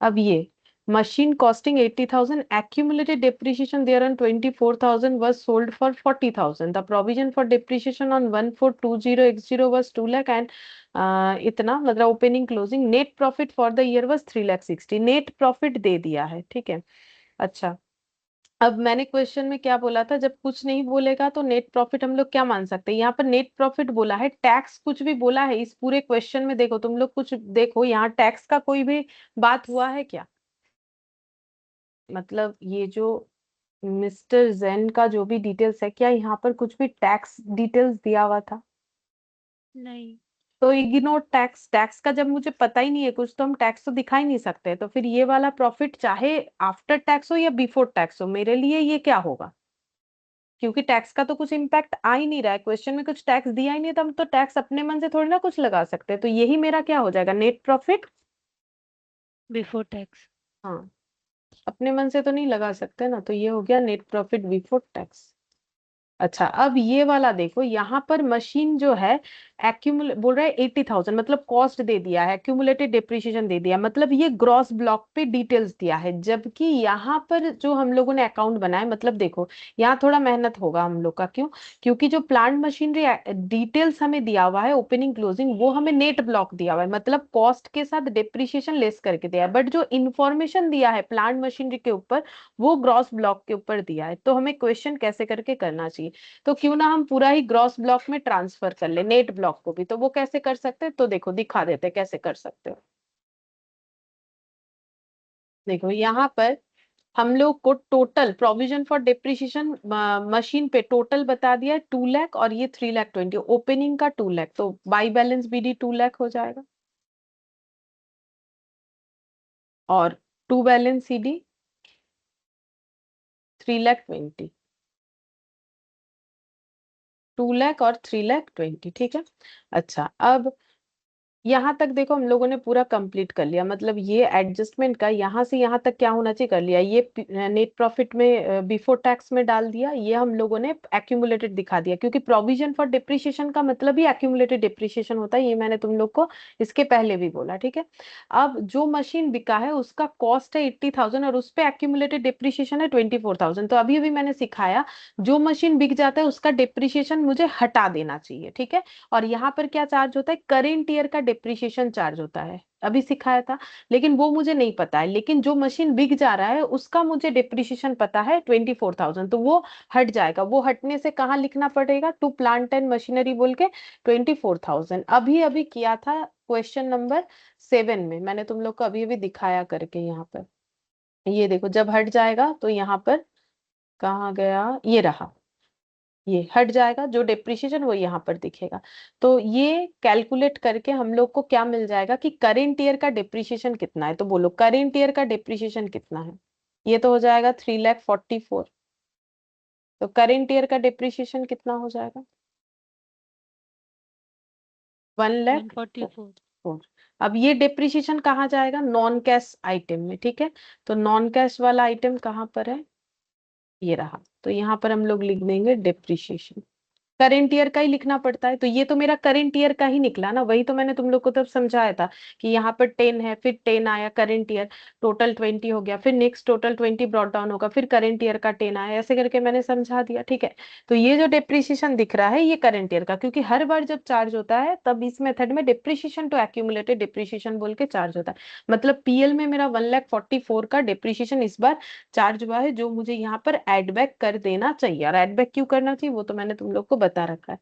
अब ये machine costing 80,000, accumulated depreciation there on 24,000 was sold for 40,000, the provision for depreciation on 1420x0 was 2 lakh, and इतना मतलब opening closing net profit for the year was 3,60,000, net profit दे दिया है, ठीक है। अच्छा, अब मैंने क्वेश्चन में क्या बोला था? जब कुछ नहीं बोलेगा तो नेट प्रॉफिट हम लोग क्या मान सकते हैं? यहाँ पर नेट प्रॉफिट बोला है, टैक्स कुछ भी बोला है इस पूरे क्वेश्चन में? देखो तुम लोग कुछ देखो, यहाँ टैक्स का कोई भी बात हुआ है क्या? मतलब ये जो मिस्टर जेन का जो भी डिटेल्स है, क्या यहाँ पर कुछ भी टैक्स डिटेल्स दिया हुआ था? नहीं। तो इग्नोर टैक्स, टैक्स का जब मुझे पता ही नहीं है कुछ, तो हम टैक्स तो दिखा ही नहीं सकते। तो फिर ये वाला प्रॉफिट चाहे आफ्टर टैक्स हो या बिफोर टैक्स हो, मेरे लिए ये क्या होगा? क्योंकि टैक्स का तो कुछ इम्पैक्ट आ ही नहीं रहा है, क्वेश्चन में कुछ टैक्स दिया ही नहीं, तो हम तो टैक्स अपने मन से थोड़ी ना कुछ लगा सकते हैं। तो यही मेरा क्या हो जाएगा? Net profit before tax. हाँ, अपने मन से तो नहीं लगा सकते ना, तो ये हो गया नेट प्रॉफिट बिफोर टैक्स। अच्छा, अब ये वाला देखो, यहाँ पर मशीन जो है एक्यूमुलेट बोल रहा है 80,000, मतलब कॉस्ट दे दिया है, एक्यूमुलेटेड डिप्रिसिएशन दे दिया, मतलब ये ग्रॉस ब्लॉक पे डिटेल्स दिया है। जबकि यहाँ पर जो हम लोगों ने अकाउंट बनाया, मतलब देखो यहाँ थोड़ा मेहनत होगा हम लोग का, क्यों? क्योंकि जो प्लांट मशीनरी डिटेल्स हमें दिया हुआ है ओपनिंग क्लोजिंग, वो हमें नेट ब्लॉक दिया हुआ है, मतलब कॉस्ट के साथ डिप्रिसिएशन लेस करके दिया है। बट जो इन्फॉर्मेशन दिया है प्लांट मशीनरी के ऊपर, वो ग्रॉस ब्लॉक के ऊपर दिया है। तो हमें क्वेश्चन कैसे करके करना चाहिए? तो क्यों ना हम पूरा ही ग्रॉस ब्लॉक में ट्रांसफर कर ले, नेट ब्लॉक को भी। तो वो कैसे कर सकते हैं, तो देखो दिखा देते हैं कैसे कर सकते हो। देखो यहाँ पर हम लोग को total provision for depreciation machine पे टोटल बता दिया है 2 लाख, और ये 3,20,000, ओपनिंग का 2 लाख, तो बाई बैलेंस बीडी 2 लाख हो जाएगा, और टू बैलेंस सीडी 3,20,000। 2 लाख और 3,20,000, ठीक है। अच्छा, अब यहाँ तक देखो हम लोगों ने पूरा कंप्लीट कर लिया, मतलब ये एडजस्टमेंट का यहाँ से यहाँ तक क्या होना चाहिए कर लिया। ये नेट प्रॉफिट में बिफोर टैक्स में डाल दिया, ये हम लोगों ने एक्यूमुलेटेड दिखा दिया, क्योंकि प्रोविजन फॉर डिप्रिसिएशन का मतलब ही एक्यूमुलेटेड डिप्रिसिएशन होता है, ये मैंने तुम लोग को इसके पहले भी बोला, ठीक है। अब जो मशीन बिका है उसका कॉस्ट है 80,000, और उस पे एक्यूमुलेटेड डिप्रिसिएशन है 24,000। तो अभी अभी मैंने सिखाया, जो मशीन बिक जाता है उसका डिप्रिसिएशन मुझे हटा देना चाहिए, ठीक है। और यहाँ पर क्या चार्ज होता है, करेंट ईयर का डिप्रिसिएशन चार्ज होता है, अभी सिखाया था। लेकिन वो मुझे नहीं पता है, लेकिन जो मशीन बिक जा रहा है उसका मुझे डिप्रिसिएशन पता है 24,000, तो वो हट जाएगा। वो हटने से कहाँ लिखना पड़ेगा, टू प्लांट एंड मशीनरी बोल के 24,000 अभी अभी किया था क्वेश्चन नंबर 7 में, मैंने तुम लोग को अभी अभी दिखाया करके यहाँ पर। ये देखो जब हट जाएगा तो यहाँ पर कहाँ गया, ये रहा, ये हट जाएगा, जो डिप्रिसिएशन वो यहाँ पर दिखेगा। तो ये कैलकुलेट करके हम लोग को क्या मिल जाएगा कि करेंट ईयर का डिप्रिसिएशन कितना है। तो बोलो करेंट ईयर का डिप्रिसिएशन कितना है, ये तो हो जाएगा 3,44,000। तो करेंट ईयर का डिप्रिसिएशन कितना हो जाएगा, 1,04,000। 144। अब ये डिप्रिसिएशन कहाँ जाएगा, नॉन कैश आइटम में, ठीक है। तो नॉन कैश वाला आइटम कहाँ पर है, ये रहा। तो यहाँ पर हम लोग लिख देंगे डिप्रिसिएशन, करेंट ईयर का ही लिखना पड़ता है। तो ये तो मेरा करेंट ईयर का ही निकला ना, वही तो मैंने तुम लोग को तब समझाया था कि यहाँ पर 10 है, फिर 10 आया करेंट ईयर, टोटल 20 हो गया, फिर नेक्स्ट टोटल 20 ब्रॉट डाउन होगा, फिर करेंट ईयर का 10 आया, ऐसे करके मैंने समझा दिया, ठीक है। तो ये जो डिप्रिसिएशन दिख रहा है ये करेंट ईयर का, क्योंकि हर बार जब चार्ज होता है तब इस मेथड में डिप्रिसिएशन टू एक्यूमुलेटेड डिप्रिसिएशन बोल के चार्ज होता है। मतलब पीएल में मेरा 1,44,000 का डिप्रिसिएशन इस बार चार्ज हुआ है, जो मुझे यहाँ पर एड बैक कर देना चाहिए। और एड बैक क्यों करना चाहिए वो तो मैंने तुम लोग को बता रखा है।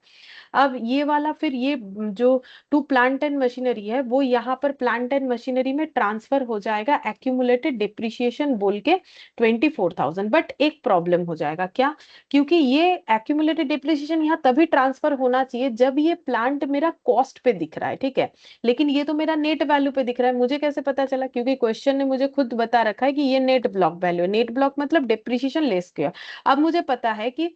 अब ये वाला फिर ये जो टू प्लांट एंड मशीनरी है वो यहाँ पर प्लांट एंड मशीनरी में ट्रांसफर हो जाएगा एक्यूमुलेटेड डिप्रिसिएशन बोल के 24,000। बट एक प्रॉब्लम हो जाएगा, क्या? क्योंकि ये एक्यूमुलेटेड डिप्रिसिएशन यहाँ तभी ट्रांसफर होना चाहिए जब ये प्लांट मेरा कॉस्ट पे दिख रहा है, ठीक है। लेकिन ये तो मेरा नेट वैल्यू पे दिख रहा है, मुझे कैसे पता चला? क्योंकि क्वेश्चन ने मुझे खुद बता रखा है कि ये नेट ब्लॉक वैल्यू है, नेट ब्लॉक मतलब डिप्रिसिएशन लेस किया। अब मुझे पता है कि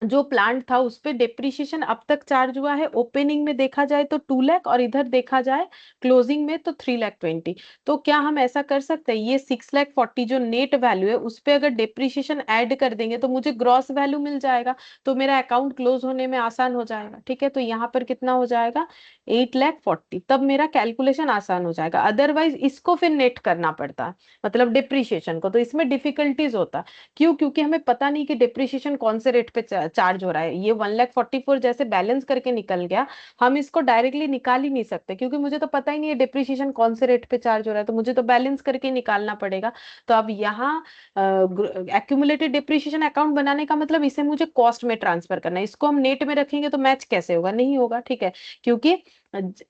जो प्लांट था उस पे डिप्रिसिएशन अब तक चार्ज हुआ है, ओपनिंग में देखा जाए तो 2 लाख, और इधर देखा जाए क्लोजिंग में तो 3,20,000। तो क्या हम ऐसा कर सकते हैं, ये 6,40,000 जो नेट वैल्यू है उस पे अगर डिप्रिसिएशन ऐड कर देंगे तो मुझे ग्रॉस वैल्यू मिल जाएगा, तो मेरा अकाउंट क्लोज होने में आसान हो जाएगा, ठीक है। तो यहाँ पर कितना हो जाएगा, 8,40,000, तब मेरा कैलकुलेशन आसान हो जाएगा। अदरवाइज इसको फिर नेट करना पड़ता है, मतलब डिप्रिसिएशन को, तो इसमें डिफिकल्टीज होता। क्यों? क्योंकि हमें पता नहीं कि डिप्रिसिएशन कौन से रेट पे चार्ज हो रहा है। ये 1,44,000 जैसे बैलेंस करके निकल गया, हम इसको डायरेक्टली निकाल ही नहीं सकते, क्योंकि मुझे तो पता ही नहीं है डिप्रिसिएशन कौन से रेट पे चार्ज हो रहा है, तो मुझे तो बैलेंस करके निकालना पड़ेगा। तो अब यहाँ एक्यूमुलेटेड डिप्रिसिएशन अकाउंट बनाने का मतलब इसे मुझे कॉस्ट में ट्रांसफर करना है, इसको हम नेट में रखेंगे तो मैच कैसे होगा, नहीं होगा, ठीक है। क्योंकि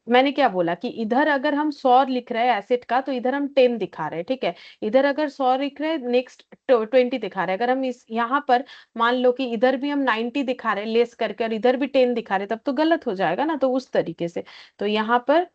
मैंने क्या बोला कि इधर अगर हम 100 लिख रहे हैं एसेट का, तो इधर हम 10 दिखा रहे हैं, ठीक है। इधर अगर 100 लिख रहे हैं, नेक्स्ट 20 दिखा रहे हैं। अगर हम इस यहाँ पर मान लो कि इधर भी हम 90 दिखा रहे हैं लेस करके, और इधर भी 10 दिखा रहे हैं, तब तो गलत हो जाएगा ना, तो उस तरीके से। तो यहाँ पर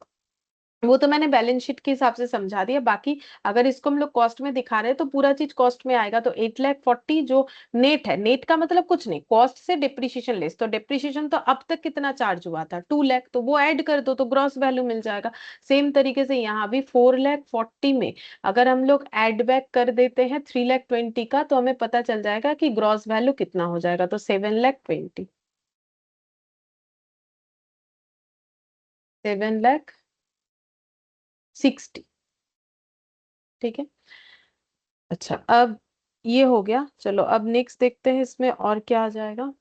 वो तो मैंने बैलेंस शीट के हिसाब से समझा दिया। बाकी अगर इसको हम लोग कॉस्ट में दिखा रहे हैं तो पूरा चीज कॉस्ट में आएगा। तो 8,40,000 जो नेट है, नेट का मतलब कुछ नहीं, कॉस्ट से डिप्रिशिएशन लेस। तो डिप्रिशिएशन तो अब तक कितना चार्ज हुआ था, 2 लाख, तो वो ऐड कर दो तो ग्रॉस वैल्यू मिल जाएगा। सेम तरीके से यहाँ भी 4,40,000 में अगर हम लोग एड बैक कर देते हैं 3,20,000 का, तो हमें पता चल जाएगा कि ग्रॉस वैल्यू कितना हो जाएगा। तो 7,20,000, 7,60,000। ठीक है। अच्छा, अब ये हो गया। चलो अब नेक्स्ट देखते हैं इसमें और क्या आ जाएगा।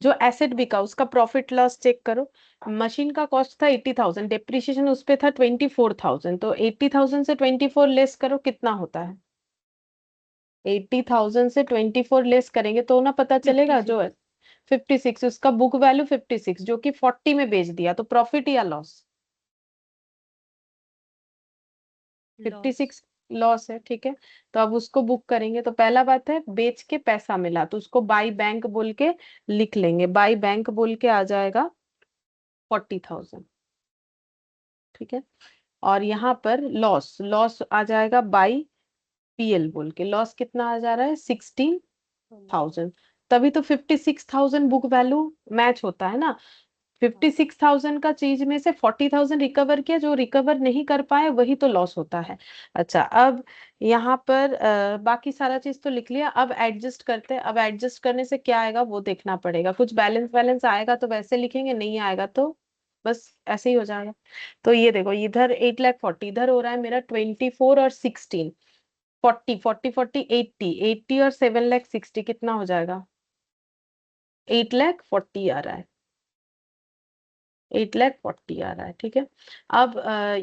जो एसेट बिका उसका प्रॉफिट लॉस चेक करो। मशीन का कॉस्ट था 80,000, डेप्रिसिएशन उस पे था 24,000। तो 80,000 से 24 लेस करो, कितना होता है? 80,000 से 24 लेस करेंगे तो ना पता चलेगा जो 56। है 56। उसका बुक वैल्यू 56 जो कि 40 में बेच दिया, तो प्रॉफिट या loss? Fifty loss. Six loss है। ठीक है। तो अब उसको बुक करेंगे। तो पहला बात है, बेच के पैसा मिला तो उसको बाई बैंक बोल के लिख लेंगे। बाई बैंक बोल के आ जाएगा 40,000। ठीक है। और यहाँ पर लॉस, लॉस आ जाएगा बाई पीएल बोल के। लॉस कितना आ जा रहा है? 16,000। तभी तो 56,000 बुक वैल्यू मैच होता है ना। 56,000 का चीज में से 40,000 रिकवर किया, जो रिकवर नहीं कर पाए वही तो लॉस होता है। अच्छा, अब यहाँ पर बाकी सारा चीज तो लिख लिया। अब एडजस्ट करते हैं। अब एडजस्ट करने से क्या आएगा वो देखना पड़ेगा। कुछ बैलेंस बैलेंस आएगा तो वैसे लिखेंगे, नहीं आएगा तो बस ऐसे ही हो जाएगा। तो ये देखो, इधर 8,40,000, इधर हो रहा है मेरा 24 और 16। 40 40 40 80, 80 और 7,60,000 कितना हो जाएगा? 8,40,000 आ रहा है। 8,40,000 आ रहा है। ठीक है। अब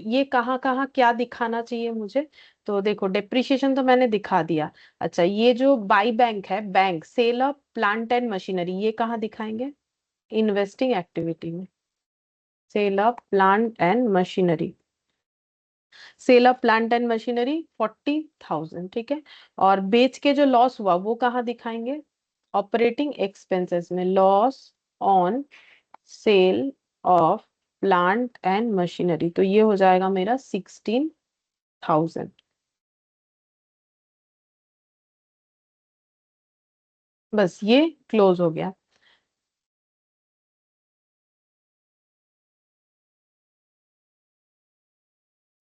ये कहाँ कहाँ क्या दिखाना चाहिए मुझे? तो देखो, डेप्रिसिएशन तो मैंने दिखा दिया। अच्छा, ये जो बाई बैंक है, bank sale of plant and machinery, ये कहाँ दिखाएंगे? इन्वेस्टिंग एक्टिविटी में। Sale of plant and machinery, sale of plant and machinery 40,000। ठीक है। और बेच के जो लॉस हुआ वो कहाँ दिखाएंगे? ऑपरेटिंग एक्सपेंसेस में, loss on sale of plant and machinery. तो ये हो जाएगा मेरा 16,000। बस ये क्लोज हो गया।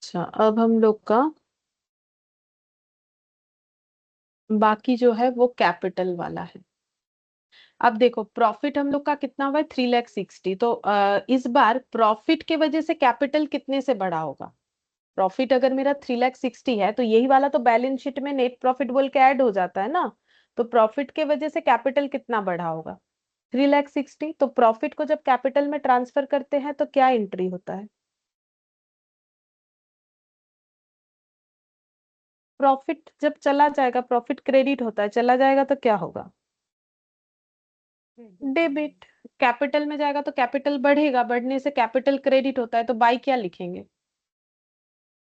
अच्छा, अब हम लोग का बाकी जो है वो कैपिटल वाला है। अब देखो, प्रॉफिट हम लोग का कितना हुआ है? 3,60,000। तो इस बार प्रॉफिट के वजह से कैपिटल कितने से बढ़ा होगा? प्रॉफिट अगर मेरा 3,60,000 है तो यही वाला तो बैलेंस शीट में नेट प्रॉफिट बोल के ऐड हो जाता है ना। तो प्रॉफिट के वजह से कैपिटल कितना बढ़ा होगा? 3,60,000। तो प्रॉफिट को जब कैपिटल में ट्रांसफर करते हैं तो क्या एंट्री होता है? प्रॉफिट जब चला जाएगा, प्रॉफिट क्रेडिट होता है, चला जाएगा तो क्या होगा? डेबिट। कैपिटल में जाएगा तो कैपिटल बढ़ेगा, बढ़ने से कैपिटल क्रेडिट होता है, तो बाई क्या लिखेंगे?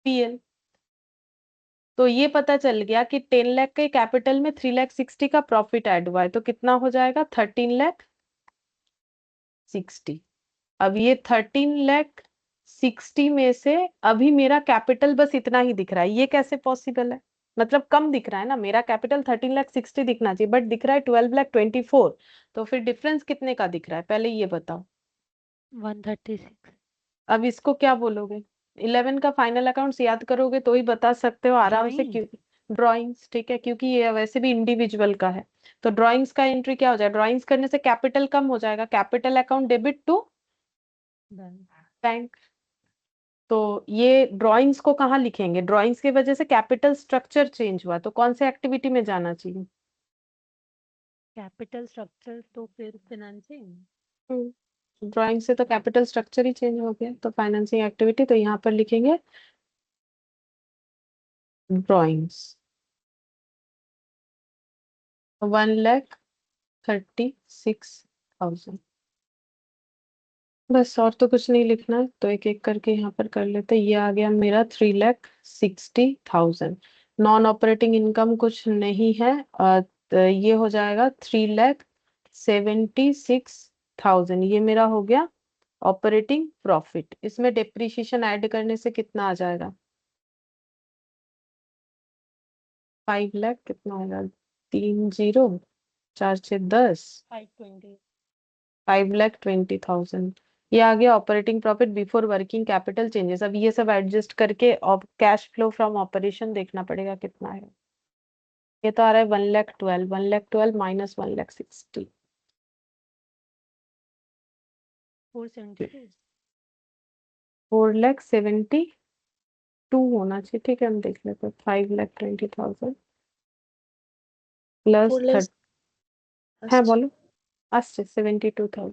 पीएल। तो ये पता चल गया कि 10 लाख के कैपिटल में 3,60,000 का प्रॉफिट ऐड हुआ है, तो कितना हो जाएगा? 13,60,000। अब ये 13,60,000 में से अभी मेरा कैपिटल बस इतना ही दिख रहा है, ये कैसे पॉसिबल है? मतलब कम दिख रहा है ना, मेरा कैपिटल 13,60,000 दिखना चाहिए, बट दिख रहा है 12,24,000। तो फिर डिफरेंस कितने का दिख रहा है, पहले ये बताओ। 136। अब इसको क्या बोलोगे? 11 का फाइनल अकाउंट्स याद करोगे तो ही बता सकते हो आराम से, ड्राइंग। क्यों? ड्राइंग्स, ठीक है, क्योंकि ये वैसे भी इंडिविजुअल का है। तो ड्राइंग्स का एंट्री क्या हो जाएगा? ड्राइंग्स करने से कैपिटल कम हो जाएगा, capital account debit to bank. Bank. तो ये ड्राइंग्स को कहाँ लिखेंगे? ड्राइंग्स की वजह से कैपिटल स्ट्रक्चर चेंज हुआ, तो कौन से एक्टिविटी में जाना चाहिए? कैपिटल स्ट्रक्चर तो फिर फिनेंसिंग। ड्राइंग से तो कैपिटल स्ट्रक्चर ही चेंज हो गया, तो फाइनेंसिंग एक्टिविटी, तो यहाँ पर लिखेंगे ड्राइंग्स। 1,36,000। बस और तो कुछ नहीं लिखना है, तो एक एक करके यहाँ पर कर लेते हैं। ये आ गया मेरा 3,60,000। नॉन ऑपरेटिंग इनकम कुछ नहीं है, और तो ये हो जाएगा 3,76,000। ये मेरा हो गया ऑपरेटिंग प्रॉफिट, इसमें डेप्रिसिएशन ऐड करने से कितना आ जाएगा? 5 लाख कितना आएगा? 30, 4 6 10, 520 5,20,000। ये आ गया operating profit before working capital changes. अब ये सब एडजस्ट करके अब कैश फ्लो फ्रॉम ऑपरेशन देखना पड़ेगा कितना है। ये तो आ रहा है 1,12,000, 1,12,000 माइनस 1,60,000, 472 4,72 होना चाहिए। ठीक है, हम देख लेते हैं। 5,20,000 प्लस 30 है, बोलो। 72,000।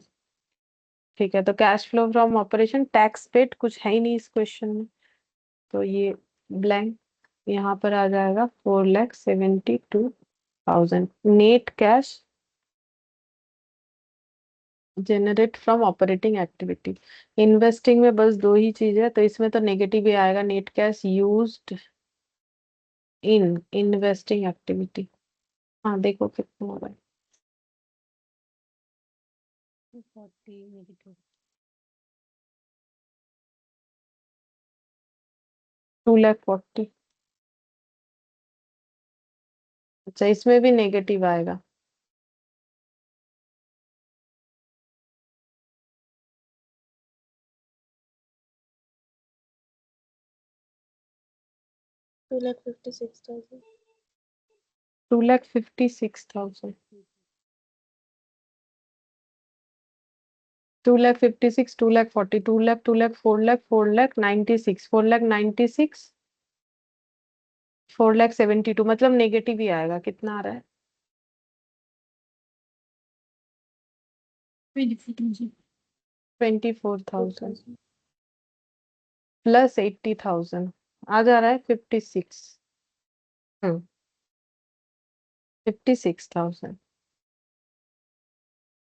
ठीक है, तो cash flow from operation tax paid कुछ है ही नहीं इस क्वेश्चन में, तो ये ब्लैंक। यहाँ पर आ जाएगा 4,72,000 net cash generate from operating activity. Investing में बस दो ही चीज है, तो इसमें तो नेगेटिव ही आएगा। Net cash used in investing activity. हाँ देखो कितना हो रहा है। 40 नेगेटिव 2,40,000। अच्छा, इसमें भी नेगेटिव आएगा। 2,56,000 2,56,000 2,56,000 2,40,000 2,00,000 2,00,000 4,00,000 4,96,000 4,96,000 4,72,000, मतलब नेगेटिव ही आएगा। कितना आ रहा है? 24,000 प्लस 80,000 आ जा रहा है 56। 56,000।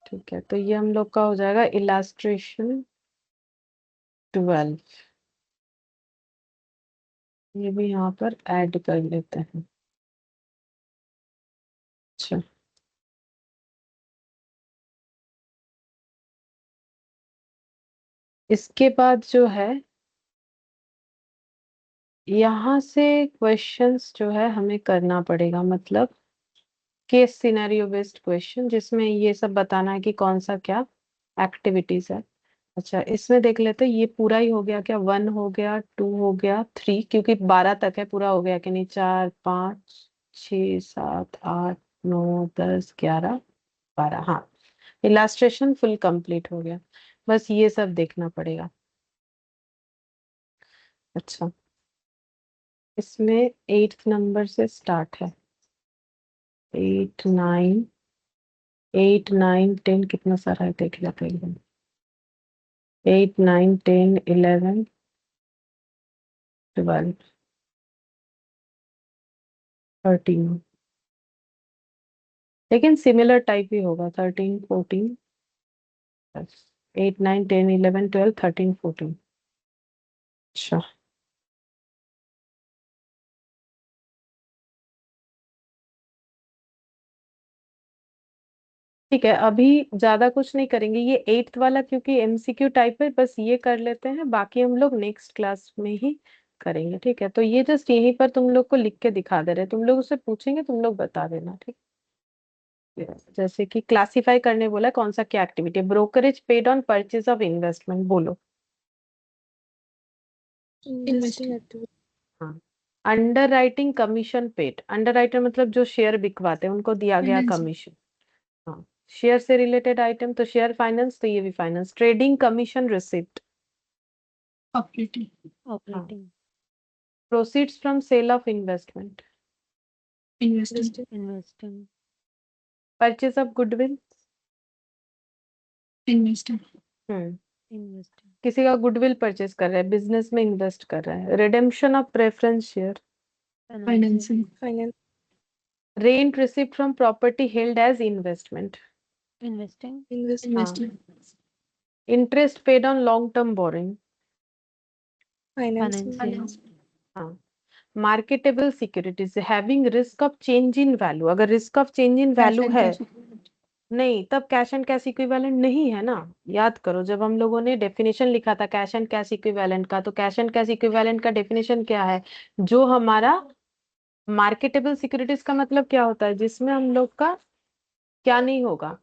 ठीक है, तो ये हम लोग का हो जाएगा इलास्ट्रेशन 12। ये भी यहाँ पर ऐड कर लेते हैं। अच्छा, इसके बाद जो है यहाँ से क्वेश्चंस जो है हमें करना पड़ेगा, मतलब केस सिनेरियो बेस्ड क्वेश्चन, जिसमें ये सब बताना है कि कौन सा क्या एक्टिविटीज है। अच्छा, इसमें देख लेते हैं। ये पूरा ही हो गया क्या? 1 हो गया, 2 हो गया, 3, क्योंकि 12 तक है। पूरा हो गया कि नहीं? 4 5 6 7 8 9 10 11 12। हाँ, इलास्ट्रेशन फुल कंप्लीट हो गया। बस ये सब देखना पड़ेगा। अच्छा, इसमें 8th नंबर से स्टार्ट है। 8 9 8 9 10 कितना सारा है देख लेते हैं एकदम। 8 9 10 11 12 13, लेकिन सिमिलर टाइप ही होगा। 13 14 8 9 10 11 12 13 14। अच्छा, ठीक है, अभी ज्यादा कुछ नहीं करेंगे। ये 8th वाला क्योंकि एमसीक्यू टाइप है, बस ये कर लेते हैं। बाकी हम लोग नेक्स्ट क्लास में ही करेंगे। ठीक है, तो ये जस्ट यहीं पर तुम लोग को लिख के दिखा दे रहे हैं। तुम लोग उससे पूछेंगे, तुम लोग बता देना। ठीक है, जैसे कि क्लासिफाई करने बोला, कौन सा क्या activity? Brokerage paid on purchase of investment, बोलो। इन्वेस्टिंग एक्टिविटी हाँ, under writing commission paid. Under writer मतलब जो शेयर बिकवाते हैं, उनको दिया गया कमीशन। हाँ, शेयर से रिलेटेड आइटम तो शेयर फाइनेंस, तो ये भी finance. Trading commission receipt, operating हाँ। Operating proceeds from sale of investment, investing investing purchase of goodwill, investing hmm, investing किसी का गुडविल परचेज कर रहा है, बिजनेस में इन्वेस्ट कर रहा है। Redemption of preference share, financing finance rent receipt from property held as investment, investing हाँ। Interest paid on long term boring, financing हाँ। Marketable securities having risk of change in value, अगर risk of change in value है नहीं, तब cash and cash equivalent नहीं है ना। याद करो, जब हम लोगों ने डेफिनेशन लिखा था कैश एंड कैश इक्विवेलेंट का, तो कैश एंड कैश इक्विवेलेंट का डेफिनेशन क्या है? जो हमारा मार्केटेबल सिक्योरिटीज का मतलब क्या होता है? जिसमें हम लोग का क्या नहीं होगा,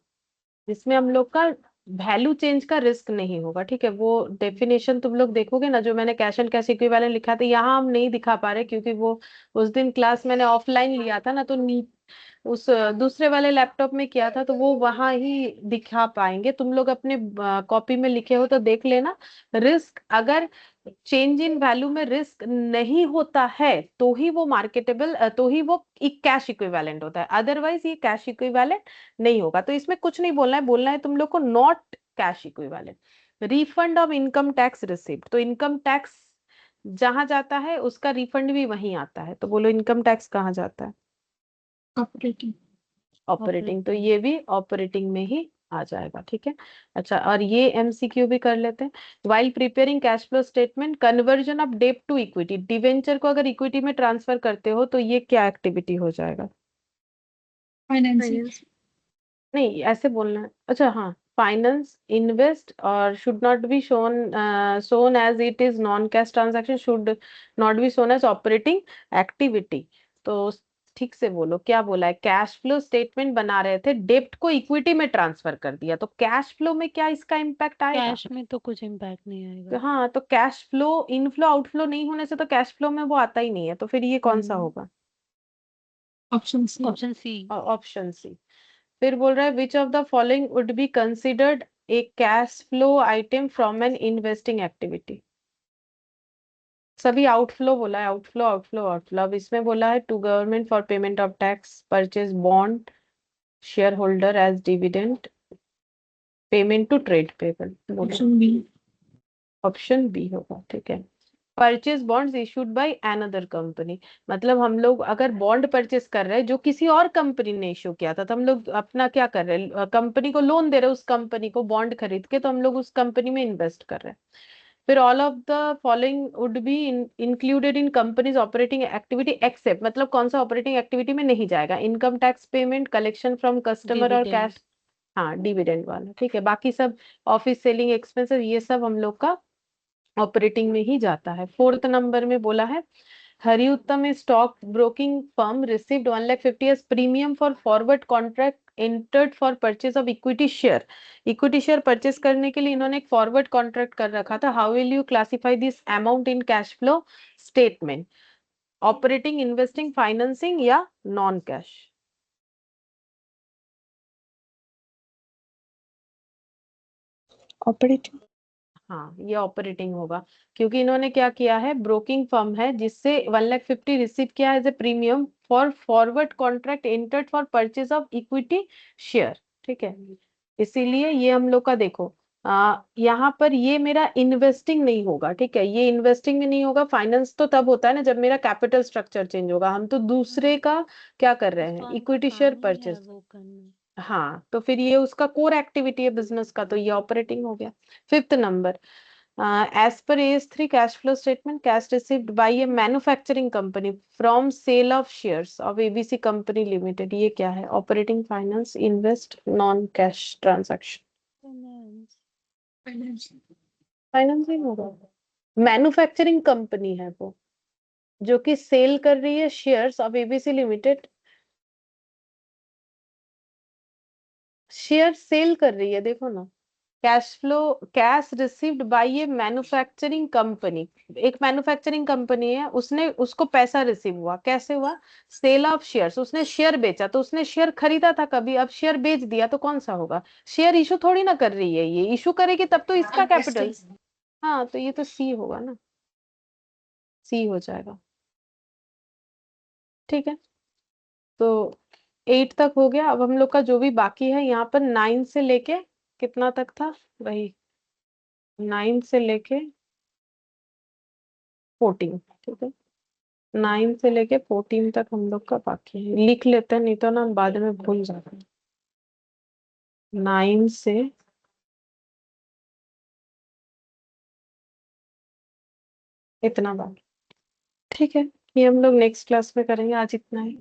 जिसमें हम लोग का वैल्यू चेंज का रिस्क नहीं होगा। ठीक है, वो डेफिनेशन तुम लोग देखोगे ना, जो मैंने कैश एंड कैश इक्विवेलेंट लिखा था, यहाँ हम नहीं दिखा पा रहे क्योंकि वो उस दिन क्लास मैंने ऑफलाइन लिया था ना, तो उस दूसरे वाले लैपटॉप में किया था, तो वो वहां ही दिखा पाएंगे। तुम लोग अपने कॉपी में लिखे हो तो देख लेना। रिस्क अगर चेंज इन वैल्यू में रिस्क नहीं होता है तो ही वो मार्केटेबल, तो ही वो एक कैश इक्विवेलेंट होता है, अदरवाइज ये कैश इक्विवेलेंट नहीं होगा। तो इसमें कुछ नहीं बोलना है, बोलना है तुम लोग को not cash equivalent. Refund of income tax receipt, तो इनकम टैक्स जहां जाता है उसका रिफंड भी वहीं आता है, तो बोलो इनकम टैक्स कहाँ जाता है? Operating. ऑपरेटिंग, तो ऑपरेटिंग। ये भी ऑपरेटिंग में ही आ जाएगा। ठीक है। अच्छा, और ये एमसीक्यू भी कर लेते हैं। While preparing cash flow statement, conversion of debt to equity, debenture को अगर इक्विटी में ट्रांसफर करते हो तो ये क्या एक्टिविटी हो जाएगा? Financing. फाइनेंस। नहीं, ऐसे बोलना है। अच्छा हाँ, फाइनेंस, इन्वेस्ट, और should not be shown as it is non cash transaction, should not be shown as operating activity. तो ठीक से बोलो, क्या बोला है? कैश फ्लो स्टेटमेंट बना रहे थे, डेब्ट को इक्विटी में ट्रांसफर कर दिया, तो कैश फ्लो में क्या इसका इम्पैक्ट आएगा? कैश में तो कुछ इम्पैक्ट नहीं तो आएगा। हाँ, तो कैश फ्लो इनफ्लो आउटफ्लो नहीं होने से तो कैश फ्लो में वो आता ही नहीं है, तो फिर ये कौन सा होगा? Option C. Option C. Option C. फिर बोल रहा है which of the following would be considered a cash flow item from an investing activity? सभी आउटफ्लो बोला है, आउटफ्लो आउटफ्लो आउटफ्लो। अब इसमें बोला है to government for payment of tax, purchase bond, shareholder as dividend, payment to trade payable. बोलो। Option B. Option B होगा। ठीक है। Purchase bonds issued by another company, मतलब हम लोग अगर बॉन्ड परचेस कर रहे हैं जो किसी और कंपनी ने इशू किया था, तो हम लोग अपना क्या कर रहे हैं? कंपनी को लोन दे रहे हैं, उस कंपनी को बॉन्ड खरीद के, तो हम लोग उस कंपनी में इन्वेस्ट कर रहे हैं। फिर all of the following would be included in companies operating activity except, मतलब कौन सा ऑपरेटिंग एक्टिविटी में नहीं जाएगा? Income tax payment, collection from customer और डिविडेंड। कैश। हाँ, डिविडेंड वाला। ठीक है, बाकी सब ऑफिस सेलिंग एक्सपेंसेस ये सब हम लोग का ऑपरेटिंग में ही जाता है। फोर्थ नंबर में बोला है Hari Uttam stock broking firm received 1,50,000 as premium for forward contract entered for purchase of equity share. Equity share purchase करने के लिए इन्होंने एक फॉरवर्ड कॉन्ट्रैक्ट कर रखा था। How will you classify this amount in cash flow statement? Operating, investing, financing या non cash? Operating. हाँ, ये ऑपरेटिंग होगा, क्योंकि इन्होंने क्या किया है, ब्रोकिंग फर्म है जिससे 1,50,000 रिसीव किया as a premium for forward contract entered for purchase of equity share. ठीक है, इसीलिए ये हम लोग का देखो, यहाँ पर ये मेरा इन्वेस्टिंग नहीं होगा। ठीक है, ये इन्वेस्टिंग में नहीं होगा। फाइनेंस तो तब होता है ना जब मेरा कैपिटल स्ट्रक्चर चेंज होगा, हम तो दूसरे का क्या कर रहे हैं? फर्म का इक्विटी शेयर काम ही है परचेज। वो करना। हाँ, तो फिर ये उसका कोर एक्टिविटी है बिजनेस का, तो ये ऑपरेटिंग हो गया। Fifth number, as per AS3 cash flow statement, cash received by a manufacturing company from sale of shares of ABC Company Limited, ये क्या है? Operating, finance, invest, non cash transaction? Finance. Finance. Financing होगा। Manufacturing company है वो, जो कि sale कर रही है shares of ABC limited, share sale कर रही है, देखो ना। Cash flow, cash received by a manufacturing company, एक मैन्युफैक्चरिंग कंपनी है, उसने उसको पैसा रिसीव हुआ, कैसे हुआ? सेल ऑफ शेयर्स, उसने शेयर बेचा, तो उसने शेयर खरीदा था कभी, अब शेयर बेच दिया, तो कौन सा होगा? शेयर इशू थोड़ी ना कर रही है, ये इशू करेगी तब तो इसका कैपिटल। Investing. हाँ, तो ये तो सी होगा ना, सी हो जाएगा। ठीक है, तो 8 तक हो गया। अब हम लोग का जो भी बाकी है यहाँ पर 9 से लेके कितना तक था? वही 9 से लेके 14। ठीक है, 9 से लेके 14 तक हम लोग का बाकी है, लिख लेते हैं, नहीं तो ना हम बाद में भूल जाते हैं। 9 से इतना बाकी। ठीक है, ये हम लोग नेक्स्ट क्लास में करेंगे, आज इतना ही।